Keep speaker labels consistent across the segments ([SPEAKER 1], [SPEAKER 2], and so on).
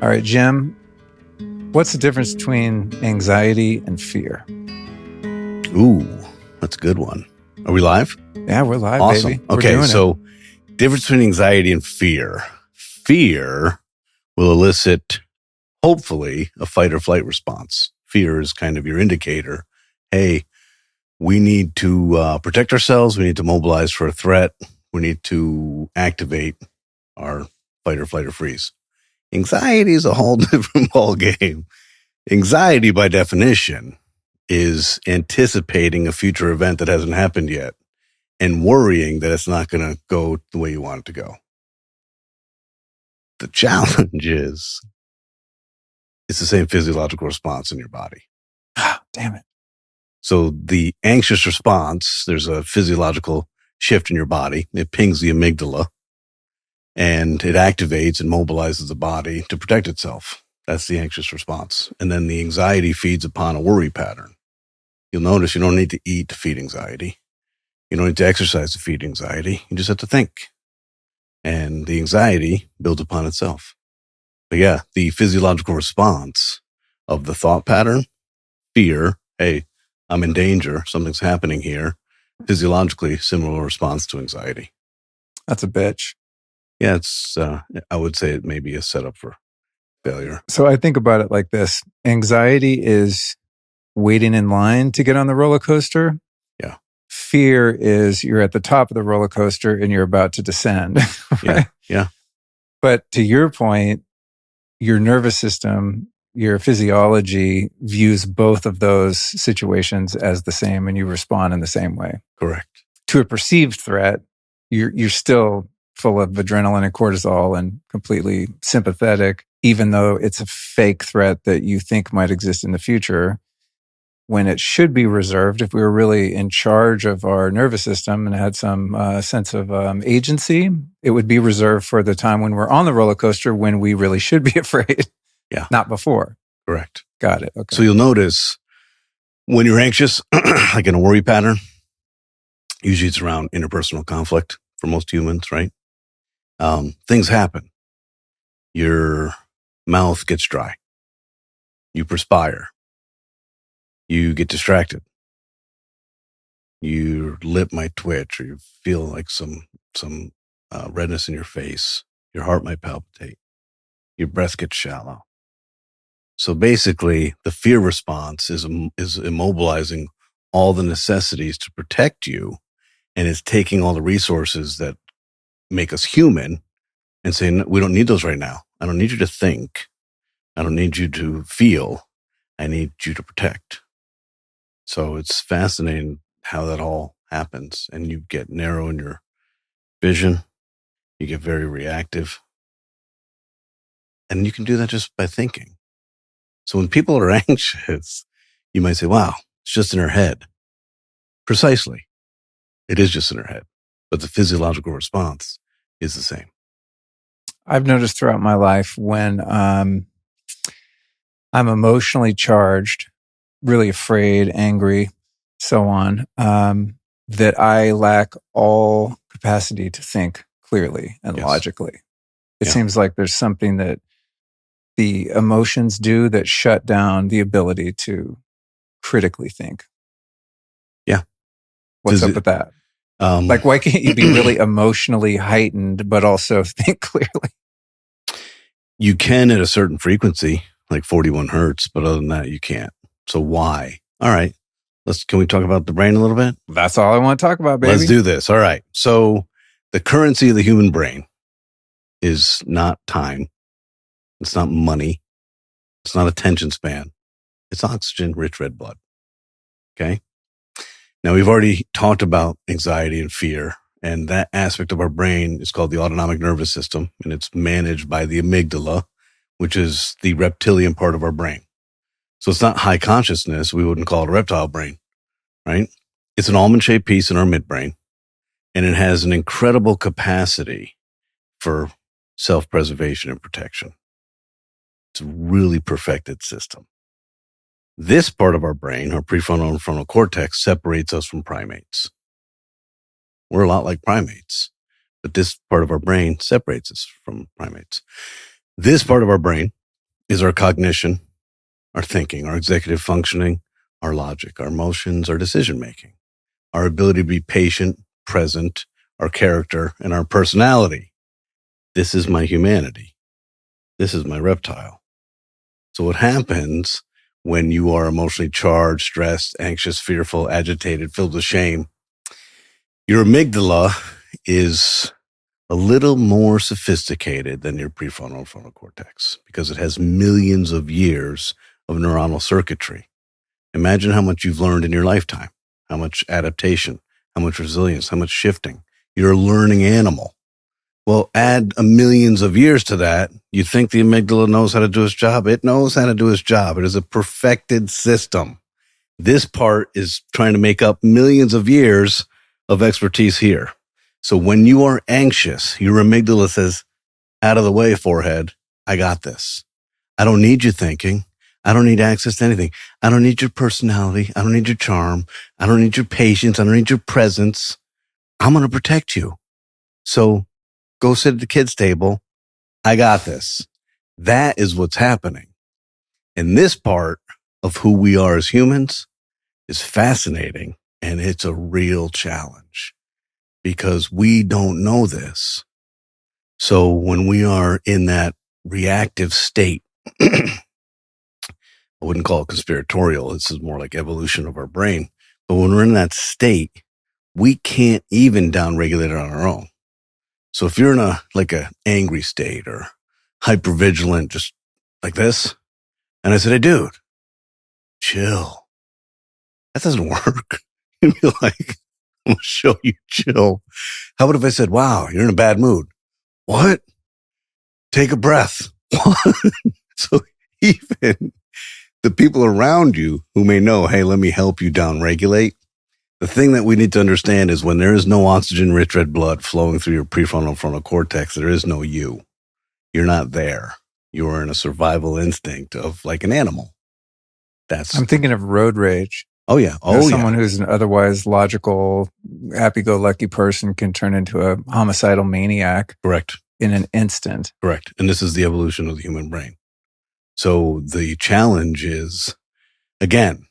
[SPEAKER 1] All right, Jim, what's the difference between anxiety and fear?
[SPEAKER 2] Ooh, that's a good one. Are we live?
[SPEAKER 1] Yeah, we're live,
[SPEAKER 2] Awesome.
[SPEAKER 1] baby. We're
[SPEAKER 2] Okay,
[SPEAKER 1] doing
[SPEAKER 2] so difference between anxiety and fear. Fear will elicit, hopefully, a fight or flight response. Fear is kind of your indicator. Hey, we need to protect ourselves. We need to mobilize for a threat. We need to activate our fight or flight or freeze. Anxiety is a whole different ball game. Anxiety, by definition, is anticipating a future event that hasn't happened yet and worrying that it's not going to go the way you want it to go. The challenge is it's the same physiological response in your body.
[SPEAKER 1] Damn it.
[SPEAKER 2] So the anxious response, there's a physiological shift in your body. It pings the amygdala and it activates and mobilizes the body to protect itself. That's the anxious response. And then the anxiety feeds upon a worry pattern. You'll notice you don't need to eat to feed anxiety. You don't need to exercise to feed anxiety. You just have to think. And the anxiety builds upon itself. But yeah, the physiological response of the thought pattern, fear, hey, I'm in danger, something's happening here. Physiologically, similar response to anxiety.
[SPEAKER 1] That's a bitch.
[SPEAKER 2] Yeah, it's, I would say it may be a setup for failure.
[SPEAKER 1] So I think about it like this. Anxiety is waiting in line to get on the roller coaster.
[SPEAKER 2] Yeah.
[SPEAKER 1] Fear is you're at the top of the roller coaster and you're about to descend. Right?
[SPEAKER 2] Yeah.
[SPEAKER 1] But to your point, your nervous system, your physiology views both of those situations as the same and you respond in the same way.
[SPEAKER 2] Correct.
[SPEAKER 1] To a perceived threat, you're still full of adrenaline and cortisol and completely sympathetic, even though it's a fake threat that you think might exist in the future, when it should be reserved. If we were really in charge of our nervous system and had some sense of agency, it would be reserved for the time when we're on the roller coaster when we really should be afraid.
[SPEAKER 2] Yeah.
[SPEAKER 1] Not before.
[SPEAKER 2] Correct.
[SPEAKER 1] Got it. Okay.
[SPEAKER 2] So you'll notice when you're anxious, like in a worry pattern, usually it's around interpersonal conflict for most humans, right? Things happen. Your mouth gets dry. You perspire. You get distracted. Your lip might twitch, or you feel like some redness in your face. Your heart might palpitate. Your breath gets shallow. So basically, the fear response is immobilizing all the necessities to protect you, and it's taking all the resources that make us human and saying, we don't need those right now. I don't need you to think. I don't need you to feel. I need you to protect. So it's fascinating how that all happens, and you get narrow in your vision. You get very reactive. And you can do that just by thinking. So when people are anxious, you might say, wow, it's just in her head. Precisely. It is just in her head. But the physiological response is the same.
[SPEAKER 1] I've noticed throughout my life when I'm emotionally charged, really afraid, angry, so on, that I lack all capacity to think clearly and logically. It seems like there's something that the emotions do that shut down the ability to critically think.
[SPEAKER 2] Yeah.
[SPEAKER 1] What's up with that? Like, why can't you be really emotionally heightened, but also think clearly?
[SPEAKER 2] You can at a certain frequency, like 41 hertz, but other than that, you can't. So why? All right. Can we talk about the brain a little bit?
[SPEAKER 1] That's all I want to talk about, baby.
[SPEAKER 2] Let's do this. All right. So the currency of the human brain is not time. It's not money. It's not attention span. It's oxygen-rich red blood. Okay. Now, we've already talked about anxiety and fear, and that aspect of our brain is called the autonomic nervous system, and it's managed by the amygdala, which is the reptilian part of our brain. So it's not high consciousness. We wouldn't call it a reptile brain, right? It's an almond-shaped piece in our midbrain, and it has an incredible capacity for self-preservation and protection. It's a really perfected system. This part of our brain, our prefrontal and frontal cortex, separates us from primates. We're a lot like primates, but this part of our brain separates us from primates. This part of our brain is our cognition, our thinking, our executive functioning, our logic, our emotions, our decision making, our ability to be patient, present, our character, and our personality. This is my humanity. This is my reptile. So what happens when you are emotionally charged, stressed, anxious, fearful, agitated, filled with shame? Your amygdala is a little more sophisticated than your prefrontal cortex because it has millions of years of neuronal circuitry. Imagine how much you've learned in your lifetime, how much adaptation, how much resilience, how much shifting. You're a learning animal. Well, add millions of years to that. You think the amygdala knows how to do its job? It knows how to do its job. It is a perfected system. This part is trying to make up millions of years of expertise here. So when you are anxious, your amygdala says, out of the way, forehead, I got this. I don't need you thinking. I don't need access to anything. I don't need your personality. I don't need your charm. I don't need your patience. I don't need your presence. I'm going to protect you. So go sit at the kids' table. I got this. That is what's happening. And this part of who we are as humans is fascinating, and it's a real challenge because we don't know this. So when we are in that reactive state, I wouldn't call it conspiratorial. This is more like evolution of our brain. But when we're in that state, we can't even downregulate it on our own. So if you're in a angry state or hypervigilant, just like this, and I said, hey, dude, chill. That doesn't work. You'd be like, I'm going to show you chill. How about if I said, wow, you're in a bad mood? What? Take a breath. What? So even the people around you who may know, hey, let me help you downregulate. The thing that we need to understand is when there is no oxygen-rich red blood flowing through your prefrontal frontal cortex, there is no you. You're not there. You are in a survival instinct of like an animal.
[SPEAKER 1] I'm thinking of road rage.
[SPEAKER 2] Oh, yeah. Oh,
[SPEAKER 1] someone who's an otherwise logical, happy-go-lucky person can turn into a homicidal maniac.
[SPEAKER 2] Correct.
[SPEAKER 1] In an instant.
[SPEAKER 2] Correct. And this is the evolution of the human brain. So the challenge is, again,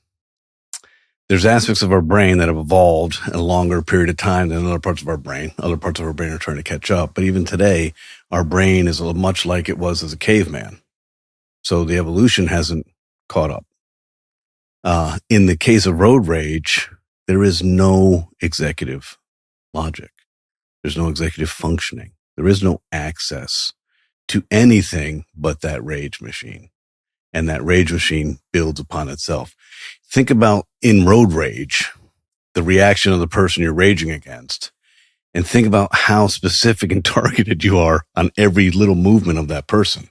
[SPEAKER 2] there's aspects of our brain that have evolved in a longer period of time than other parts of our brain. Other parts of our brain are trying to catch up. But even today, our brain is much like it was as a caveman. So the evolution hasn't caught up. In the case of road rage, there is no executive logic. There's no executive functioning. There is no access to anything but that rage machine. And that rage machine builds upon itself. Think about in road rage, the reaction of the person you're raging against, and think about how specific and targeted you are on every little movement of that person.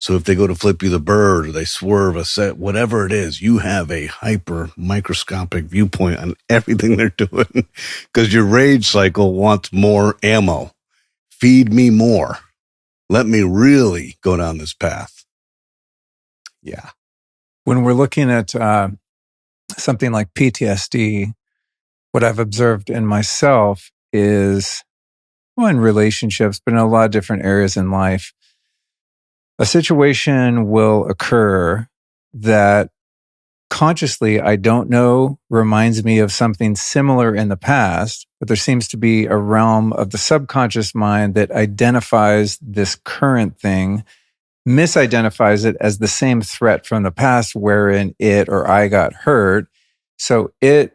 [SPEAKER 2] So if they go to flip you the bird or they swerve a set, whatever it is, you have a hyper microscopic viewpoint on everything they're doing because your rage cycle wants more ammo. Feed me more. Let me really go down this path.
[SPEAKER 1] Yeah. When we're looking at something like PTSD, what I've observed in myself is, well, in relationships, but in a lot of different areas in life, a situation will occur that consciously I don't know reminds me of something similar in the past, but there seems to be a realm of the subconscious mind that identifies this current thing, misidentifies it as the same threat from the past wherein it or I got hurt. So it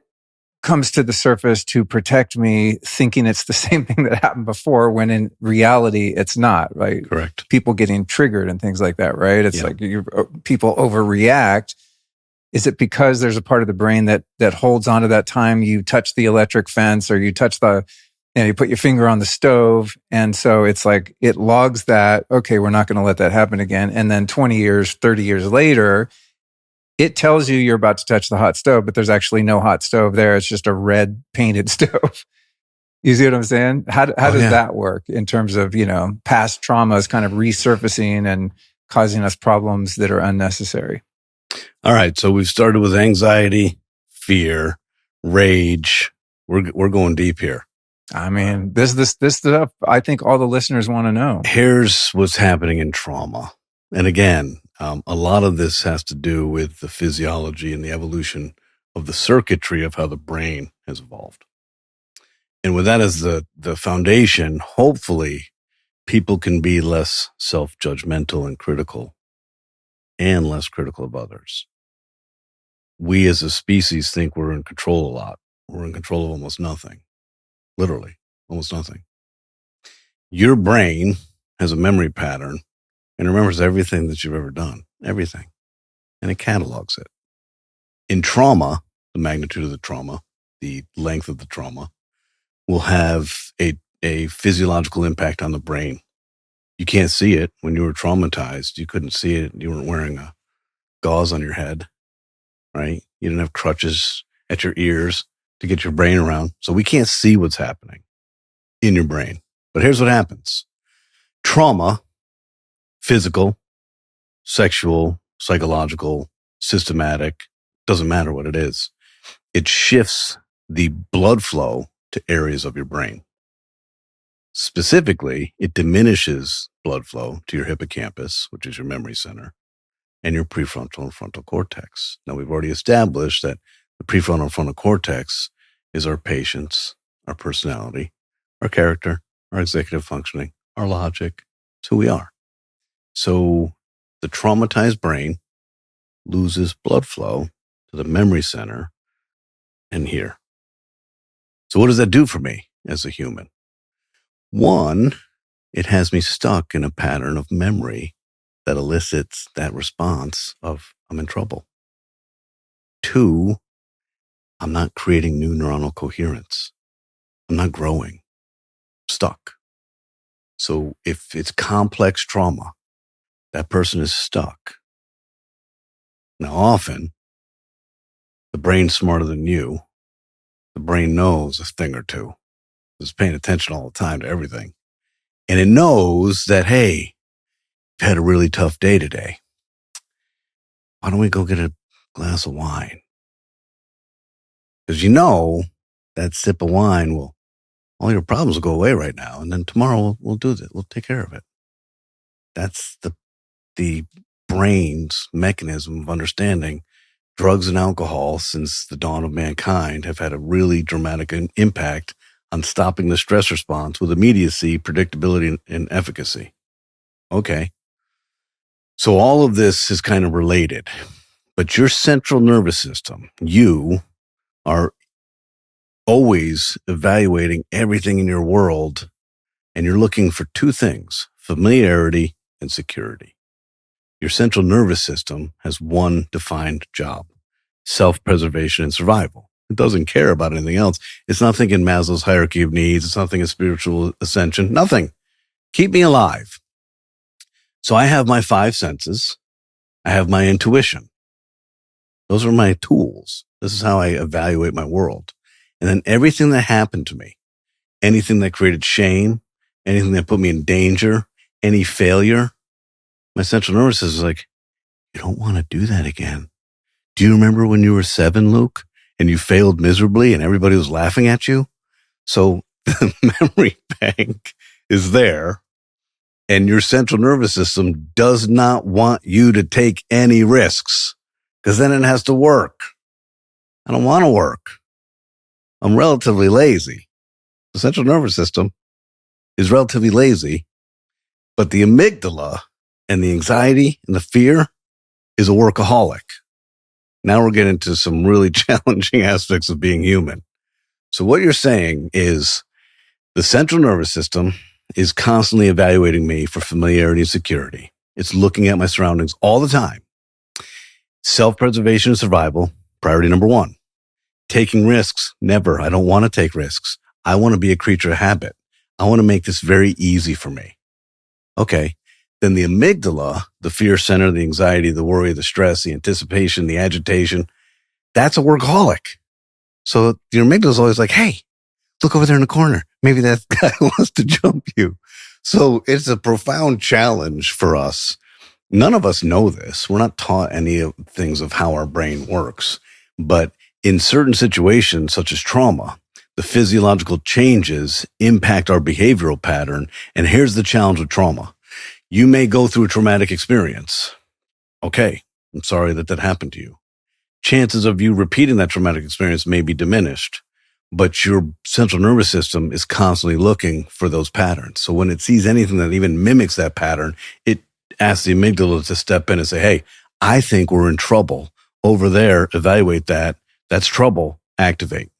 [SPEAKER 1] comes to the surface to protect me, thinking it's the same thing that happened before, when in reality, it's not, right?
[SPEAKER 2] Correct.
[SPEAKER 1] People getting triggered and things like that, right? It's like people overreact. Is it because there's a part of the brain that holds on to that time you touch the electric fence or you touch you put your finger on the stove? And so it's like, it logs that, okay, we're not going to let that happen again. And then 20 years, 30 years later, it tells you you're about to touch the hot stove, but there's actually no hot stove there. It's just a red painted stove. You see what I'm saying? How does that work in terms of, past traumas kind of resurfacing and causing us problems that are unnecessary?
[SPEAKER 2] All right. So we've started with anxiety, fear, rage. We're going deep here.
[SPEAKER 1] I mean, this stuff, I think all the listeners want to know.
[SPEAKER 2] Here's what's happening in trauma. And again, A lot of this has to do with the physiology and the evolution of the circuitry of how the brain has evolved. And with that as the foundation, hopefully people can be less self-judgmental and critical and less critical of others. We as a species think we're in control a lot. We're in control of almost nothing. Literally, almost nothing. Your brain has a memory pattern and remembers everything that you've ever done, everything. And it catalogs it. In trauma, the magnitude of the trauma, the length of the trauma, will have a physiological impact on the brain. You can't see it. When you were traumatized, you couldn't see it. You weren't wearing a gauze on your head, right? You didn't have crutches at your ears to get your brain around. So we can't see what's happening in your brain. But here's what happens. Trauma, physical, sexual, psychological, systematic, doesn't matter what it is. It shifts the blood flow to areas of your brain. Specifically, it diminishes blood flow to your hippocampus, which is your memory center, and your prefrontal and frontal cortex. Now, we've already established that the prefrontal and frontal cortex is our patience, our personality, our character, our executive functioning, our logic. It's who we are. So the traumatized brain loses blood flow to the memory center and here. So what does that do for me as a human? One, it has me stuck in a pattern of memory that elicits that response of I'm in trouble. Two, I'm not creating new neuronal coherence. I'm not growing. I'm stuck. So if it's complex trauma, that person is stuck. Now, often, the brain's smarter than you. The brain knows a thing or two. It's paying attention all the time to everything. And it knows that, hey, you've had a really tough day today. Why don't we go get a glass of wine? Because you know that sip of wine will, all your problems will go away right now. And then tomorrow we'll do that. We'll take care of it. That's the brain's mechanism of understanding. Drugs and alcohol, since the dawn of mankind, have had a really dramatic impact on stopping the stress response with immediacy, predictability, and efficacy. Okay. So all of this is kind of related. But your central nervous system, you are always evaluating everything in your world, and you're looking for two things, familiarity and security. Your central nervous system has one defined job, self-preservation and survival. It doesn't care about anything else. It's not thinking Maslow's hierarchy of needs. It's not thinking spiritual ascension. Nothing. Keep me alive. So I have my five senses. I have my intuition. Those are my tools. This is how I evaluate my world. And then everything that happened to me, anything that created shame, anything that put me in danger, any failure, my central nervous system is like, you don't want to do that again. Do you remember when you were 7, Luke, and you failed miserably and everybody was laughing at you? So the memory bank is there, and your central nervous system does not want you to take any risks, because then it has to work. I don't want to work. I'm relatively lazy. The central nervous system is relatively lazy, but the amygdala and the anxiety and the fear is a workaholic. Now we're getting into some really challenging aspects of being human. So what you're saying is the central nervous system is constantly evaluating me for familiarity and security. It's looking at my surroundings all the time. Self-preservation and survival, priority number one. Taking risks, never. I don't want to take risks. I want to be a creature of habit. I want to make this very easy for me. Okay. Then the amygdala, the fear center, the anxiety, the worry, the stress, the anticipation, the agitation, that's a workaholic. So your amygdala is always like, hey, look over there in the corner. Maybe that guy wants to jump you. So it's a profound challenge for us. None of us know this. We're not taught any of things of how our brain works. But in certain situations, such as trauma, the physiological changes impact our behavioral pattern. And here's the challenge with trauma. You may go through a traumatic experience. Okay, I'm sorry that happened to you. Chances of you repeating that traumatic experience may be diminished, but your central nervous system is constantly looking for those patterns. So when it sees anything that even mimics that pattern, it asks the amygdala to step in and say, hey, I think we're in trouble. Over there, evaluate that. That's trouble. Activate.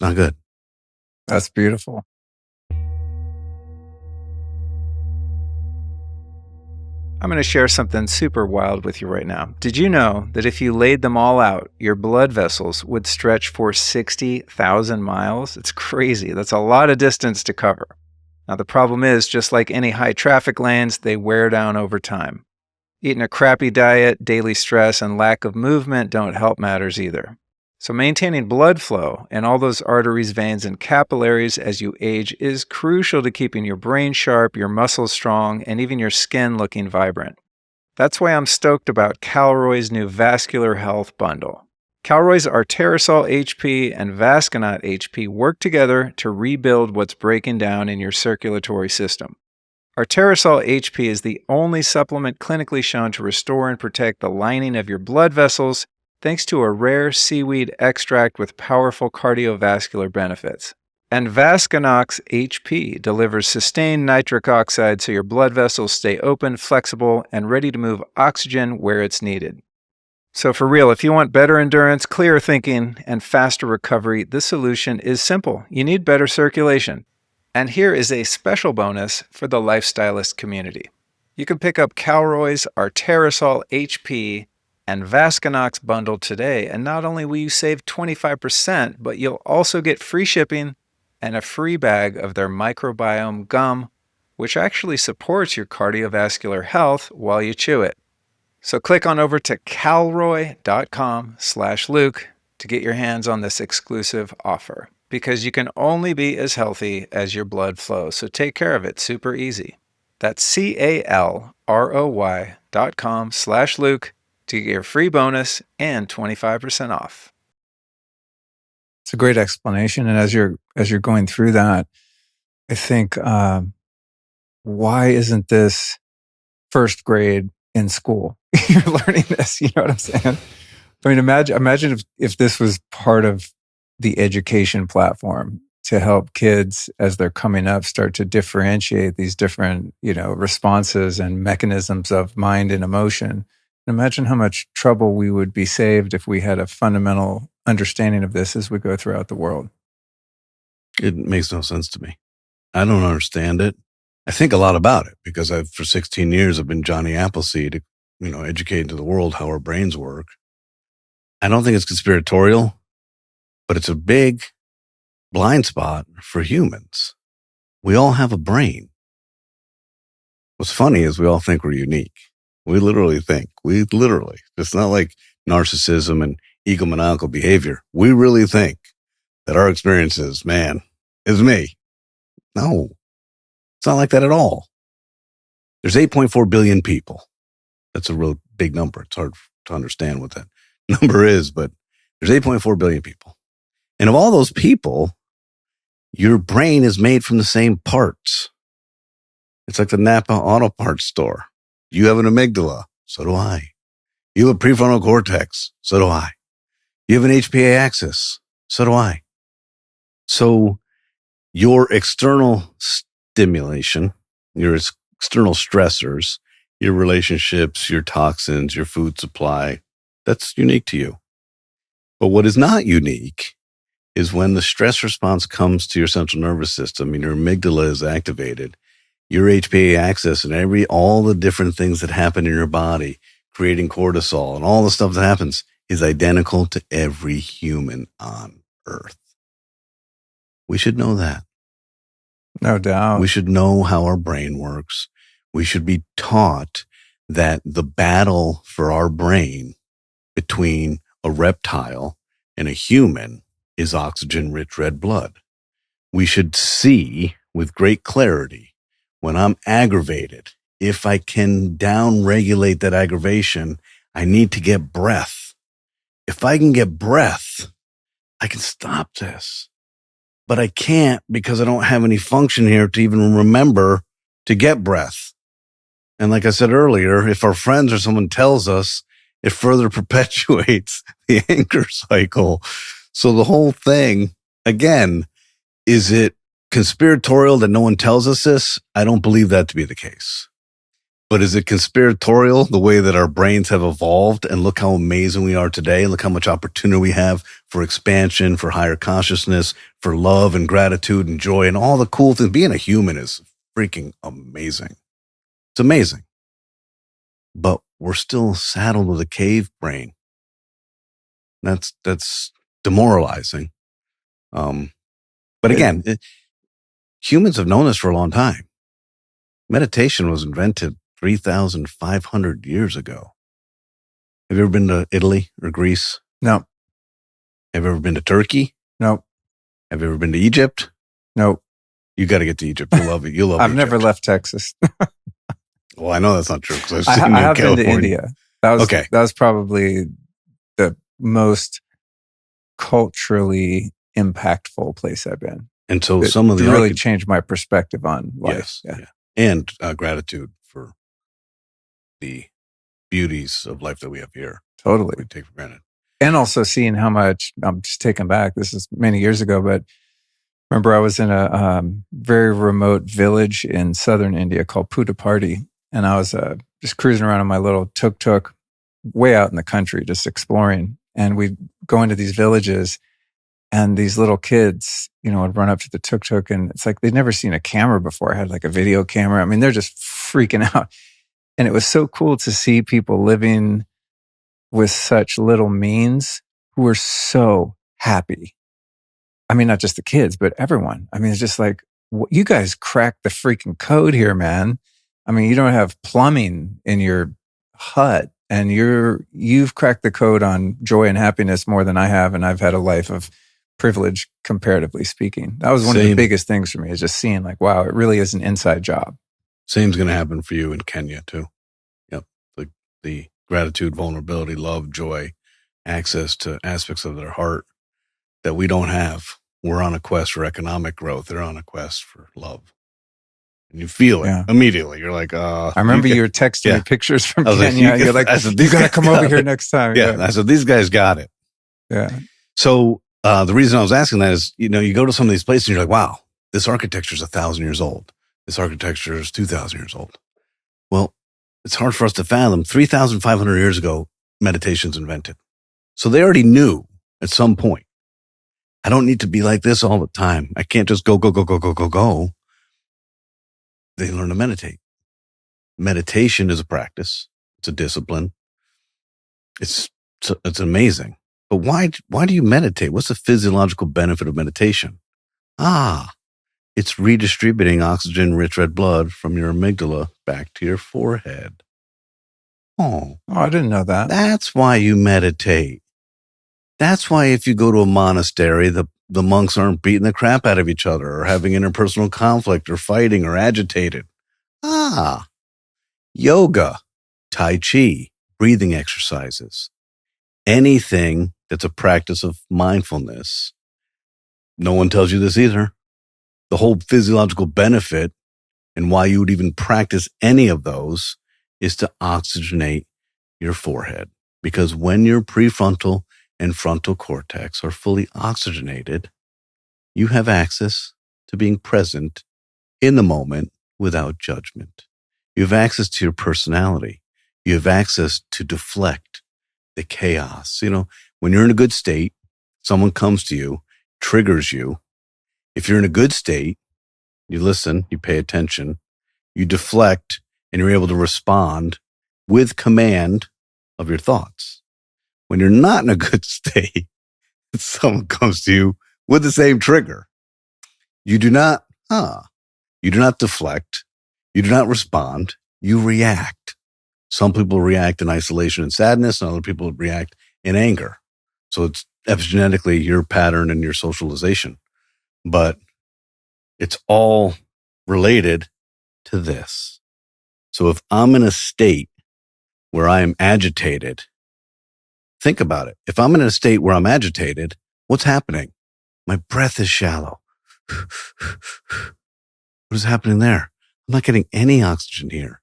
[SPEAKER 2] Not good.
[SPEAKER 1] That's beautiful. I'm going to share something super wild with you right now. Did you know that if you laid them all out, your blood vessels would stretch for 60,000 miles? It's crazy. That's a lot of distance to cover. Now, the problem is, just like any high traffic lanes, they wear down over time. Eating a crappy diet, daily stress, and lack of movement don't help matters either. So maintaining blood flow in all those arteries, veins, and capillaries as you age is crucial to keeping your brain sharp, your muscles strong, and even your skin looking vibrant. That's why I'm stoked about Calroy's new Vascular Health Bundle. Calroy's Arterisol HP and Vasconaut HP work together to rebuild what's breaking down in your circulatory system. Arterisol HP is the only supplement clinically shown to restore and protect the lining of your blood vessels thanks to a rare seaweed extract with powerful cardiovascular benefits. And Vasconox HP delivers sustained nitric oxide so your blood vessels stay open, flexible, and ready to move oxygen where it's needed. So for real, if you want better endurance, clearer thinking, and faster recovery, this solution is simple. You need better circulation. And here is a special bonus for the lifestylist community. You can pick up Calroy's Arterisol HP and Vasconox bundle today, and not only will you save 25%, but you'll also get free shipping and a free bag of their microbiome gum, which actually supports your cardiovascular health while you chew it. So click on over to calroy.com/Luke to get your hands on this exclusive offer, because you can only be as healthy as your blood flows. So take care of it. Super easy. That's calroy.com/Luke to get your free bonus and 25% off. It's a great explanation. And as you're going through that, I think, why isn't this first grade in school? You're learning this, you know what I'm saying? I mean, imagine if this was part of the education platform to help kids as they're coming up start to differentiate these different, responses and mechanisms of mind and emotion. Imagine how much trouble we would be saved if we had a fundamental understanding of this as we go throughout the world.
[SPEAKER 2] It makes no sense to me. I don't understand it. I think a lot about it because for 16 years, I've been Johnny Appleseed, educating to the world how our brains work. I don't think it's conspiratorial, but it's a big blind spot for humans. We all have a brain. What's funny is we all think we're unique. We literally think. It's not like narcissism and egomaniacal behavior. We really think that our experiences, man, is me. No, it's not like that at all. There's 8.4 billion people. That's a real big number. It's hard to understand what that number is, but there's 8.4 billion people. And of all those people, your brain is made from the same parts. It's like the Napa Auto Parts store. You have an amygdala. So do I. You have a prefrontal cortex. So do I. You have an HPA axis. So do I. So your external stimulation, your external stressors, your relationships, your toxins, your food supply, that's unique to you. But what is not unique is when the stress response comes to your central nervous system and your amygdala is activated, your HPA axis and all the different things that happen in your body, creating cortisol and all the stuff that happens is identical to every human on Earth. We should know that.
[SPEAKER 1] No doubt.
[SPEAKER 2] We should know how our brain works. We should be taught that the battle for our brain between a reptile and a human is oxygen-rich red blood. We should see with great clarity when I'm aggravated, if I can down-regulate that aggravation, I need to get breath. If I can get breath, I can stop this. But I can't because I don't have any function here to even remember to get breath. And like I said earlier, if our friends or someone tells us, it further perpetuates the anger cycle. So the whole thing, again, is it conspiratorial that no one tells us this? I don't believe that to be the case. But is it conspiratorial the way that our brains have evolved, and look how amazing we are today? Look how much opportunity we have for expansion, for higher consciousness, for love and gratitude and joy and all the cool things. Being a human is freaking amazing. It's amazing. But we're still saddled with a cave brain. That's demoralizing. But again, humans have known this for a long time. Meditation was invented 3,500 years ago. Have you ever been to Italy or Greece?
[SPEAKER 1] No.
[SPEAKER 2] Have you ever been to Turkey?
[SPEAKER 1] No.
[SPEAKER 2] Have you ever been to Egypt?
[SPEAKER 1] No.
[SPEAKER 2] You got to get to Egypt. You love it. You love
[SPEAKER 1] I've
[SPEAKER 2] Egypt.
[SPEAKER 1] never left Texas.
[SPEAKER 2] Well, I know that's not true because
[SPEAKER 1] I have been to India. That was probably the most culturally impactful place I've been.
[SPEAKER 2] And so
[SPEAKER 1] it
[SPEAKER 2] some of the
[SPEAKER 1] really changed my perspective on life.
[SPEAKER 2] Yes, yeah. And gratitude for the beauties of life that we have here.
[SPEAKER 1] Totally.
[SPEAKER 2] We take for granted.
[SPEAKER 1] And also seeing how much, I'm just taken back, this is many years ago, but remember I was in a very remote village in southern India called Puttaparthi, and I was just cruising around on my little tuk-tuk way out in the country, just exploring. And we'd go into these villages, and these little kids, would run up to the tuk-tuk, and it's like they'd never seen a camera before. I had like a video camera. I mean, they're just freaking out. And it was so cool to see people living with such little means who were so happy. I mean, not just the kids, but everyone. I mean, it's just like, you guys cracked the freaking code here, man. I mean, you don't have plumbing in your hut, and you've cracked the code on joy and happiness more than I have. And I've had a life of privilege, comparatively speaking. That was one of the biggest things for me, is just seeing like, wow, it really is an inside job.
[SPEAKER 2] Same's going to happen for you in Kenya too. Yep. The gratitude, vulnerability, love, joy, access to aspects of their heart that we don't have. We're on a quest for economic growth. They're on a quest for love. And you feel it immediately. You're like,
[SPEAKER 1] I remember you were texting me pictures from Kenya.
[SPEAKER 2] Like,
[SPEAKER 1] you're like, you got to come over here next time.
[SPEAKER 2] Yeah. I said, these guys got it.
[SPEAKER 1] Yeah.
[SPEAKER 2] So the reason I was asking that is, you go to some of these places and you're like, wow, this architecture is 1,000 years old. This architecture is 2,000 years old. Well, it's hard for us to fathom. 3,500 years ago, meditation's invented. So they already knew at some point, I don't need to be like this all the time. I can't just go. They learn to meditate. Meditation is a practice. It's a discipline. It's amazing. But why do you meditate? What's the physiological benefit of meditation? It's redistributing oxygen-rich red blood from your amygdala back to your forehead. Oh,
[SPEAKER 1] I didn't know that.
[SPEAKER 2] That's why you meditate. That's why if you go to a monastery, the monks aren't beating the crap out of each other or having interpersonal conflict or fighting or agitated. Yoga, Tai Chi, breathing exercises, anything that's a practice of mindfulness. No one tells you this either. The whole physiological benefit and why you would even practice any of those is to oxygenate your forehead. Because when your prefrontal and frontal cortex are fully oxygenated, you have access to being present in the moment without judgment. You have access to your personality. You have access to deflect the chaos. When you're in a good state, someone comes to you, triggers you. If you're in a good state, you listen, you pay attention, you deflect, and you're able to respond with command of your thoughts. When you're not in a good state, someone comes to you with the same trigger. You do not deflect. You do not respond. You react. Some people react in isolation and sadness, and other people react in anger. So it's epigenetically your pattern and your socialization. But it's all related to this. So if I'm in a state where I am agitated, think about it. If I'm in a state where I'm agitated, what's happening? My breath is shallow. What is happening there? I'm not getting any oxygen here.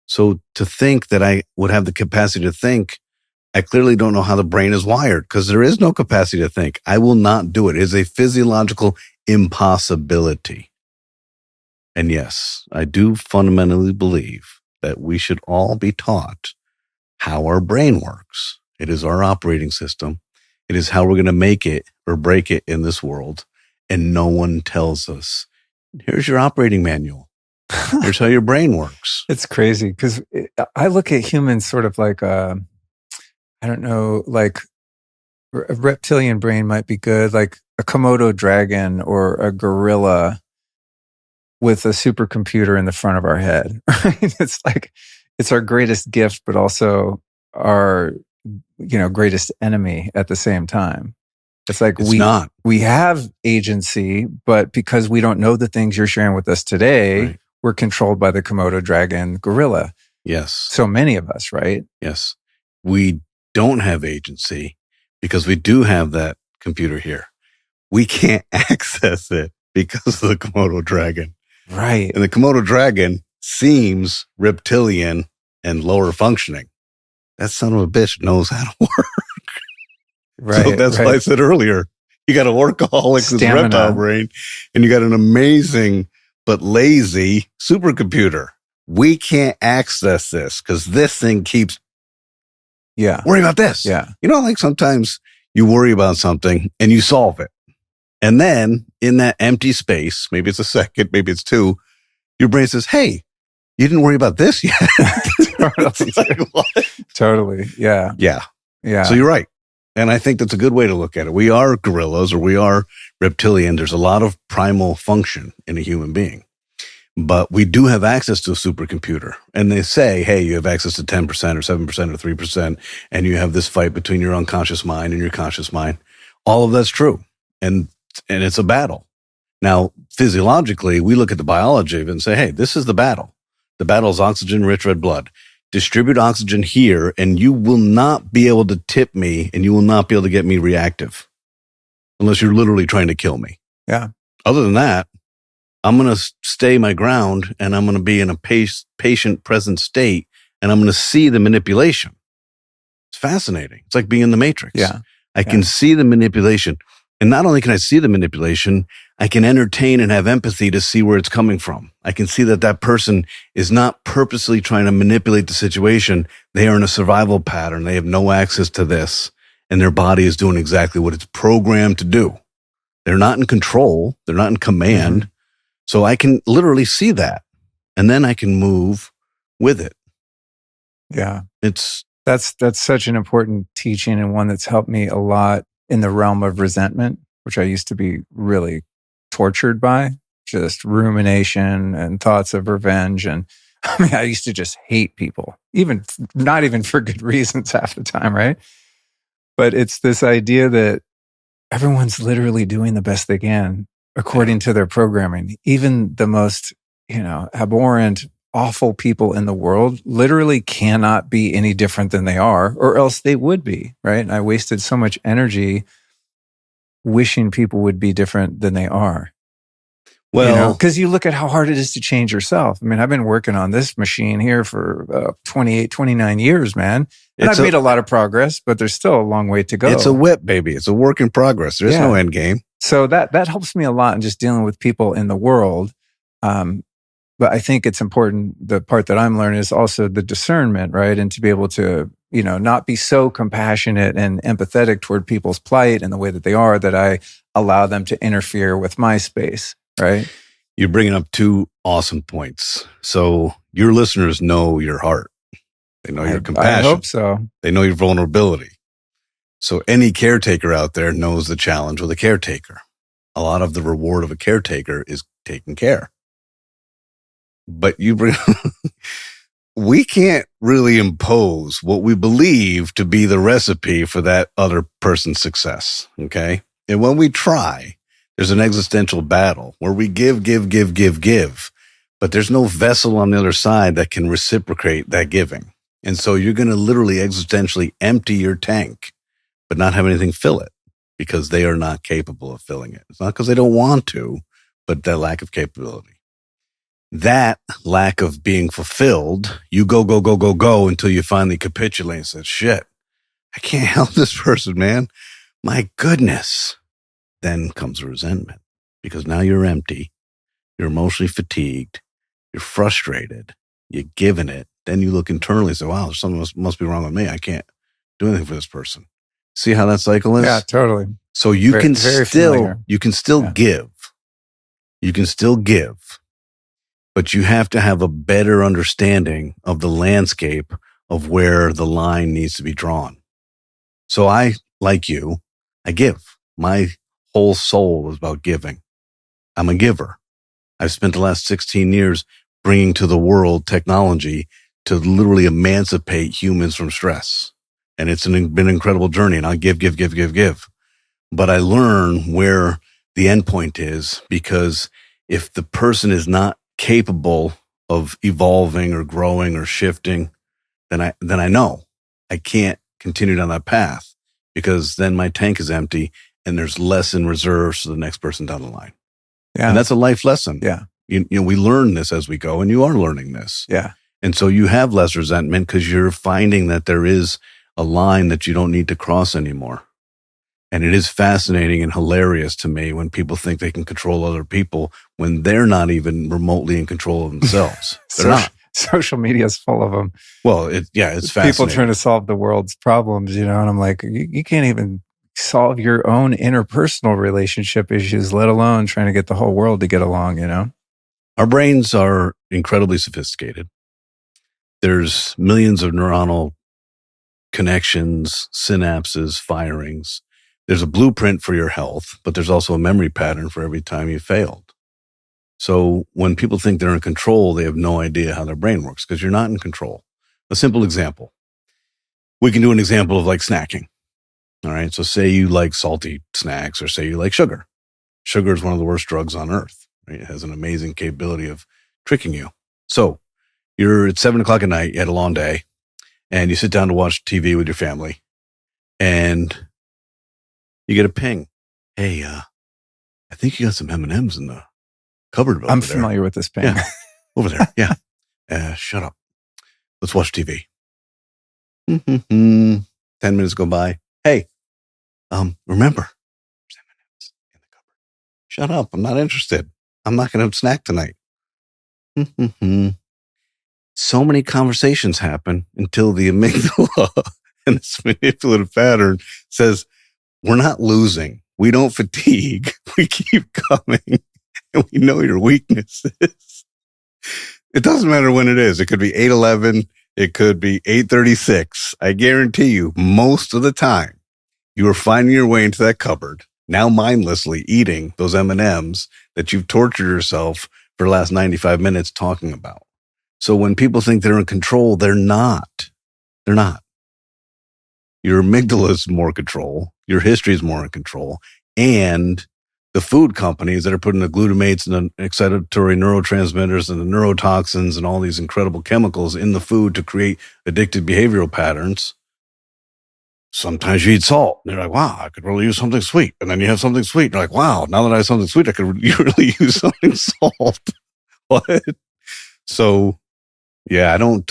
[SPEAKER 2] So to think that I would have the capacity to think, I clearly don't know how the brain is wired, because there is no capacity to think. I will not do it. It is a physiological impossibility. And yes, I do fundamentally believe that we should all be taught how our brain works. It is our operating system. It is how we're going to make it or break it in this world. And no one tells us, here's your operating manual. Here's how your brain works.
[SPEAKER 1] It's crazy because I look at humans sort of like I don't know, like a reptilian brain might be good, like a Komodo dragon or a gorilla with a supercomputer in the front of our head. Right? It's like it's our greatest gift, but also our greatest enemy at the same time. It's like we have agency, but because we don't know the things you're sharing with us today, right, we're controlled by the Komodo dragon gorilla.
[SPEAKER 2] Yes.
[SPEAKER 1] So many of us, right?
[SPEAKER 2] Yes. We don't have agency because we do have that computer here. We can't access it because of the Komodo dragon.
[SPEAKER 1] Right.
[SPEAKER 2] And the Komodo dragon seems reptilian and lower functioning. That son of a bitch knows how to work.
[SPEAKER 1] Right.
[SPEAKER 2] So that's why I said earlier, you got a workaholic with reptile brain, and you got an amazing but lazy supercomputer. We can't access this because this thing keeps worrying about this.
[SPEAKER 1] Yeah.
[SPEAKER 2] Like sometimes you worry about something and you solve it. And then in that empty space, maybe it's a second, maybe it's two, your brain says, hey, you didn't worry about this yet.
[SPEAKER 1] Totally. Yeah.
[SPEAKER 2] Yeah.
[SPEAKER 1] Yeah.
[SPEAKER 2] So you're right. And I think that's a good way to look at it. We are gorillas or we are reptilian. There's a lot of primal function in a human being, but we do have access to a supercomputer. And they say, hey, you have access to 10% or 7% or 3%, and you have this fight between your unconscious mind and your conscious mind. All of that's true. And it's a battle. Now, physiologically, we look at the biology and say, hey, this is the battle. The battle is oxygen-rich red blood. Distribute oxygen here, and you will not be able to tip me, and you will not be able to get me reactive unless you're literally trying to kill me.
[SPEAKER 1] Yeah.
[SPEAKER 2] Other than that, I'm going to stay my ground, and I'm going to be in a patient present state, and I'm going to see the manipulation. It's fascinating. It's like being in the Matrix.
[SPEAKER 1] Yeah.
[SPEAKER 2] I can see the manipulation. And not only can I see the manipulation, I can entertain and have empathy to see where it's coming from. I can see that that person is not purposely trying to manipulate the situation. They are in a survival pattern. They have no access to this, and their body is doing exactly what it's programmed to do. They're not in control. They're not in command. Mm-hmm. So I can literally see that, and then I can move with it.
[SPEAKER 1] Yeah.
[SPEAKER 2] That's
[SPEAKER 1] such an important teaching, and one that's helped me a lot in the realm of resentment, which I used to be really tortured by, just rumination and thoughts of revenge. And I mean, I used to just hate people, not even for good reasons half the time, right? But it's this idea that everyone's literally doing the best they can according to their programming. Even the most, abhorrent, awful people in the world literally cannot be any different than they are, or else they would be, right? And I wasted so much energy wishing people would be different than they are.
[SPEAKER 2] Well,
[SPEAKER 1] because you look at how hard it is to change yourself. I mean, I've been working on this machine here for 28, 29 years, man. And I've made a lot of progress, but there's still a long way to go.
[SPEAKER 2] It's a whip, baby. It's a work in progress. There's no end game.
[SPEAKER 1] So that helps me a lot in just dealing with people in the world. But I think it's important. The part that I'm learning is also the discernment, right? And to be able to, not be so compassionate and empathetic toward people's plight and the way that they are, that I allow them to interfere with my space, right?
[SPEAKER 2] You're bringing up two awesome points. So your listeners know your heart. They know your compassion.
[SPEAKER 1] I hope so.
[SPEAKER 2] They know your vulnerability. So any caretaker out there knows the challenge with a caretaker. A lot of the reward of a caretaker is taking care. But we can't really impose what we believe to be the recipe for that other person's success. Okay. And when we try, there's an existential battle where we give, but there's no vessel on the other side that can reciprocate that giving. And so you're going to literally existentially empty your tank, but not have anything fill it because they are not capable of filling it. It's not because they don't want to, but that lack of capability. that lack of being fulfilled, you go until you finally capitulate and say, shit, I can't help this person, man. My goodness. Then comes resentment because now you're empty. You're emotionally fatigued. You're frustrated. You're giving it. Then you look internally and say, wow, something must be wrong with me. I can't do anything for this person. See how that cycle is?
[SPEAKER 1] Yeah, totally.
[SPEAKER 2] So you can still
[SPEAKER 1] familiar.
[SPEAKER 2] give. You can still give, but you have to have a better understanding of the landscape of where the line needs to be drawn. So I, like you, I give. My whole soul is about giving. I'm a giver. I've spent the last 16 years bringing to the world technology to literally emancipate humans from stress. And it's been an incredible journey. And I give. But I learn where the end point is, because if the person is not capable of evolving or growing or shifting, then I know I can't continue down that path, because then my tank is empty and there's less in reserves for the next person down the line. Yeah. And that's a life lesson.
[SPEAKER 1] Yeah.
[SPEAKER 2] You know, we learn this as we go, and you are learning this.
[SPEAKER 1] Yeah.
[SPEAKER 2] And so you have less resentment because you're finding that there is a line that you don't need to cross anymore. And it is fascinating and hilarious to me when people think they can control other people when they're not even remotely in control of themselves. They're not.
[SPEAKER 1] Social media is full of them.
[SPEAKER 2] Well, it's fascinating.
[SPEAKER 1] People trying to solve the world's problems, you know, and I'm like, you can't even solve your own interpersonal relationship issues, let alone trying to get the whole world to get along, you know?
[SPEAKER 2] Our brains are incredibly sophisticated. There's millions of neuronal connections, synapses, firings. There's a blueprint for your health, but there's also a memory pattern for every time you failed. So when people think they're in control, they have no idea how their brain works, because you're not in control. A simple example. We can do an example of like snacking. All right. So say you like salty snacks, or say you like sugar. Sugar is one of the worst drugs on earth. Right? It has an amazing capability of tricking you. So you're at 7:00 at night, you had a long day, and you sit down to watch TV with your family, and you get a ping. Hey, I think you got some M&Ms in the cupboard over there.
[SPEAKER 1] I'm familiar with this ping.
[SPEAKER 2] Yeah, over there. Yeah. Shut up. Let's watch TV. 10 minutes go by. Hey, remember, there's M&Ms in the cupboard. Shut up. I'm not interested. I'm not going to snack tonight. So many conversations happen until the amygdala and this manipulative pattern says, we're not losing. We don't fatigue. We keep coming. And we know your weaknesses. It doesn't matter when it is. It could be 8:11. It could be 8:36. I guarantee you, most of the time, you are finding your way into that cupboard, now mindlessly eating those M&Ms that you've tortured yourself for the last 95 minutes talking about. So when people think they're in control, they're not. They're not. Your amygdala is more in control. Your history is more in control. And the food companies that are putting the glutamates and the excitatory neurotransmitters and the neurotoxins and all these incredible chemicals in the food to create addictive behavioral patterns. Sometimes you eat salt and you're like, wow, I could really use something sweet. And then you have something sweet. And you're like, wow, now that I have something sweet, I could really use something salt. What? So yeah, I don't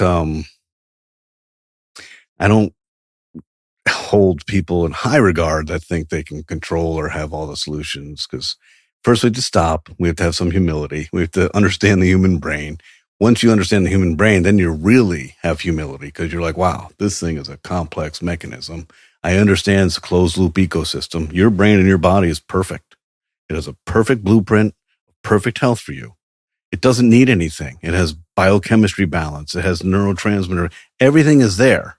[SPEAKER 2] hold people in high regard that think they can control or have all the solutions, because first we have to stop. We have to have some humility. We have to understand the human brain. Once you understand the human brain, then you really have humility, because you're like, wow, this thing is a complex mechanism. I understand it's a closed loop ecosystem. Your brain and your body is perfect. It has a perfect blueprint, perfect health for you. It doesn't need anything. It has biochemistry balance. It has neurotransmitter. Everything is there.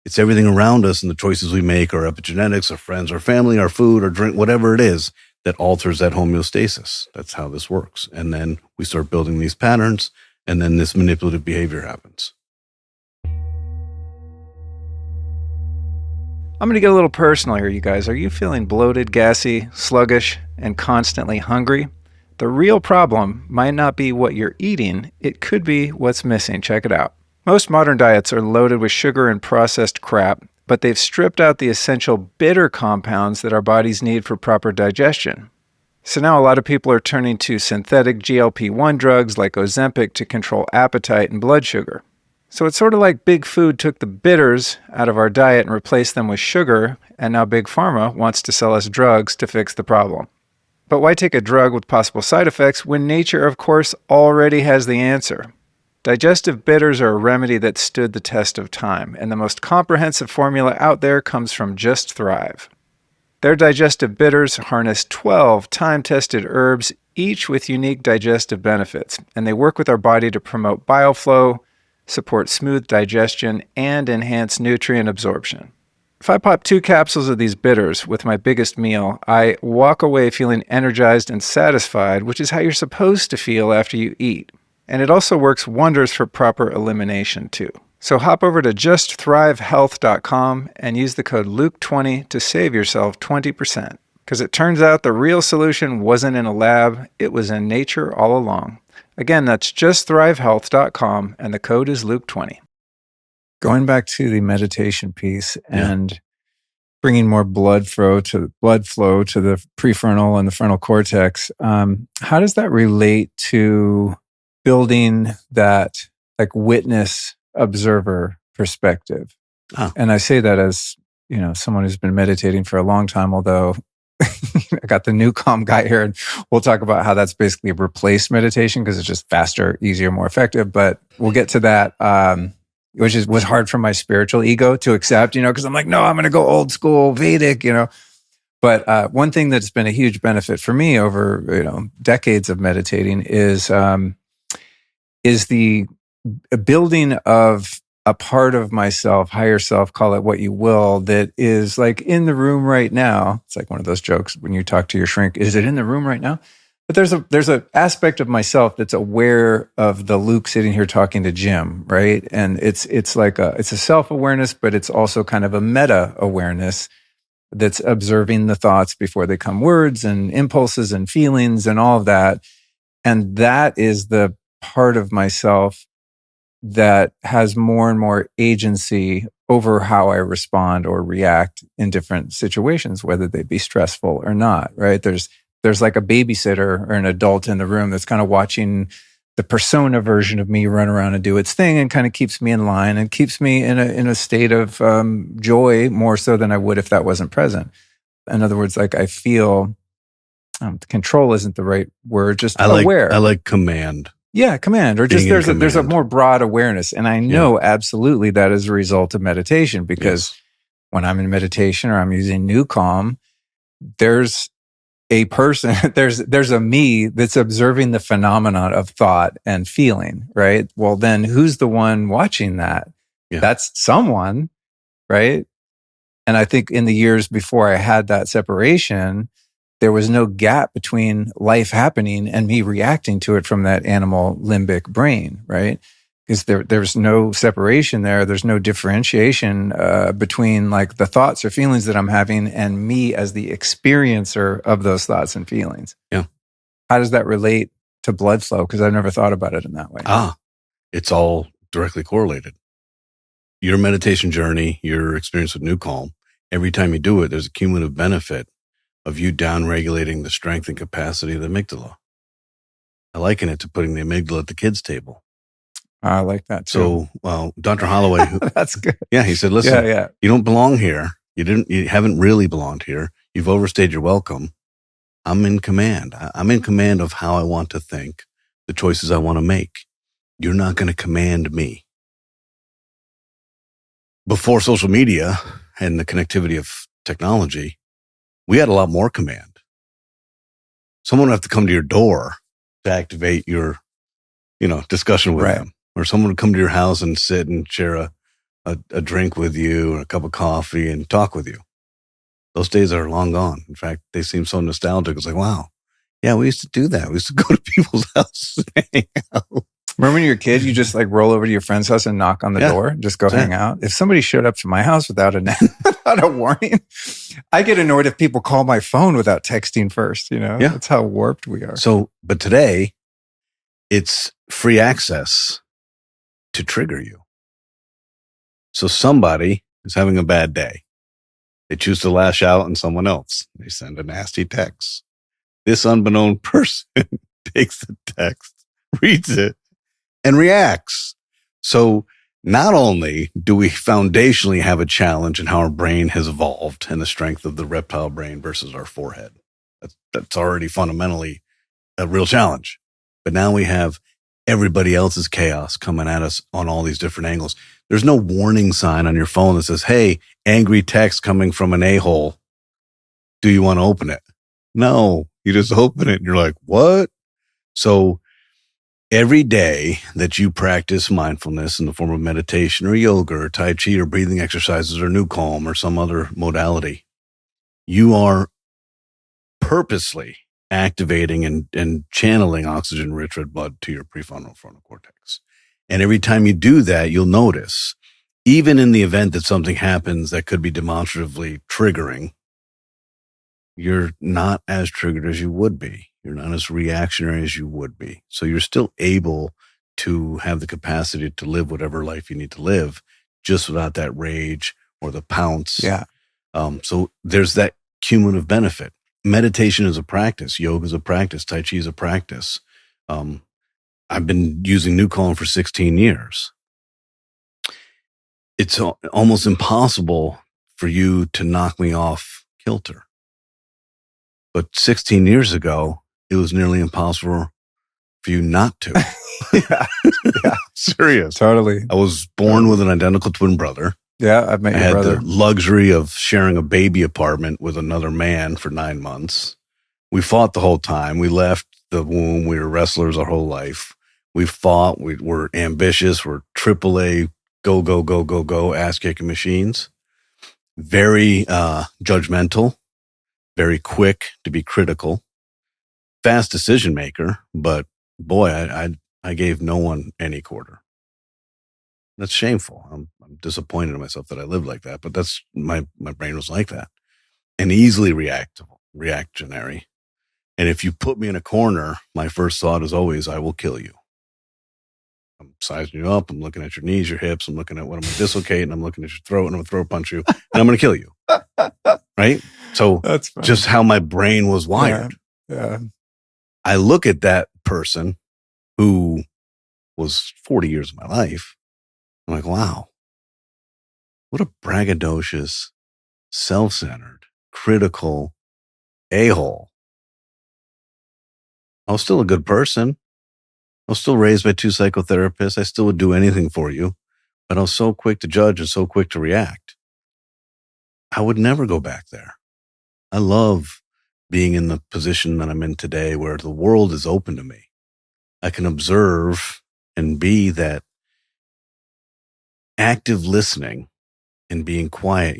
[SPEAKER 2] It's everything around us and the choices we make, our epigenetics, our friends, our family, our food, our drink, whatever it is that alters that homeostasis. That's how this works. And then we start building these patterns, and then this manipulative behavior happens.
[SPEAKER 1] I'm going to get a little personal here, you guys. Are you feeling bloated, gassy, sluggish, and constantly hungry? The real problem might not be what you're eating. It could be what's missing. Check it out. Most modern diets are loaded with sugar and processed crap, but they've stripped out the essential bitter compounds that our bodies need for proper digestion. So now a lot of people are turning to synthetic GLP-1 drugs like Ozempic to control appetite and blood sugar. So it's sort of like Big Food took the bitters out of our diet and replaced them with sugar, and now Big Pharma wants to sell us drugs to fix the problem. But why take a drug with possible side effects when nature, of course, already has the answer? Digestive bitters are a remedy that stood the test of time, and the most comprehensive formula out there comes from Just Thrive. Their digestive bitters harness 12 time-tested herbs, each with unique digestive benefits, and they work with our body to promote bile flow, support smooth digestion, and enhance nutrient absorption. If I pop 2 capsules of these bitters with my biggest meal, I walk away feeling energized and satisfied, which is how you're supposed to feel after you eat. And it also works wonders for proper elimination, too. So hop over to justthrivehealth.com and use the code Luke20 to save yourself 20%. Because it turns out the real solution wasn't in a lab, it was in nature all along. Again, that's justthrivehealth.com and the code is Luke20. Going back to the meditation piece and bringing more blood flow to the prefrontal and the frontal cortex, how does that relate to building that like witness observer perspective?
[SPEAKER 2] Oh.
[SPEAKER 1] And I say that as, someone who's been meditating for a long time, although I got the NuCalm guy here and we'll talk about how that's basically replaced meditation because it's just faster, easier, more effective. But we'll get to that, which was hard for my spiritual ego to accept, because I'm like, no, I'm going to go old school Vedic, But one thing that's been a huge benefit for me over, decades of meditating is the building of a part of myself, higher self, call it what you will, that is like in the room right now. It's like one of those jokes when you talk to your shrink, is it in the room right now? But there's a aspect of myself that's aware of the Luke sitting here talking to Jim, right? And it's a self-awareness, but it's also kind of a meta-awareness that's observing the thoughts before they come words and impulses and feelings and all of that. And that is the part of myself that has more and more agency over how I respond or react in different situations, whether they be stressful or not, right? There's like a babysitter or an adult in the room that's kind of watching the persona version of me run around and do its thing and kind of keeps me in line and keeps me in a state of joy more so than I would if that wasn't present. In other words, like I feel control isn't the right word, just aware.
[SPEAKER 2] I like command.
[SPEAKER 1] Yeah, command, or just there's a more broad awareness. And I know absolutely that is a result of meditation because when I'm in meditation or I'm using NuCalm, there's a person, there's a me that's observing the phenomenon of thought and feeling, right? Well, then who's the one watching that? Yeah. That's someone, right? And I think in the years before I had that separation, there was no gap between life happening and me reacting to it from that animal limbic brain, right? Because there's no separation there. There's no differentiation between like the thoughts or feelings that I'm having and me as the experiencer of those thoughts and feelings.
[SPEAKER 2] Yeah.
[SPEAKER 1] How does that relate to blood flow? Because I've never thought about it in that way.
[SPEAKER 2] It's all directly correlated. Your meditation journey, your experience with NuCalm, every time you do it, there's a cumulative benefit of you down-regulating the strength and capacity of the amygdala. I liken it to putting the amygdala at the kids' table.
[SPEAKER 1] I like that too.
[SPEAKER 2] So, Dr. Holloway,
[SPEAKER 1] that's good.
[SPEAKER 2] Yeah, he said, listen, you don't belong here. You haven't really belonged here. You've overstayed your welcome. I'm in command. I'm in command of how I want to think, the choices I want to make. You're not going to command me. Before social media and the connectivity of technology, we had a lot more command. Someone would have to come to your door to activate your, discussion with them. Or someone would come to your house and sit and share a drink with you or a cup of coffee and talk with you. Those days are long gone. In fact, they seem so nostalgic. It's like, wow. Yeah, we used to do that. We used to go to people's houses and hang out.
[SPEAKER 1] Remember when you were a kid, you just like roll over to your friend's house and knock on the door and just go hang out? If somebody showed up to my house without a warning, I get annoyed if people call my phone without texting first, That's how warped we are.
[SPEAKER 2] So, but today, it's free access to trigger you. So somebody is having a bad day. They choose to lash out on someone else. They send a nasty text. this unbeknown person takes the text, reads it, and reacts. So not only do we foundationally have a challenge in how our brain has evolved and the strength of the reptile brain versus our forehead. That's already fundamentally a real challenge. But now we have everybody else's chaos coming at us on all these different angles. There's no warning sign on your phone that says, hey, angry text coming from an a-hole. Do you want to open it? No, you just open it and you're like, what? So every day that you practice mindfulness in the form of meditation or yoga or Tai Chi or breathing exercises or NuCalm or some other modality, you are purposely activating and channeling oxygen-rich red blood to your prefrontal frontal cortex. And every time you do that, you'll notice, even in the event that something happens that could be demonstratively triggering, you're not as triggered as you would be. You're not as reactionary as you would be. So you're still able to have the capacity to live whatever life you need to live, just without that rage or the pounce.
[SPEAKER 1] Yeah.
[SPEAKER 2] So there's that cumulative benefit. Meditation is a practice. Yoga is a practice. Tai Chi is a practice. I've been using NuCalm for 16 years. It's almost impossible for you to knock me off kilter. But 16 years ago, it was nearly impossible for you not to.
[SPEAKER 1] Yeah.
[SPEAKER 2] Serious.
[SPEAKER 1] Totally.
[SPEAKER 2] I was born with an identical twin brother.
[SPEAKER 1] Yeah, I've met
[SPEAKER 2] I
[SPEAKER 1] your
[SPEAKER 2] had
[SPEAKER 1] brother.
[SPEAKER 2] the luxury of sharing a baby apartment with another man for 9 months. We fought the whole time. We left the womb. We were wrestlers our whole life. We fought. We were ambitious. We're AAA, go, ass-kicking machines. Very judgmental. Very quick to be critical. Fast decision maker. But boy, I gave no one any quarter. That's shameful. I'm disappointed in myself that I lived like that, but that's my brain was like that, and easily reactionary. And if you put me in a corner, my first thought is always, I will kill you. I'm sizing you up. I'm looking at your knees, your hips. I'm looking at what I'm going to dislocate, and I'm looking at your throat, and I'm going to throat punch you, and I'm going to kill you. Right? So
[SPEAKER 1] That's funny.
[SPEAKER 2] just how my brain was wired.
[SPEAKER 1] Yeah.
[SPEAKER 2] I look at that person who was 40 years of my life. I'm like, wow, what a braggadocious, self-centered, critical a-hole. I was still a good person. I was still raised by 2 psychotherapists. I still would do anything for you, but I was so quick to judge and so quick to react. I would never go back there. I love being in the position that I'm in today where the world is open to me. I can observe and be that active listening and being quiet,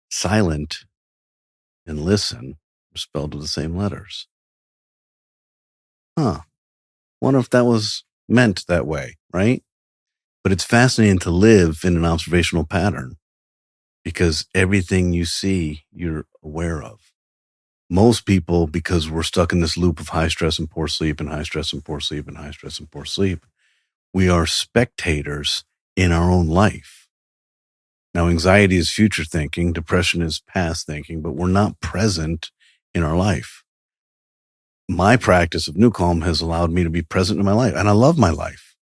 [SPEAKER 2] silent and listen are spelled with the same letters. Wonder if that was meant that way, right? But it's fascinating to live in an observational pattern because everything you see, you're aware of. Most people, because we're stuck in this loop of high stress and poor sleep and high stress and poor sleep and high stress and poor sleep, we are spectators in our own life. Now, anxiety is future thinking, depression is past thinking, but we're not present in our life. My practice of NuCalm has allowed me to be present in my life, and I love my life.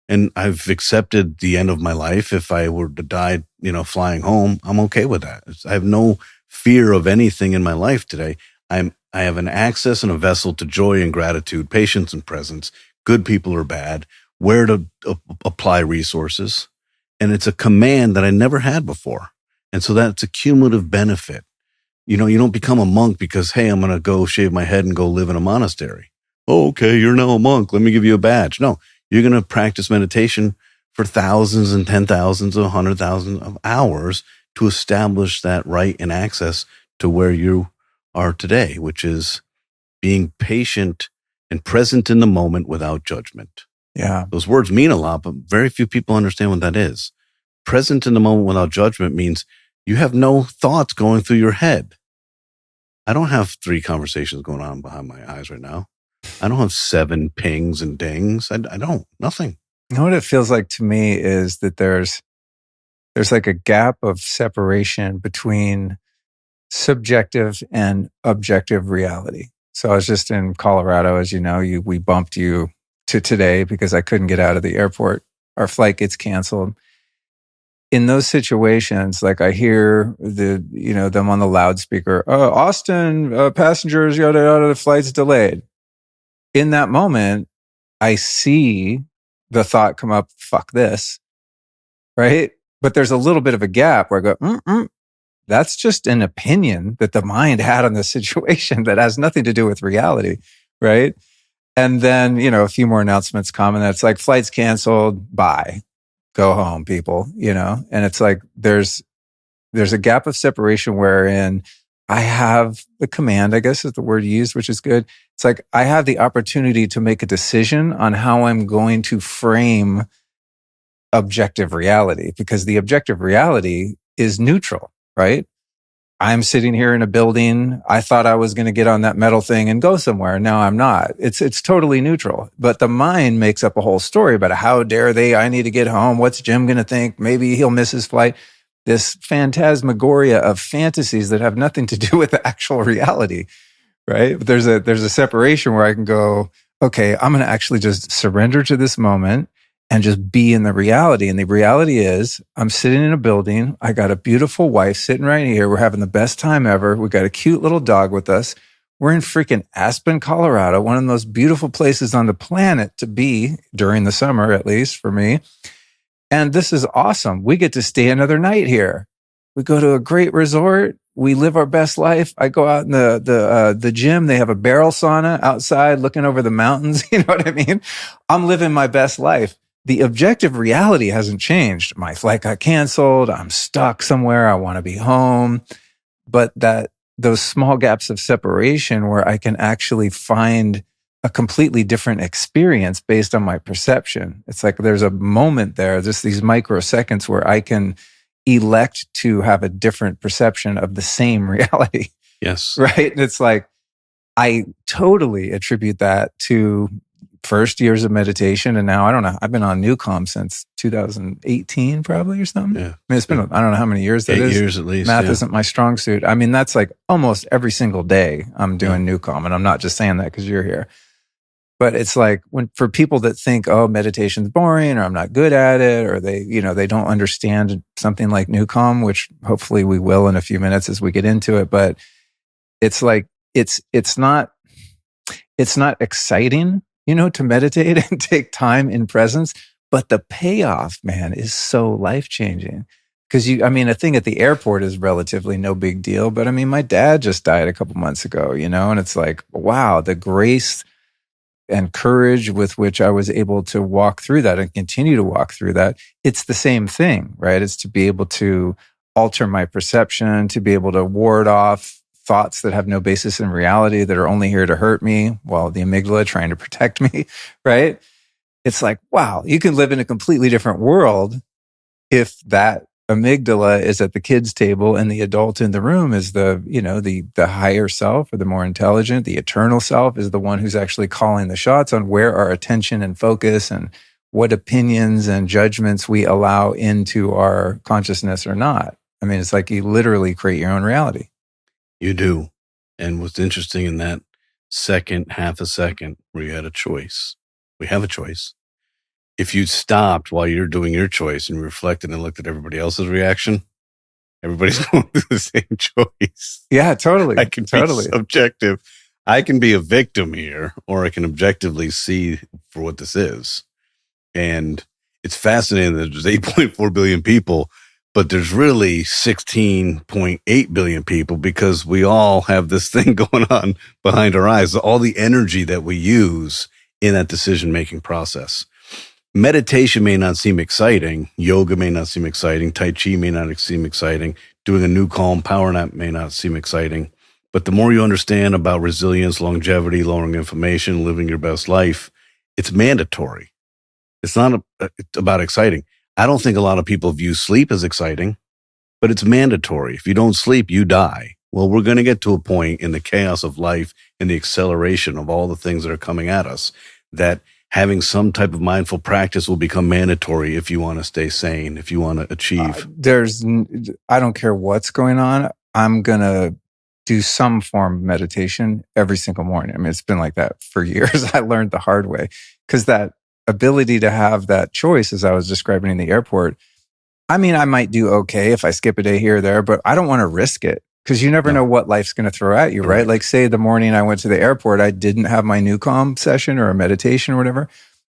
[SPEAKER 2] And I've accepted the end of my life. If I were to die, flying home, I'm okay with that. I have no fear of anything in my life today. I have an access and a vessel to joy and gratitude, patience and presence, good people or bad, where to apply resources. And it's a command that I never had before. And so that's a cumulative benefit. You don't become a monk because, hey, I'm going to go shave my head and go live in a monastery. Oh, okay, you're now a monk. Let me give you a badge. No, you're going to practice meditation for thousands and 10,000s and 100,000 of hours to establish that right and access to where you are today, which is being patient and present in the moment without judgment.
[SPEAKER 1] Yeah.
[SPEAKER 2] Those words mean a lot, but very few people understand what that is. Present in the moment without judgment means you have no thoughts going through your head. I don't have 3 conversations going on behind my eyes right now. I don't have 7 pings and dings. I don't. Nothing.
[SPEAKER 1] You know what it feels like to me is that there's like a gap of separation between subjective and objective reality. So I was just in Colorado, as you know, we bumped you to today because I couldn't get out of the airport. Our flight gets canceled. In those situations, like I hear them on the loudspeaker, Austin, passengers, yada, yada, the flight's delayed. In that moment, I see the thought come up, fuck this, right? But there's a little bit of a gap where I go, that's just an opinion that the mind had on the situation that has nothing to do with reality, right? And then, a few more announcements come and it's like, flight's canceled, bye. Go home, people, and it's like there's a gap of separation wherein I have the command, I guess is the word used, which is good. It's like I have the opportunity to make a decision on how I'm going to frame objective reality, because the objective reality is neutral, right? I'm sitting here in a building. I thought I was going to get on that metal thing and go somewhere. Now I'm not. It's totally neutral. But the mind makes up a whole story about how dare they? I need to get home. What's Jim going to think? Maybe he'll miss his flight. This phantasmagoria of fantasies that have nothing to do with the actual reality, right? But there's a separation where I can go, okay, I'm going to actually just surrender to this moment and just be in the reality. And the reality is I'm sitting in a building. I got a beautiful wife sitting right here. We're having the best time ever. We got a cute little dog with us. We're in freaking Aspen, Colorado, one of the most beautiful places on the planet to be during the summer, at least for me. And this is awesome. We get to stay another night here. We go to a great resort. We live our best life. I go out in the gym. They have a barrel sauna outside looking over the mountains. You know what I mean? I'm living my best life. The objective reality hasn't changed. My flight got canceled. I'm stuck somewhere. I want to be home. But those small gaps of separation where I can actually find a completely different experience based on my perception. It's like there's a moment there, just these microseconds where I can elect to have a different perception of the same reality.
[SPEAKER 2] Yes.
[SPEAKER 1] Right? And it's like, I totally attribute that to first years of meditation. And now, I don't know, I've been on NuCalm since 2018 probably or something.
[SPEAKER 2] Yeah.
[SPEAKER 1] I mean, it's been, I don't know how many years that
[SPEAKER 2] 8
[SPEAKER 1] is.
[SPEAKER 2] years at least.
[SPEAKER 1] Math isn't my strong suit. I mean, that's like almost every single day I'm doing NuCalm. And I'm not just saying that because you're here. But it's like for people that think, oh, meditation's boring or I'm not good at it, or they don't understand something like NuCalm, which hopefully we will in a few minutes as we get into it. But it's like, it's not exciting, to meditate and take time in presence. But the payoff, man, is so life-changing. Because a thing at the airport is relatively no big deal. But my dad just died a couple months ago, and it's like, wow, the grace and courage with which I was able to walk through that and continue to walk through that. It's the same thing, right? It's to be able to alter my perception, to be able to ward off thoughts that have no basis in reality, that are only here to hurt me, while the amygdala trying to protect me, right? It's like, wow, you can live in a completely different world if that amygdala is at the kids' table and the adult in the room is the higher self, or the more intelligent, the eternal self is the one who's actually calling the shots on where our attention and focus and what opinions and judgments we allow into our consciousness or not. It's like you literally create your own reality.
[SPEAKER 2] You do. And what's interesting in that half a second where you had a choice, we have a choice. If you stopped while you're doing your choice and reflected and looked at everybody else's reaction, everybody's going through the same choice.
[SPEAKER 1] Yeah, totally.
[SPEAKER 2] I can be subjective. I can be a victim here, or I can objectively see for what this is. And it's fascinating that there's 8.4 billion people, but there's really 16.8 billion people, because we all have this thing going on behind our eyes, all the energy that we use in that decision-making process. Meditation may not seem exciting. Yoga may not seem exciting. Tai Chi may not seem exciting. Doing a NuCalm power nap may not seem exciting. But the more you understand about resilience, longevity, lowering inflammation, living your best life, it's mandatory. It's not about exciting. I don't think a lot of people view sleep as exciting, but it's mandatory. If you don't sleep, you die. Well, we're going to get to a point in the chaos of life and the acceleration of all the things that are coming at us that having some type of mindful practice will become mandatory if you want to stay sane, if you want to achieve.
[SPEAKER 1] I don't care what's going on. I'm going to do some form of meditation every single morning. I mean, it's been like that for years. I learned the hard way because that ability to have that choice, as I was describing in the airport, I mean, I might do okay if I skip a day here or there, but I don't want to risk it because you never know what life's going to throw at you, right? Like say the morning I went to the airport, I didn't have my NuCalm session or a meditation or whatever.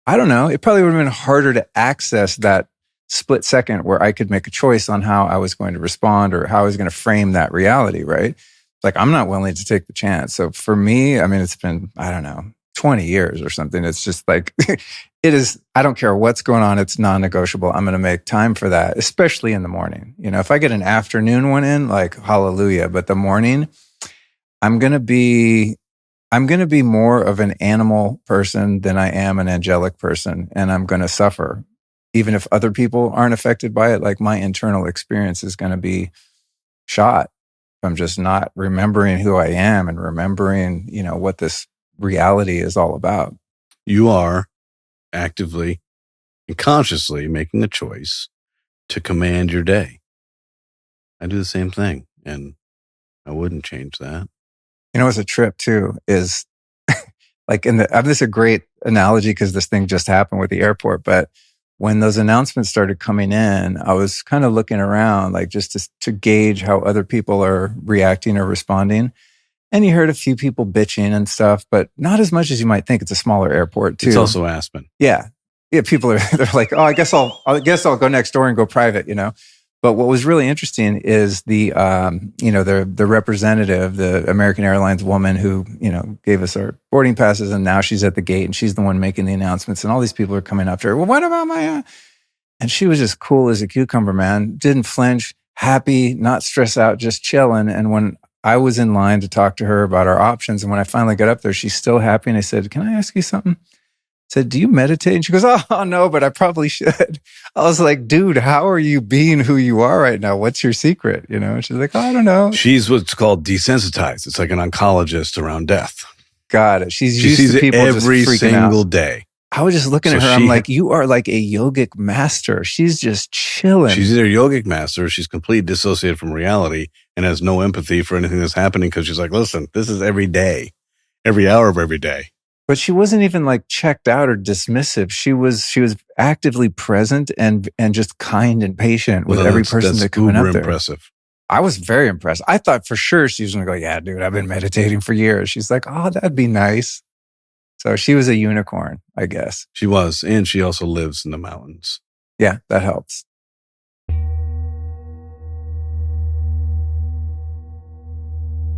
[SPEAKER 1] I don't know. It probably would have been harder to access that split second where I could make a choice on how I was going to respond or how I was going to frame that reality, right? Like I'm not willing to take the chance. So for me, I mean, it's been, I don't know, 20 years or something. It's just like, it is, I don't care what's going on. It's non-negotiable. I'm going to make time for that, especially in the morning. You know, if I get an afternoon one in, like hallelujah, but the morning, I'm going to be more of an animal person than I am an angelic person. And I'm going to suffer. Even if other people aren't affected by it, like my internal experience is going to be shot. I'm just not remembering who I am and remembering, you know, what this reality is all about.
[SPEAKER 2] You are actively and consciously making a choice to command your day. I do the same thing, and I wouldn't change that.
[SPEAKER 1] You know, it's a trip too, is like this is a great analogy because this thing just happened with the airport, but when those announcements started coming in, I was kind of looking around, like just to gauge how other people are reacting or responding. And you heard a few people bitching and stuff, but not as much as you might think. It's a smaller airport too.
[SPEAKER 2] It's also Aspen.
[SPEAKER 1] Yeah. People they're like, oh, I guess I'll go next door and go private, you know? But what was really interesting is the representative, the American Airlines woman who, you know, gave us our boarding passes, and now she's at the gate and she's the one making the announcements, and all these people are coming up to her. Well, what about my? And she was just cool as a cucumber, man. Didn't flinch, happy, not stressed out, just chilling. And when I was in line to talk to her about our options, and when I finally got up there, she's still happy. And I said, "Can I ask you something?" Said, "Do you meditate?" And she goes, "Oh, no, but I probably should." I was like, dude, how are you being who you are right now? What's your secret? You know, and she's like, "Oh, I don't know."
[SPEAKER 2] She's what's called desensitized. It's like an oncologist around death.
[SPEAKER 1] Got it. She
[SPEAKER 2] sees
[SPEAKER 1] to people
[SPEAKER 2] it every
[SPEAKER 1] just
[SPEAKER 2] single
[SPEAKER 1] out.
[SPEAKER 2] day.
[SPEAKER 1] I was just looking at her. I'm like, you are like a yogic master. She's just chilling.
[SPEAKER 2] She's either a yogic master, or she's completely dissociated from reality and has no empathy for anything that's happening because she's like, listen, this is every day, every hour of every day.
[SPEAKER 1] But she wasn't even like checked out or dismissive. She was actively present and just kind and patient with every person that coming up there.
[SPEAKER 2] Impressive.
[SPEAKER 1] I was very impressed. I thought for sure she was going to go, "Yeah, dude, I've been meditating for years." She's like, "Oh, that'd be nice." So she was a unicorn, I guess.
[SPEAKER 2] She was, and she also lives in the mountains.
[SPEAKER 1] Yeah, that helps.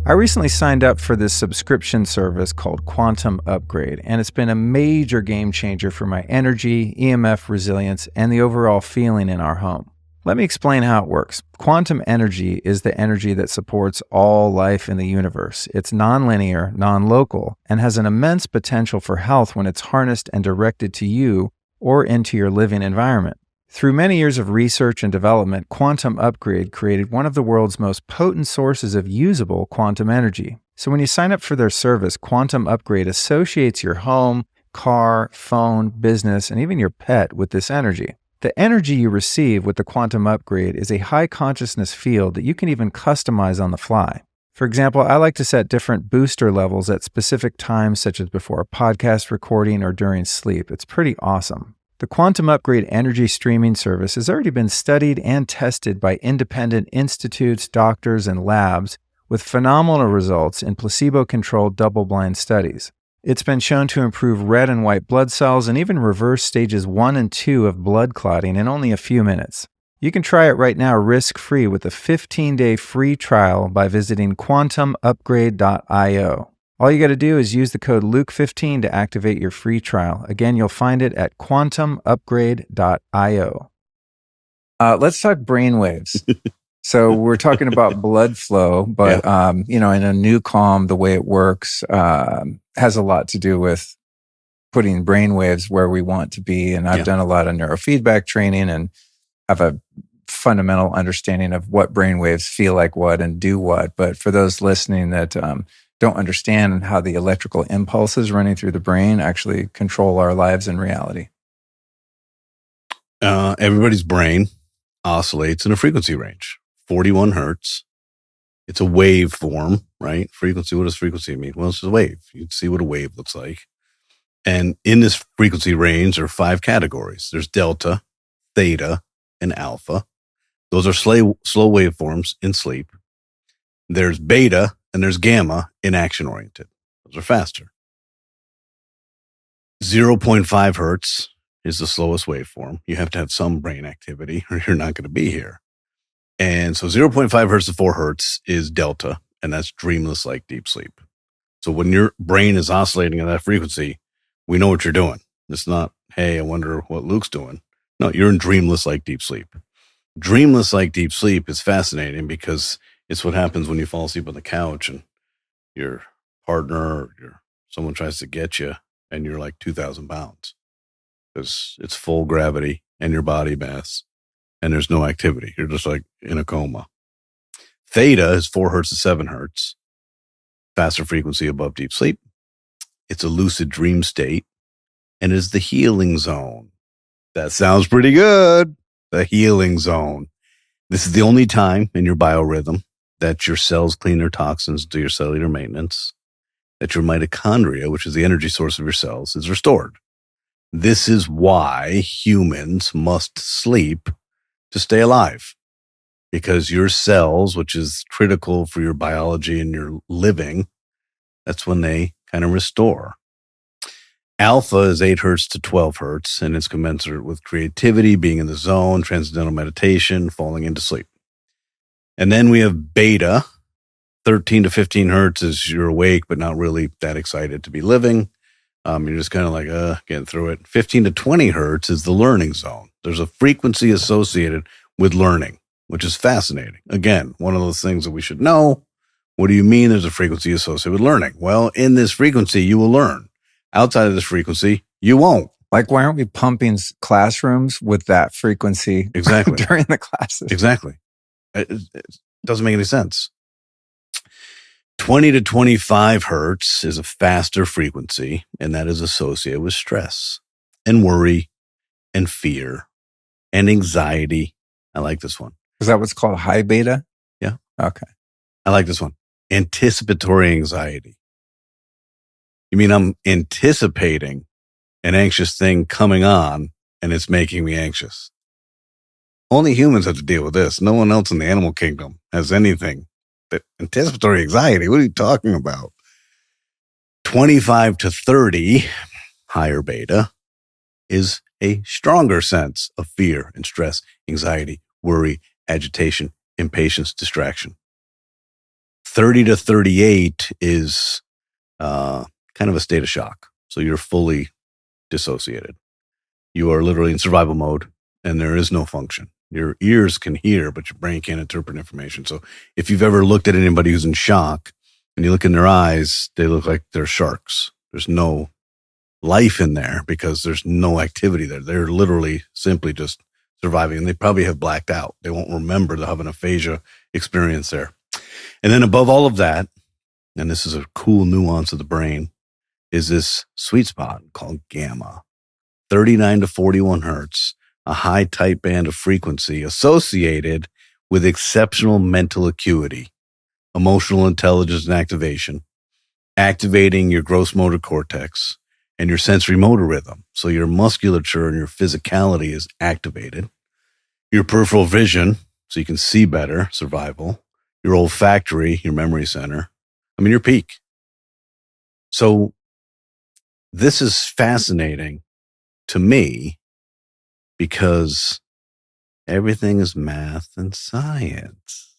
[SPEAKER 1] I recently signed up for this subscription service called Quantum Upgrade, and it's been a major game changer for my energy, EMF resilience, and the overall feeling in our home. Let me explain how it works. Quantum energy is the energy that supports all life in the universe. It's nonlinear, non-local, and has an immense potential for health when it's harnessed and directed to you or into your living environment. Through many years of research and development, Quantum Upgrade created one of the world's most potent sources of usable quantum energy. So when you sign up for their service, Quantum Upgrade associates your home, car, phone, business, and even your pet with this energy. The energy you receive with the Quantum Upgrade is a high consciousness field that you can even customize on the fly. For example, I like to set different booster levels at specific times, such as before a podcast recording or during sleep. It's pretty awesome. The Quantum Upgrade energy streaming service has already been studied and tested by independent institutes, doctors, and labs with phenomenal results in placebo-controlled double-blind studies. It's been shown to improve red and white blood cells and even reverse stages 1 and 2 of blood clotting in only a few minutes. You can try it right now risk-free with a 15-day free trial by visiting quantumupgrade.io. All you got to do is use the code Luke15 to activate your free trial. Again, you'll find it at quantumupgrade.io. Let's talk brainwaves. So we're talking about blood flow, but in a NuCalm, the way it works has a lot to do with putting brainwaves where we want to be. And I've done a lot of neurofeedback training and have a fundamental understanding of what brainwaves feel like what and do what. But for those listening that don't understand how the electrical impulses running through the brain actually control our lives in reality.
[SPEAKER 2] Everybody's brain oscillates in a frequency range, 41 hertz. It's a wave form, right? Frequency, what does frequency mean? Well, it's a wave. You'd see what a wave looks like. And in this frequency range, there are 5 categories. There's delta, theta, and alpha. Those are slow waveforms in sleep. There's beta and there's gamma in action-oriented. Those are faster. 0.5 hertz is the slowest waveform. You have to have some brain activity or you're not going to be here. And so 0.5 hertz to 4 hertz is delta, and that's dreamless like deep sleep. So when your brain is oscillating at that frequency, we know what you're doing. It's not, hey, I wonder what Luke's doing. No, you're in dreamless like deep sleep. Dreamless like deep sleep is fascinating because it's what happens when you fall asleep on the couch and your partner or someone tries to get you and you're like 2,000 pounds because it's full gravity and your body mass and there's no activity. You're just like in a coma. Theta is 4 hertz to 7 hertz, faster frequency above deep sleep. It's a lucid dream state and is the healing zone. That sounds pretty good. The healing zone. This is the only time in your biorhythm that your cells clean their toxins, do your cellular maintenance, that your mitochondria, which is the energy source of your cells, is restored. This is why humans must sleep to stay alive, because your cells, which is critical for your biology and your living, that's when they kind of restore. Alpha is 8 hertz to 12 hertz, and it's commensurate with creativity, being in the zone, transcendental meditation, falling into sleep. And then we have beta, 13 to 15 hertz is you're awake, but not really that excited to be living. You're just kind of like, getting through it. 15 to 20 hertz is the learning zone. There's a frequency associated with learning, which is fascinating. Again, one of those things that we should know. What do you mean there's a frequency associated with learning? Well, in this frequency, you will learn. Outside of this frequency, you won't.
[SPEAKER 1] Like, why aren't we pumping classrooms with that frequency
[SPEAKER 2] exactly
[SPEAKER 1] during the classes?
[SPEAKER 2] Exactly. It doesn't make any sense. 20 to 25 hertz is a faster frequency, and that is associated with stress and worry and fear and anxiety. I like this one.
[SPEAKER 1] Is that what's called high beta?
[SPEAKER 2] Yeah.
[SPEAKER 1] Okay.
[SPEAKER 2] I like this one. Anticipatory anxiety. You mean I'm anticipating an anxious thing coming on and it's making me anxious? Only humans have to deal with this. No one else in the animal kingdom has anything. That anticipatory anxiety, what are you talking about? 25 to 30, higher beta, is a stronger sense of fear and stress, anxiety, worry, agitation, impatience, distraction. 30 to 38 is kind of a state of shock. So you're fully dissociated. You are literally in survival mode and there is no function. Your ears can hear, but your brain can't interpret information. So if you've ever looked at anybody who's in shock and you look in their eyes, they look like they're sharks. There's no life in there because there's no activity there. They're literally simply just surviving, and they probably have blacked out. They won't remember to have an aphasia experience there. And then above all of that, and this is a cool nuance of the brain, is this sweet spot called gamma, 39 to 41 hertz, a high tight band of frequency associated with exceptional mental acuity, emotional intelligence and activation, activating your gross motor cortex and your sensory motor rhythm. So your musculature and your physicality is activated. Your peripheral vision, so you can see better, survival. Your olfactory, your memory center. Your peak. So this is fascinating to me because everything is math and science.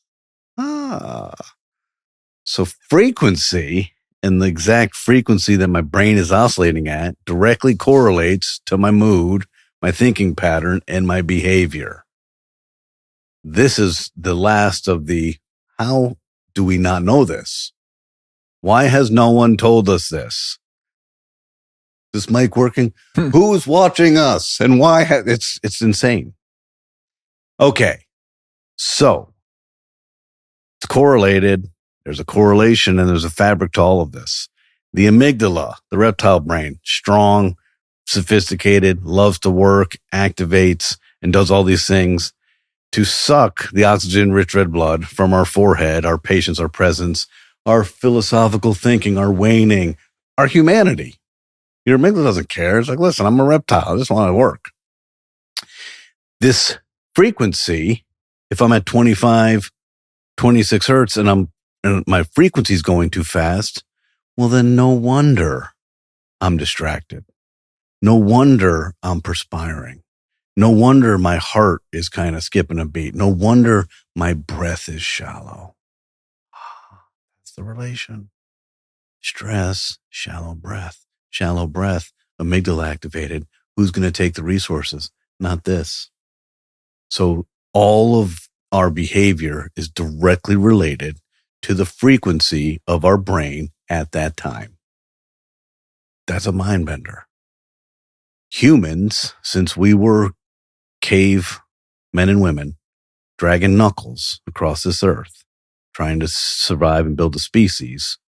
[SPEAKER 2] So frequency and the exact frequency that my brain is oscillating at directly correlates to my mood, my thinking pattern, and my behavior. This is the last of the, how do we not know this? Why has no one told us this? Is this mic working? Who's watching us and why? It's insane. Okay. So it's correlated. There's a correlation and there's a fabric to all of this. The amygdala, the reptile brain, strong, sophisticated, loves to work, activates, and does all these things to suck the oxygen-rich red blood from our forehead, our patience, our presence, our philosophical thinking, our waning, our humanity. Your amygdala doesn't care. It's like, listen, I'm a reptile. I just want to work. This frequency, if I'm at 25, 26 hertz and my frequency is going too fast, well, then no wonder I'm distracted. No wonder I'm perspiring. No wonder my heart is kind of skipping a beat. No wonder my breath is shallow. That's the relation. Stress, shallow breath, amygdala activated. Who's going to take the resources? Not this. So all of our behavior is directly related to the frequency of our brain at that time. That's a mind bender. Humans, since we were cave men and women, dragging knuckles across this earth, trying to survive and build a species,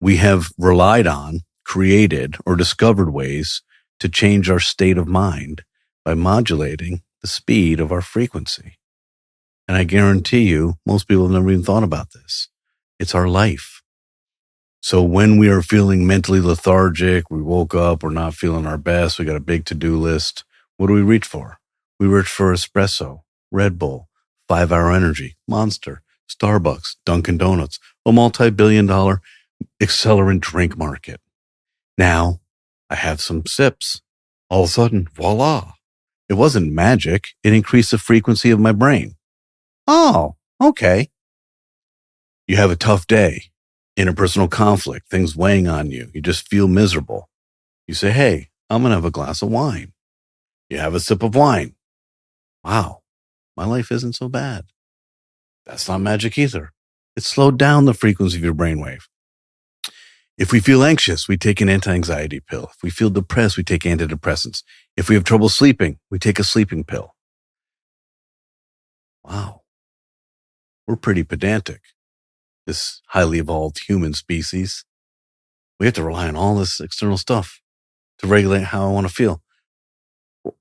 [SPEAKER 2] we have relied on, created, or discovered ways to change our state of mind by modulating the speed of our frequency. And I guarantee you, most people have never even thought about this. It's our life. So when we are feeling mentally lethargic, we woke up, we're not feeling our best, we got a big to-do list, what do we reach for? We reach for espresso, Red Bull, 5-Hour Energy, Monster, Starbucks, Dunkin' Donuts, a multi-billion-dollar accelerant drink market. Now, I have some sips. All of a sudden, voila. It wasn't magic. It increased the frequency of my brain. Oh, okay. You have a tough day, interpersonal conflict, things weighing on you. You just feel miserable. You say, hey, I'm going to have a glass of wine. You have a sip of wine. Wow, my life isn't so bad. That's not magic either. It slowed down the frequency of your brainwave. If we feel anxious, we take an anti-anxiety pill. If we feel depressed, we take antidepressants. If we have trouble sleeping, we take a sleeping pill. Wow. We're pretty pedantic, this highly evolved human species. We have to rely on all this external stuff to regulate how I want to feel.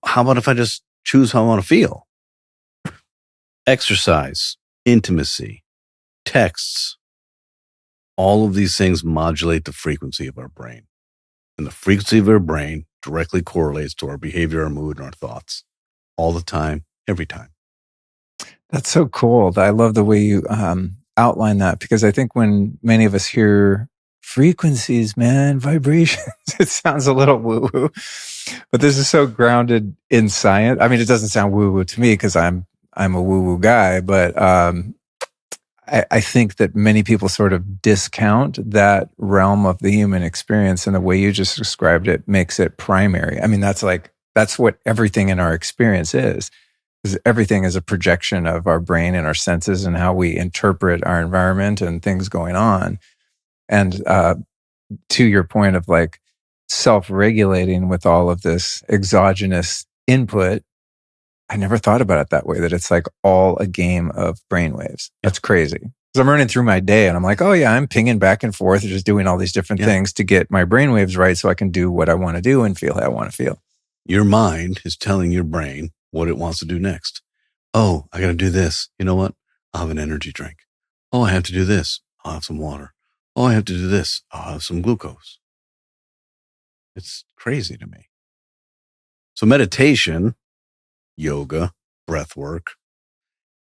[SPEAKER 2] How about if I just choose how I want to feel? Exercise, intimacy, texts, all of these things modulate the frequency of our brain. And the frequency of our brain directly correlates to our behavior, our mood, and our thoughts. All the time, every time.
[SPEAKER 1] That's so cool. I love the way you outline that, because I think when many of us hear frequencies, man, vibrations, it sounds a little woo-woo. But this is so grounded in science. I mean, it doesn't sound woo-woo to me because I'm a woo-woo guy, but I think that many people sort of discount that realm of the human experience, and the way you just described it makes it primary. I mean, that's what everything in our experience is. Because everything is a projection of our brain and our senses and how we interpret our environment and things going on. And to your point of like self-regulating with all of this exogenous input, I never thought about it that way, that it's like all a game of brainwaves. That's crazy. Because I'm running through my day and I'm like, oh yeah, I'm pinging back and forth, just doing all these different things to get my brainwaves right so I can do what I want to do and feel how I want to feel.
[SPEAKER 2] Your mind is telling your brain what it wants to do next. Oh, I got to do this. You know what? I'll have an energy drink. Oh, I have to do this. I'll have some water. Oh, I have to do this. I'll have some glucose. It's crazy to me. So meditation, yoga, breath work,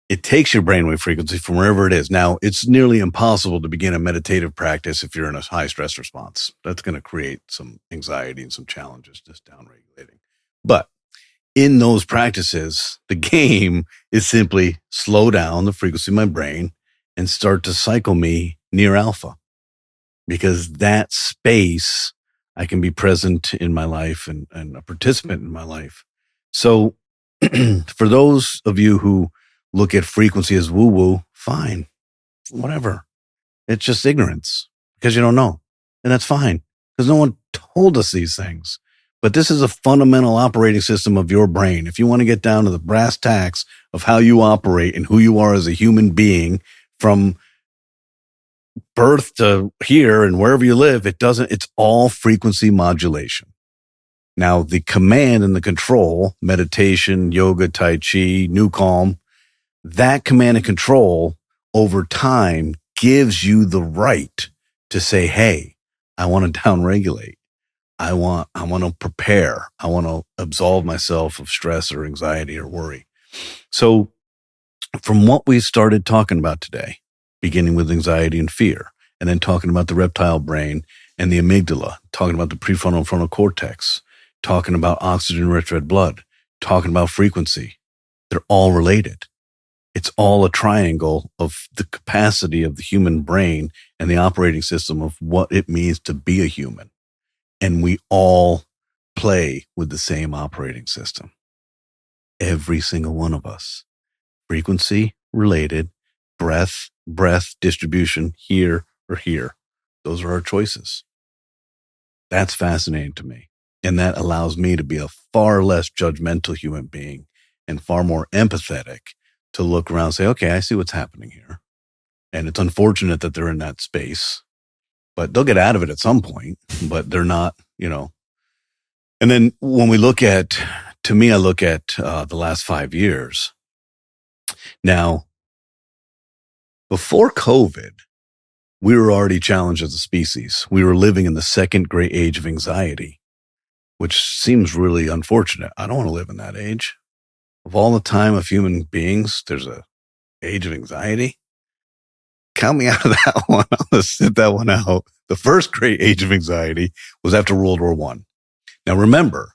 [SPEAKER 2] it takes your brainwave frequency from wherever it is. Now, it's nearly impossible to begin a meditative practice if you're in a high stress response. That's going to create some anxiety and some challenges, just downregulating. But in those practices, the game is simply slow down the frequency of my brain and start to cycle me near alpha, because that space I can be present in my life and a participant in my life. So for those of you who look at frequency as woo-woo, fine, whatever. It's just ignorance because you don't know. And that's fine because no one told us these things. But this is a fundamental operating system of your brain. If you want to get down to the brass tacks of how you operate and who you are as a human being from birth to here and wherever you live, it's all frequency modulation. Now, the command and the control, meditation, yoga, tai chi, NuCalm, that command and control over time gives you the right to say, hey, I want to downregulate. I want to prepare. I want to absolve myself of stress or anxiety or worry. So from what we started talking about today, beginning with anxiety and fear, and then talking about the reptile brain and the amygdala, talking about the prefrontal and frontal cortex, talking about oxygen-rich red blood, talking about frequency, they're all related. It's all a triangle of the capacity of the human brain and the operating system of what it means to be a human. And we all play with the same operating system. Every single one of us. Frequency related, breath distribution here or here. Those are our choices. That's fascinating to me. And that allows me to be a far less judgmental human being and far more empathetic to look around and say, okay, I see what's happening here. And it's unfortunate that they're in that space, but they'll get out of it at some point, but they're not, And then when we look at, to me, I look at the last 5 years. Now, before COVID, we were already challenged as a species. We were living in the second great age of anxiety, which seems really unfortunate. I don't want to live in that age. Of all the time of human beings, there's a age of anxiety. Count me out of that one. I'm going to sit that one out. The first great age of anxiety was after World War I. Now remember,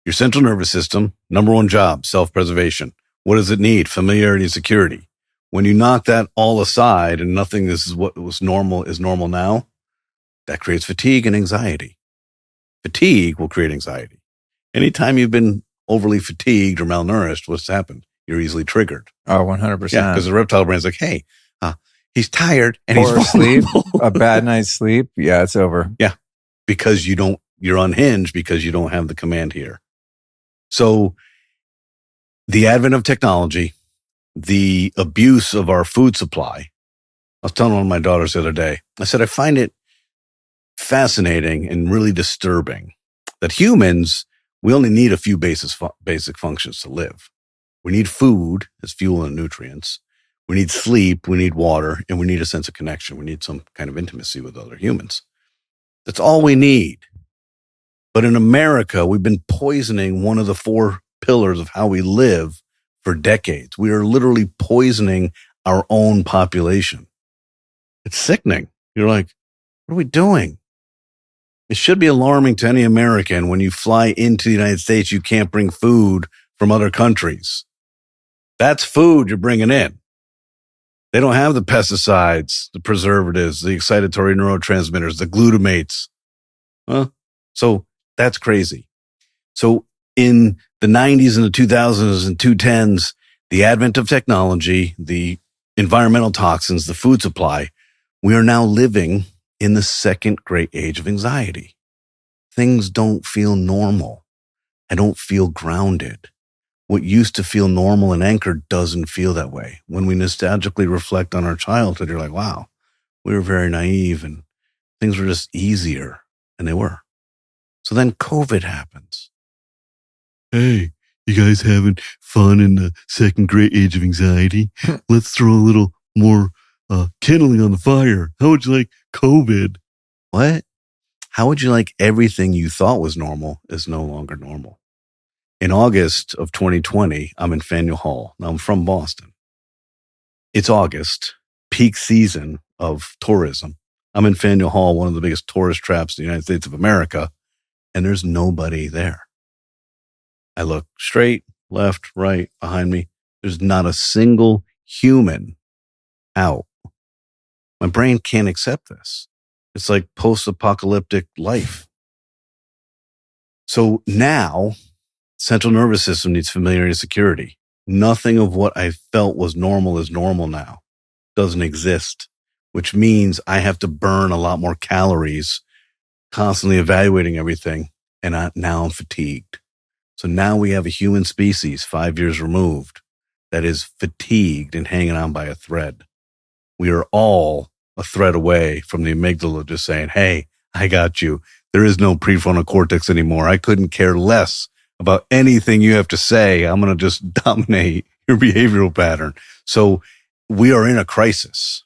[SPEAKER 2] your central nervous system, number one job, self-preservation. What does it need? Familiarity and security. When you knock that all aside and nothing is what was normal is normal now, that creates fatigue and anxiety. Fatigue will create anxiety. Anytime you've been overly fatigued or malnourished, what's happened? You're easily triggered.
[SPEAKER 1] Oh, 100%.
[SPEAKER 2] Yeah, because the reptile brain's like, hey, he's tired and
[SPEAKER 1] Poor
[SPEAKER 2] he's
[SPEAKER 1] sleep, a bad night's sleep. Yeah, it's over.
[SPEAKER 2] Yeah, because you're unhinged because you don't have the command here. So the advent of technology, the abuse of our food supply. I was telling one of my daughters the other day, I said, I find it fascinating and really disturbing that humans, we only need a few basic functions to live. We need food as fuel and nutrients. We need sleep. We need water, and we need a sense of connection. We need some kind of intimacy with other humans. That's all we need. But in America, we've been poisoning one of the 4 pillars of how we live for decades. We are literally poisoning our own population. It's sickening. You're like, what are we doing? It should be alarming to any American when you fly into the United States, you can't bring food from other countries. That's food you're bringing in. They don't have the pesticides, the preservatives, the excitatory neurotransmitters, the glutamates. So that's crazy. So in the 90s and the 2000s and 2010s, the advent of technology, the environmental toxins, the food supply, we are now living in the second great age of anxiety. Things don't feel normal. I don't feel grounded. What used to feel normal and anchored doesn't feel that way. When we nostalgically reflect on our childhood, you're like, wow, we were very naive and things were just easier, and they were. So then COVID happens. Hey, you guys having fun in the second great age of anxiety? Let's throw a little more kindling on the fire. How would you like COVID? What? How would you like everything you thought was normal is no longer normal? In August of 2020, I'm in Faneuil Hall. Now, I'm from Boston. It's August, peak season of tourism. I'm in Faneuil Hall, one of the biggest tourist traps in the United States of America, and there's nobody there. I look straight, left, right, behind me. There's not a single human out. My brain can't accept this. It's like post-apocalyptic life. So now, central nervous system needs familiarity and security. Nothing of what I felt was normal is normal now. Doesn't exist, which means I have to burn a lot more calories, constantly evaluating everything, and now I'm fatigued. So now we have a human species 5 years removed that is fatigued and hanging on by a thread. We are all a thread away from the amygdala just saying, hey, I got you. There is no prefrontal cortex anymore. I couldn't care less about anything you have to say. I'm going to just dominate your behavioral pattern. So we are in a crisis.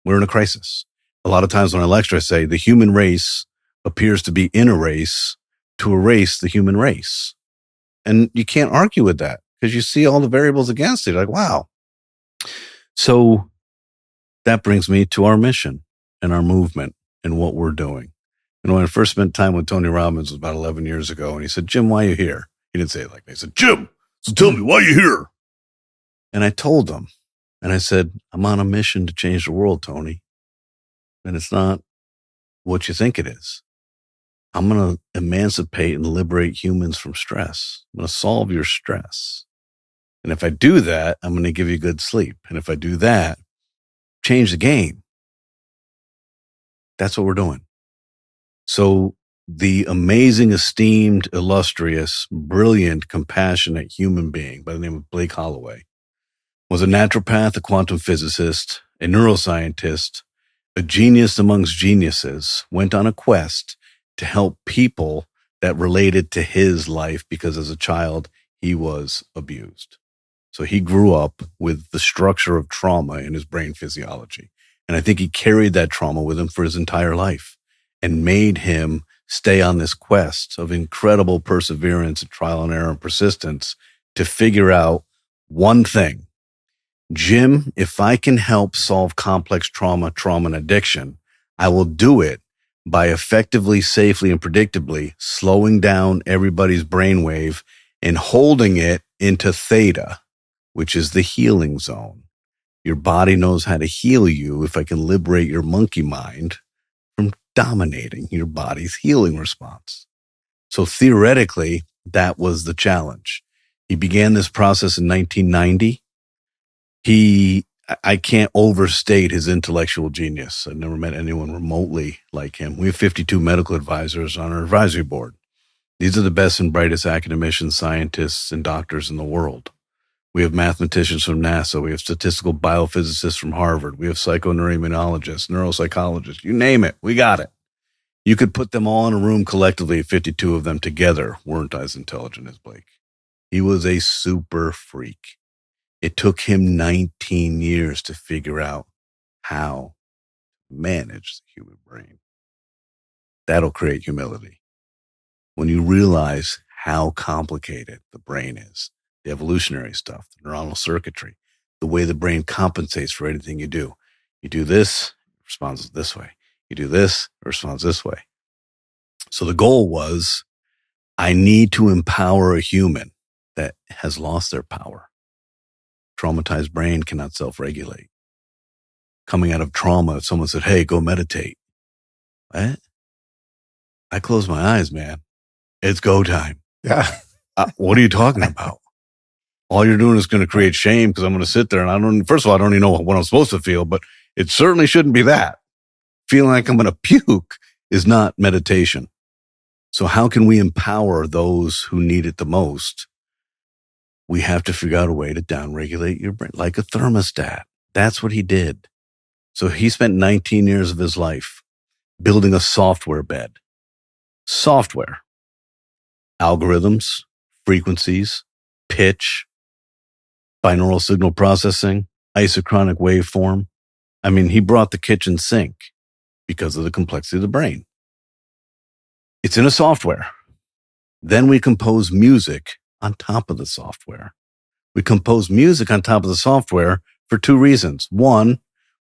[SPEAKER 2] We're in a crisis. A lot of times when I lecture, I say the human race appears to be in a race to erase the human race. And you can't argue with that because you see all the variables against it. Like, wow. So that brings me to our mission and our movement and what we're doing. And when I first spent time with Tony Robbins, it was about 11 years ago. And he said, Jim, why are you here? He didn't say it like that. He said, Jim, so tell me, why are you here? And I told him, and I said, I'm on a mission to change the world, Tony. And it's not what you think it is. I'm going to emancipate and liberate humans from stress. I'm going to solve your stress. And if I do that, I'm going to give you good sleep. And if I do that, change the game. That's what we're doing. So the amazing, esteemed, illustrious, brilliant, compassionate human being by the name of Blake Holloway was a naturopath, a quantum physicist, a neuroscientist, a genius amongst geniuses, went on a quest to help people that related to his life because as a child, he was abused. So he grew up with the structure of trauma in his brain physiology. And I think he carried that trauma with him for his entire life and made him stay on this quest of incredible perseverance and trial and error and persistence to figure out one thing. Jim, if I can help solve complex trauma and addiction, I will do it by effectively, safely, and predictably slowing down everybody's brainwave and holding it into theta, which is the healing zone. Your body knows how to heal you if I can liberate your monkey mind from dominating your body's healing response. So theoretically, that was the challenge. He began this process in 1990. I can't overstate his intellectual genius. I've never met anyone remotely like him. We have 52 medical advisors on our advisory board. These are the best and brightest academicians, scientists, and doctors in the world. We have mathematicians from NASA. We have statistical biophysicists from Harvard. We have psychoneuroimmunologists, neuropsychologists, you name it. We got it. You could put them all in a room collectively. 52 of them together weren't as intelligent as Blake. He was a super freak. It took him 19 years to figure out how to manage the human brain. That'll create humility. When you realize how complicated the brain is, the evolutionary stuff, the neuronal circuitry, the way the brain compensates for anything you do. You do this, it responds this way. You do this, it responds this way. So the goal was, I need to empower a human that has lost their power. Traumatized brain cannot self-regulate. Coming out of trauma, if someone said, hey, go meditate. What? I close my eyes, man. It's go time.
[SPEAKER 1] Yeah.
[SPEAKER 2] What are you talking about? All you're doing is going to create shame because I'm going to sit there and first of all, I don't even know what I'm supposed to feel, but it certainly shouldn't be that. Feeling like I'm going to puke is not meditation. So how can we empower those who need it the most? We have to figure out a way to downregulate your brain like a thermostat. That's what he did. So he spent 19 years of his life building a software bed. Software. Algorithms, frequencies, pitch, binaural signal processing, isochronic waveform. I mean, he brought the kitchen sink because of the complexity of the brain. It's in a software. Then we compose music on top of the software. We compose music on top of the software for two reasons. One,